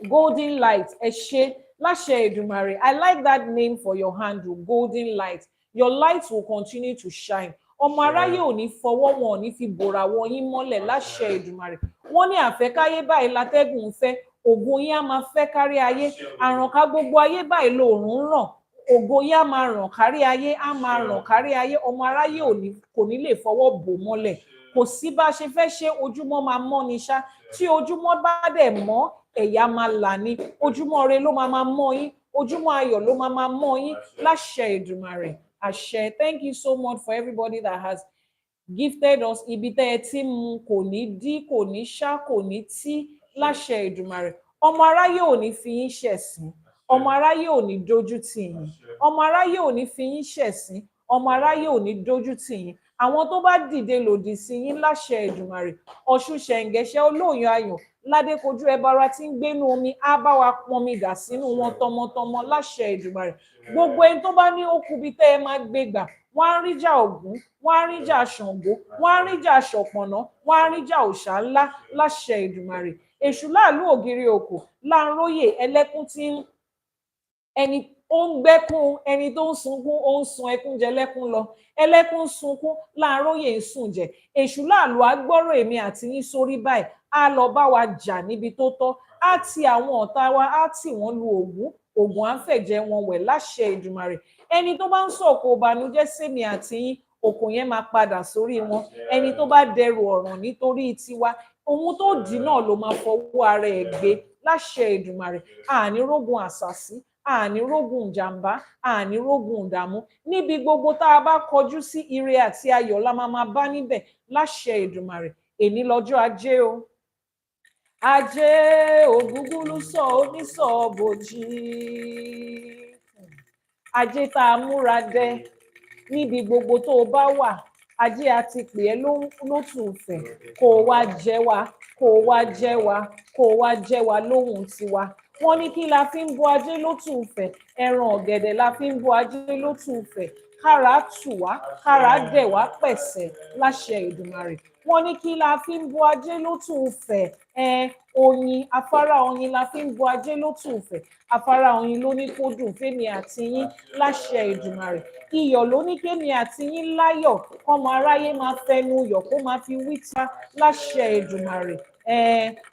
Golden Light, ẹ ṣé. Láṣẹ Èdùmàrè. I like that name for your handle, Golden Light. Your light will continue to shine. Ọmọ aráyé ò ní fọwọ́ wọn ò ní fi bòrà wọn yín mọ́lẹ̀ láṣẹ Èdùmàrè. Wọ́n ní àfẹ́káyé báyìí látẹ́gùn ń fẹ́, ògo yín á máa fẹ́ kárí ayé. Àrànká gbogbo ayé báyìí lòòrùn ń ràn. Ògo yín á máa ràn kárí ayé, á máa ràn kárí ayé. Ọmọ aráyé kò ní lè fọwọ́ bò mọ́lẹ̀. Kò sí bá ṣe fẹ́ ṣe, ojúmọ́ máa mọ́ ni ṣá. Tí ojúmọ́ bá dẹ̀ mọ́, ẹ̀yà máa là ní. Ojúmọ́ ire ló máa mọ́ yín. Ojúmọ́ ayọ̀ ló máa mọ́ yín láṣẹ Èdùmàrè. Àṣẹ. Thank you so much for everybody that has gifted us. Ibi tẹ́ ẹ ti mú kò ní dí, kò ní ṣá, kò ní tí láṣẹ Èdùmàrè. Ọmọ aráyé ò ní fi yín ṣẹ̀sín. Ọmọ aráyé ò ní dójú tì yín. Ọmọ aráyé ò ní fi yín ṣẹ̀sín. Ọmọ aráyé ò ní dójú tì yín. Àwọn tó bá dìde lòdì sí yín láṣẹ Èdùmàrè. Ọ̀ṣun ṣẹ̀ǹgẹ̀ṣẹ̀ olóòyàn ayọ̀ ládékojú ẹbára tí ń gbénú omi á bá wa pọnmi dà sínú wọn tọmọtọmọ láṣẹ Èdùmàrè. Gbogbo ẹni tó bá ní ó kù bí tẹ́ ẹ máa gbé gbà, wọ́n á ríjà Ògún, wọ́n á ríjà Ṣàngó, wọ́n á ríjà Ṣọ̀pọ̀nná, wọ́n á ríjà òòṣà ńlá láṣẹ Èdùmàrè. Èṣù láàlú ògiri òkò láńróyè ẹlẹ́kún tí ń ẹni ó ń gbẹ́kún, ẹni tó ń sunkún ó ń sun ẹkún jẹ lẹ́kún lọ. Ẹlẹ́kún sunkún láńróyè ń sùn jẹ. Èṣù láàlú agbọ́rọ̀ èmi àti yín sórí báyìí á lọ bá wa jà níbi tó tọ́. Á ti àwọn ọ̀tá wa, á tì wọ́n lu Ògún. Ògún á fẹ̀jẹ̀ wọn wẹ̀ láṣẹ Èdùmàrè. Ẹni tó bá ń sọ̀kò ìbànújẹ́ sẹ́mi àti yín, òkò yẹn máa padà sórí wọn. Ẹni tó bá dẹrù ọ̀ràn nítorí tiwa, ohun tó dì náà ló máa fọwọ́ ara ẹ̀ gbé láṣẹ Èdùmàrè. Àní rógun àṣàsí, àní rógun ìjàmbá, àní rógun ìdààmú. Níbi gbogbo tá a bá kọjú sí, ire àti ayọ̀ la máa bá níbẹ̀ láṣẹ Èdùmàrè. Èní lọ́jọ́ Ajé o. Ajé ògúngúlú sọ onísọ bòjì. Ajé tá a múra dẹ níbi gbogbo tó o bá wà. Ajé a ti pè ẹ́ lótùúfẹ̀ kó o wá jẹ wá, kó o wá jẹ wá, kó o wá jẹ wá lóhùn tiwa. Wọ́n ní kí la fi ń bọ Ajé lótùúfẹ̀? Ẹran ọ̀gẹ̀dẹ̀ la fi ń bọ Ajé lótùúfẹ̀. Kára tù wá, kára dẹ̀ wá pẹ̀sẹ̀ láṣẹ Èdùmàrè. Wọ́n ní kí la fi ń bọ Ajé lótùúfẹ̀? Oyin, afárá oyin la fi ń bọ Ajé lótùúfẹ̀. Afárá oyin ló ní kó dùn fẹ́mi àti yín láṣẹ Èdùmàrè. Iyọ̀ ló ní kémi àti yín láyọ̀, kọ́mọ aráyé máa fẹnu yọ̀ kó máa fi wíta láṣẹ Èdùmàrè.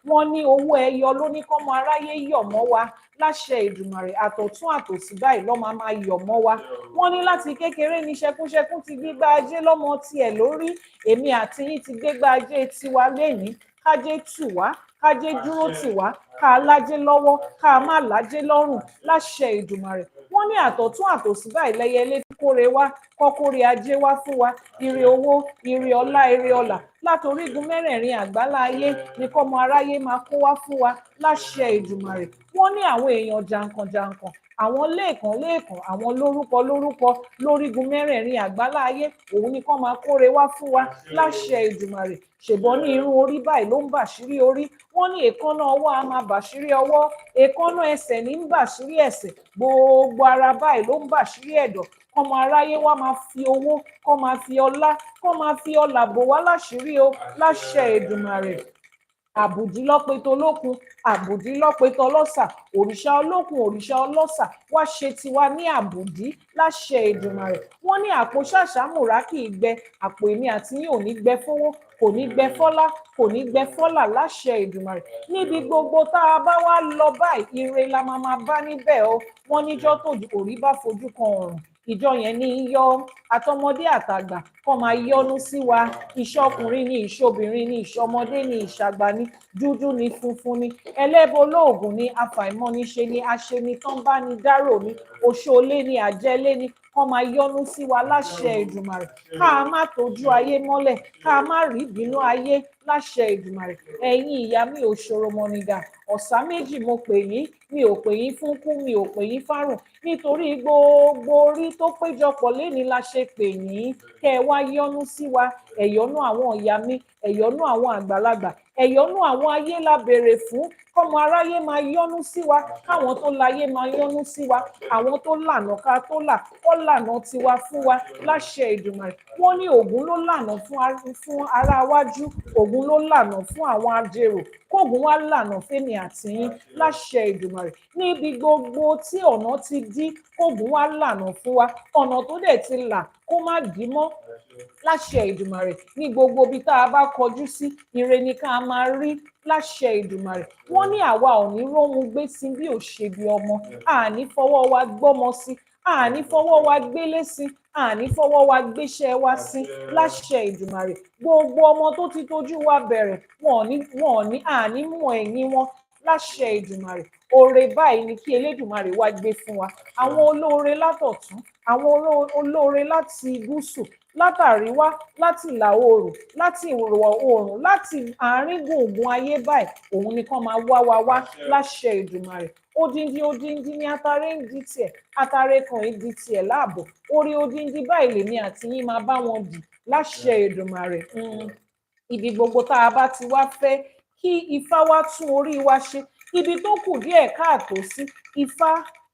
Wọ́n ní owó ẹyọ ló ní kọ́mọ aráyé yọ̀ mọ́ wa láṣẹ Èdùmàrè. Àtọ̀tún àtòsí báyìí ló máa yọ̀ mọ́ wa. Wọ́n ní láti kékeré ní ṣẹkúṣẹkú ti gbégbá Ajé lọ́mọ tiẹ̀ lórí. Èmi àti yín ti gbégbá Ajé tiwa lénìí. Kájé tù wá, kájé dúró tì wá, ká lájé lọ́wọ́, ká má lájé lọ́rùn láṣẹ Èdùmàrè. Wọ́n ní àtọ̀tún àtòsí báyìí lẹ́yẹlé kóre wá, kọ́kóre Ajé wá fún wa. Ire owó, ire ọlá, ire ọlà látorígun mẹ́rẹ̀ẹ̀rin àgbálá ayé ni kọ́mọ aráyé máa kó wá fún wa láṣẹ Èdùmàrè. Wọ́n ní àwọn èèyàn jàǹkànjàǹkàn, àwọn lẹ́ẹ̀kan, àwọn lórúkọ lórígun mẹ́rẹ̀ẹ̀rin àgbálá ayé, òun ni kọ́ máa kóre wá fún wa láṣẹ Èdùmàrè. Ṣèbọn ní irun orí báyìí ló ń bàṣírí orí. Wọ́n ní èékánná ọwọ́ á máa bàṣírí ọwọ́. Èékánná ẹsẹ̀ ní ń bàṣírí ẹsẹ̀. Gbogbo ara báyìí ló ń bàṣírí ẹ̀dọ̀. Kọ́mọ aráyé wá máa fi owó, kọ́ máa fi ọlá, kọ́ máa fi ọlà bò wá láṣìírí o láṣẹ Èdùmàrè. Àbùdí lọ́pẹ́ tolókun, àbùdí lọ́pẹ́ tọlọ́sà. Òrìṣà olókun, òrìṣà ọlọ́sà, wá ṣe tiwa ní àbùdí láṣẹ Èdùmàrè. Wọ́n ní àpò ṣàṣàmùrà kì í gbẹ. Àpò èmi àti yín ò ní gbẹ fówó, kò ní gbẹ fọ́lá, kò ní gbẹ fọ́là láṣẹ Èdùmàrè. Níbi gbogbo tá a bá wá lọ báyìí, ire la máa bá níbẹ̀ o. Wọ́n níjọ́ tó òrí bá fojú kan ọ̀run, ìjọ yẹn ní í yọ àtọmọdé àtàgbà kó máa yọ́nú sí wa, ìṣọkùnrin ni ìṣobìnrin ni ìṣọmọdé ni ìṣàgbà ni dúdú ni funfun ni ẹlẹ́bọ lóògùn ni afàìmọ́niṣe ni aṣenitán bá ni dárò ni òṣòlé ni àjẹlé ni kó máa yọ́nú sí wa láṣẹ Èdùmàrè, ká má tójú ayé mọ́lẹ̀, ká má rí ìbínú ayé láṣẹ Èdùmàrè. Ẹ̀yin ìyá mi ò ṣòro mọ̀nìgà ọ̀sá méjì mo pè yín, mi ò pè yín fún kú, mi ò pè yín fárùn, nítorí gbogbo orí tó péjọpọ̀ léni la ṣe pè yín, kẹ́ ẹ wá yọ́nú sí wa, ẹ̀yọ́nú àwọn ìyá mi, ẹ̀yọ́nú àwọn àgbàlagbà, ẹ̀yọ́nú àwọn ayé la béèrè fún, kọ́mọ aráyé máa yọ́nú sí wa, káwọn tó láyé máa yọ́nú sí wa, àwọn tó lànà ká tó là kó lànà tiwa fún wa láṣẹ Èdùmàrè. Wọ́n ní Ògún ló lànà fún ará wájú, Ògún ló lànà fún àwọn ajérò, kóògùn wá lànà fẹ́mi àtìyín láṣẹ Èdùmàrè. Níbi gbogbo tí ọ̀nà ti dí, kóògùn wá lànà fún wa, ọ̀nà tó dẹ̀ ti là kó má dí mọ́ láṣẹ Èdùmàrè. Ní gbogbo ibi tá a bá kọjú sí, ire ni ká máa rí láṣẹ Èdùmàrè. Wọ́n ní àwa ò ní róhun gbé sí bí ò ṣe bí ọmọ, àní fọwọ́ wa gbọ́mọ sí, àní fọwọ́ wa gbélé sí, àní fọwọ́ wa gbéṣẹ́ wa sí láṣẹ Èdùmàrè. Gbogbo ọmọ tó ti tójú wa bẹ̀rẹ̀ wọn ní àní mú ẹ̀yìn wọn láṣẹ Èdùmàrè. Oore báyìí ni kí Elédùmarè wá gbé fún wa, àwọn olóore látọ̀tún, àwọn olóore láti gúúsù, látàríwá, láti ìlà oòrùn, láti ìwọ̀ oòrùn, láti àárín gbùngbùn ayé báyìí, òun ni kán máa wá wa wá láṣẹ Èdùmàrè. Odindi ni atare ń di tiẹ̀, atare kan ń di tiẹ̀ láàbọ̀, orí odindi báyìí lèmi àti yín máa bá wọn dì láṣẹ Èdùmàrè. Ibi gbogbo tá a bá ti wá fẹ́ kí Ifá wá tún orí wa ṣe, ibi tó kù díẹ̀ káàtó sí, Ifá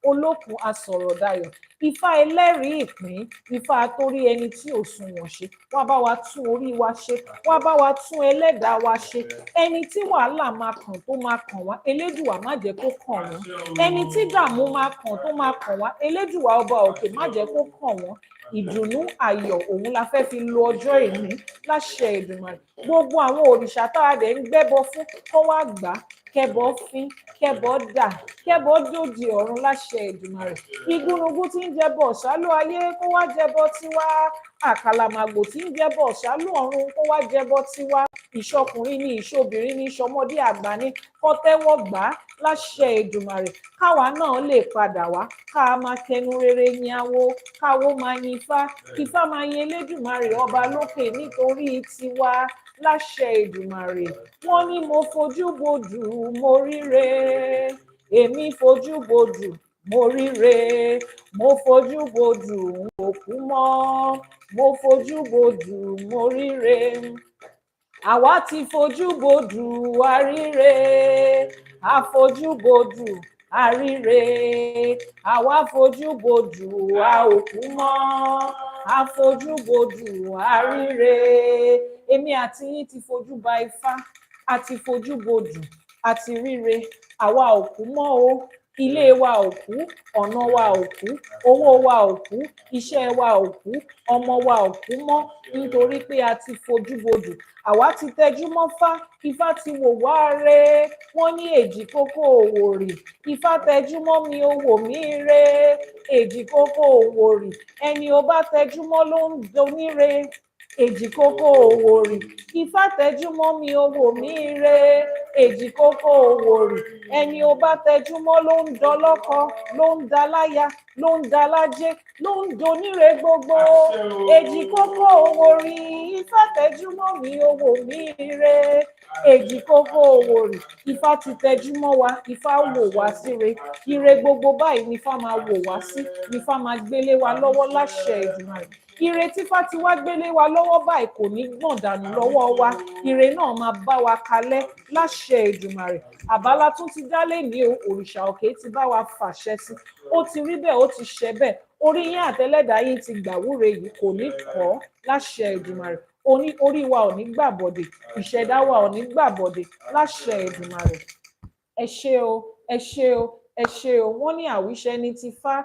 olókun asọ̀rọ̀dayọ̀, Ifá ẹlẹ́rìí ìpín, Ifá torí ẹni tí ò sunwọ̀n ṣe, wá bá wa tún orí wa ṣe, wá bá wa tún ẹlẹ́dàá wa ṣe. Ẹni tí wàhálà máa kàn tó máa kàn wá, Elédùà má jẹ́ kó kàn wọ́n. Ẹni tí dààmú máa kàn tó máa kàn wá, Elédùà ọba òkè má jẹ́ kó kàn wọ́n. Ìdùnnú ayọ̀ òun la fẹ́ fi lo ọjọ́ ìní láṣẹ Èdùmàrè. Gbogbo àwọn òrìṣà tá a dẹ̀ ń gbẹ́bọ fún kó wá gbà á, kẹ́bọ fín, kẹ́bọ dà, kẹ́bọ dòdì ọ̀run láṣẹ Èdùmàrè. Igúnnugún tí ń jẹbọ ọ̀ṣálú ayé kó wá jẹbọ tiwa, àkàlàmàgbò tí ń jẹbọ ọ̀ṣálú ọ̀run kó wá jẹbọ tiwa, ìṣọkùnrin ni ìṣobìnrin ni ìṣọmọdé àgbà ni kó tẹ́wọ́ gbà á láṣẹ Èdùmàrè. Káwa náà lè padà wá, ká máa kẹnu rere yin awo, káwo máa yin Ifá, Ifá máa yin Elédùmarè ọba lókè nítorí tiwa láṣẹ Èdùmàrè. Wọ́n ní mo fojú bodù mo ríre, èmi fojú bodù mo ríre, mo fojú bodù mo kú mọ́, mo fojú bodù mo ríre, àwa ti fojú bodù àríre, àfojú bodù àríre, àwa fojú bodù a ò kú mọ́, àfojú bodù àríre. Èmi àti yín ti fojú ba Ifá, a ti fojú bodù, a ti ríre, àwa ò kú mọ́ o, ilé wa ò kú, ọ̀nà wa ò kú, owó wa ò kú, iṣẹ́ wa ò kú, ọmọ wa ò kú mọ́, nítorí pé a ti fojú bodù. Àwa ti tẹjú mọ́ Fá, Ifá ti wò wá re, wọ́n ní èjì kókó òwòrì, Ifá tẹjú mọ́ mi ó wò mí re, èjì kókó òwòrì, ẹni ó bá tẹjú mọ́ ló ń doníre, èjì kókó òwòrì, Ifá tẹjú mọ́ mi ó wò mí re, èjì kókó òwòrì, ẹni ó bá tẹjú mọ́ ló ń dọlọ́kọ, ló ń daláya, ló ń dalájé, ló ń doníre gbogbo, èjì kókó òwòrì, Ifá tẹjú mọ́ mi ó wò mí re, èjì kókó òwòrì, Ifá ti tẹjú mọ́ wa, Ifá wò wá síre, ire gbogbo báyìí ni Ifá máa wò wá sí, ni Ifá máa gbélé wa lọ́wọ́ láṣẹ Èdùmàrè. Ire tí Ifá ti wá gbélé wa lọ́wọ́ báyìí kò ní gbọ̀n dànù lọ́wọ́ wa, ire náà máa bá wa kalẹ̀ láṣẹ Èdùmàrè. Àbálá tún ti dálé ní òrìṣà òkè ti bá wa fàṣẹ sí, ó ti rí bẹ́ẹ̀, ó ti ṣẹ bẹ́ẹ̀, orí yín àtẹlẹ́dàá yín ti gbàwúre yìí kò ní kọ́ láṣẹ Èdùmàrè. Orí wa ò ní gbàbọ̀dè, ìṣẹ̀dá wa ò ní gbàbọ̀dè láṣẹ Èdùmàrè. Ẹ ṣé o, ẹ ṣé o, ẹ ṣé o. Wọ́n ní àwíṣẹ ní ti Fá,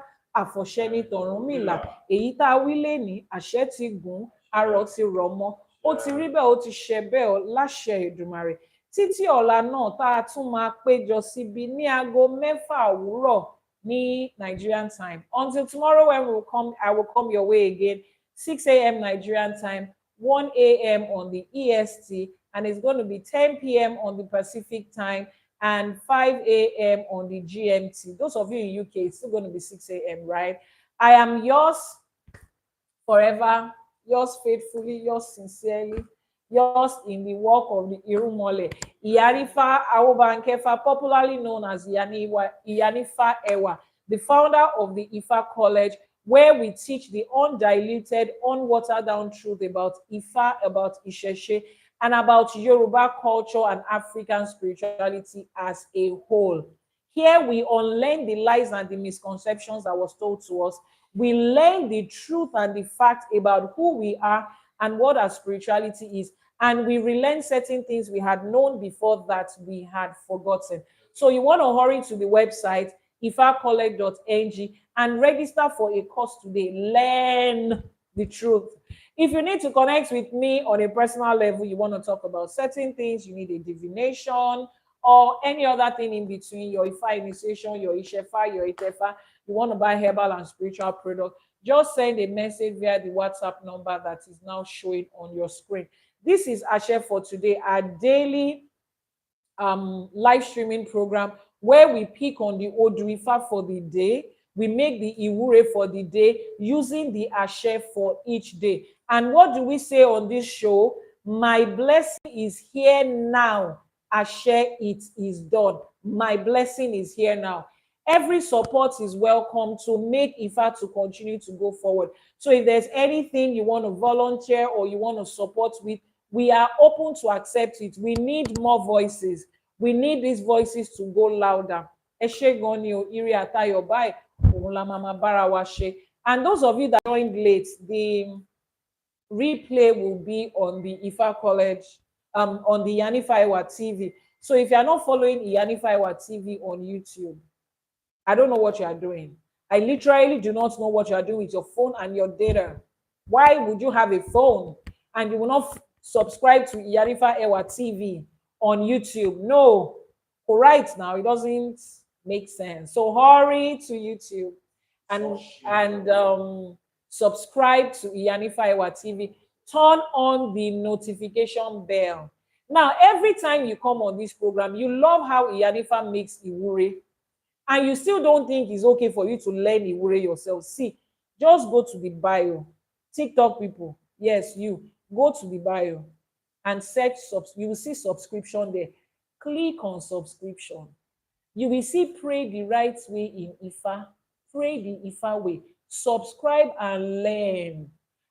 àfọ̀ṣẹ ní t'Ọ̀rúnmìlà, èyí tá a wí lénìí àṣẹ ti gùn, arọ ti rọ̀ mọ́, ó ti rí bẹ́ẹ̀, ó ti ṣẹ bẹ́ẹ̀ láṣẹ Èdùmàrè. Títí ọ̀la náà tá a tún máa péjọ síbi ní aago 6 òwúrọ̀, ní Nigerian time. Until tomorrow when we will come, I will come your way again, 6 a.m. Nigerian time, 1 a.m. on the EST, and it's going to be 10 p.m. on the Pacific time and 5 a.m. on the GMT. Those of you in UK, it's still going to be 6 a.m., right? I am yours forever, yours faithfully, yours sincerely, yours in the work of the Irumole, Iyanifa Awobankefa, popularly known as Iyanifa Ewa, the founder of the Ifa College, where we teach the undiluted, unwatered down truth about Ifa, about Isheshe, and about Yoruba culture and African spirituality as a whole. Here we unlearn the lies and the misconceptions that was told to us. We learn the truth and the fact about who we are and what our spirituality is. And we relearn certain things we had known before that we had forgotten. So you want to hurry to the website, ifacollege.ng, and register for a course today. Learn the truth. If you need to connect with me on a personal level, you want to talk about certain things, you need a divination or any other thing in between, your Ifa initiation, your Ishefa, your Itefa, you want to buy herbal and spiritual product, just send a message via the WhatsApp number that is now showing on your screen. This is Ase for Today, our daily live streaming program where we pick on the Odrifa for the day. We make the Iwure for the day using the Ase for each day. And what do we say on this show? My blessing is here now. Ase, it is done. My blessing is here now. Every support is welcome to make Ifa to continue to go forward. So if there's anything you want to volunteer or you want to support with, we are open to accept it. We need more voices. We need these voices to go louder. And those of you that joined late, the replay will be on the Ifa College, on the Yanifaiwa TV. So if you are not following Yanifaiwa TV on YouTube, I don't know what you are doing. I literally do not know what you are doing with your phone and your data. Why would you have a phone and you will not subscribe to Iyanifa Ewa TV on YouTube? No, right now it doesn't make sense. So hurry to YouTube and subscribe to Iyanifa Ewa TV. Turn on the notification bell. Now, every time you come on this program, you love how Iyanifa makes Iwure, and you still don't think it's okay for you to learn Iwure yourself. See, just go to the bio. TikTok people, yes, you go to the bio and search you will see subscription there. Click on subscription. You will see pray the right way in Ifa. Pray the Ifa way. Subscribe and learn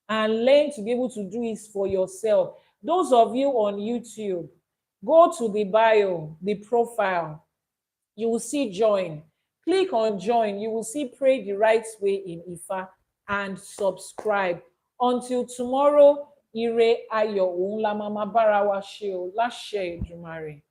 to be able to do it for yourself. Those of you on YouTube, go to the bio, the profile. You will see join. Click on join. You will see pray the right way in Ifa and subscribe. Until tomorrow, ire ayo òun la máa máa bára wa ṣe o láṣẹ Èdùmàrè.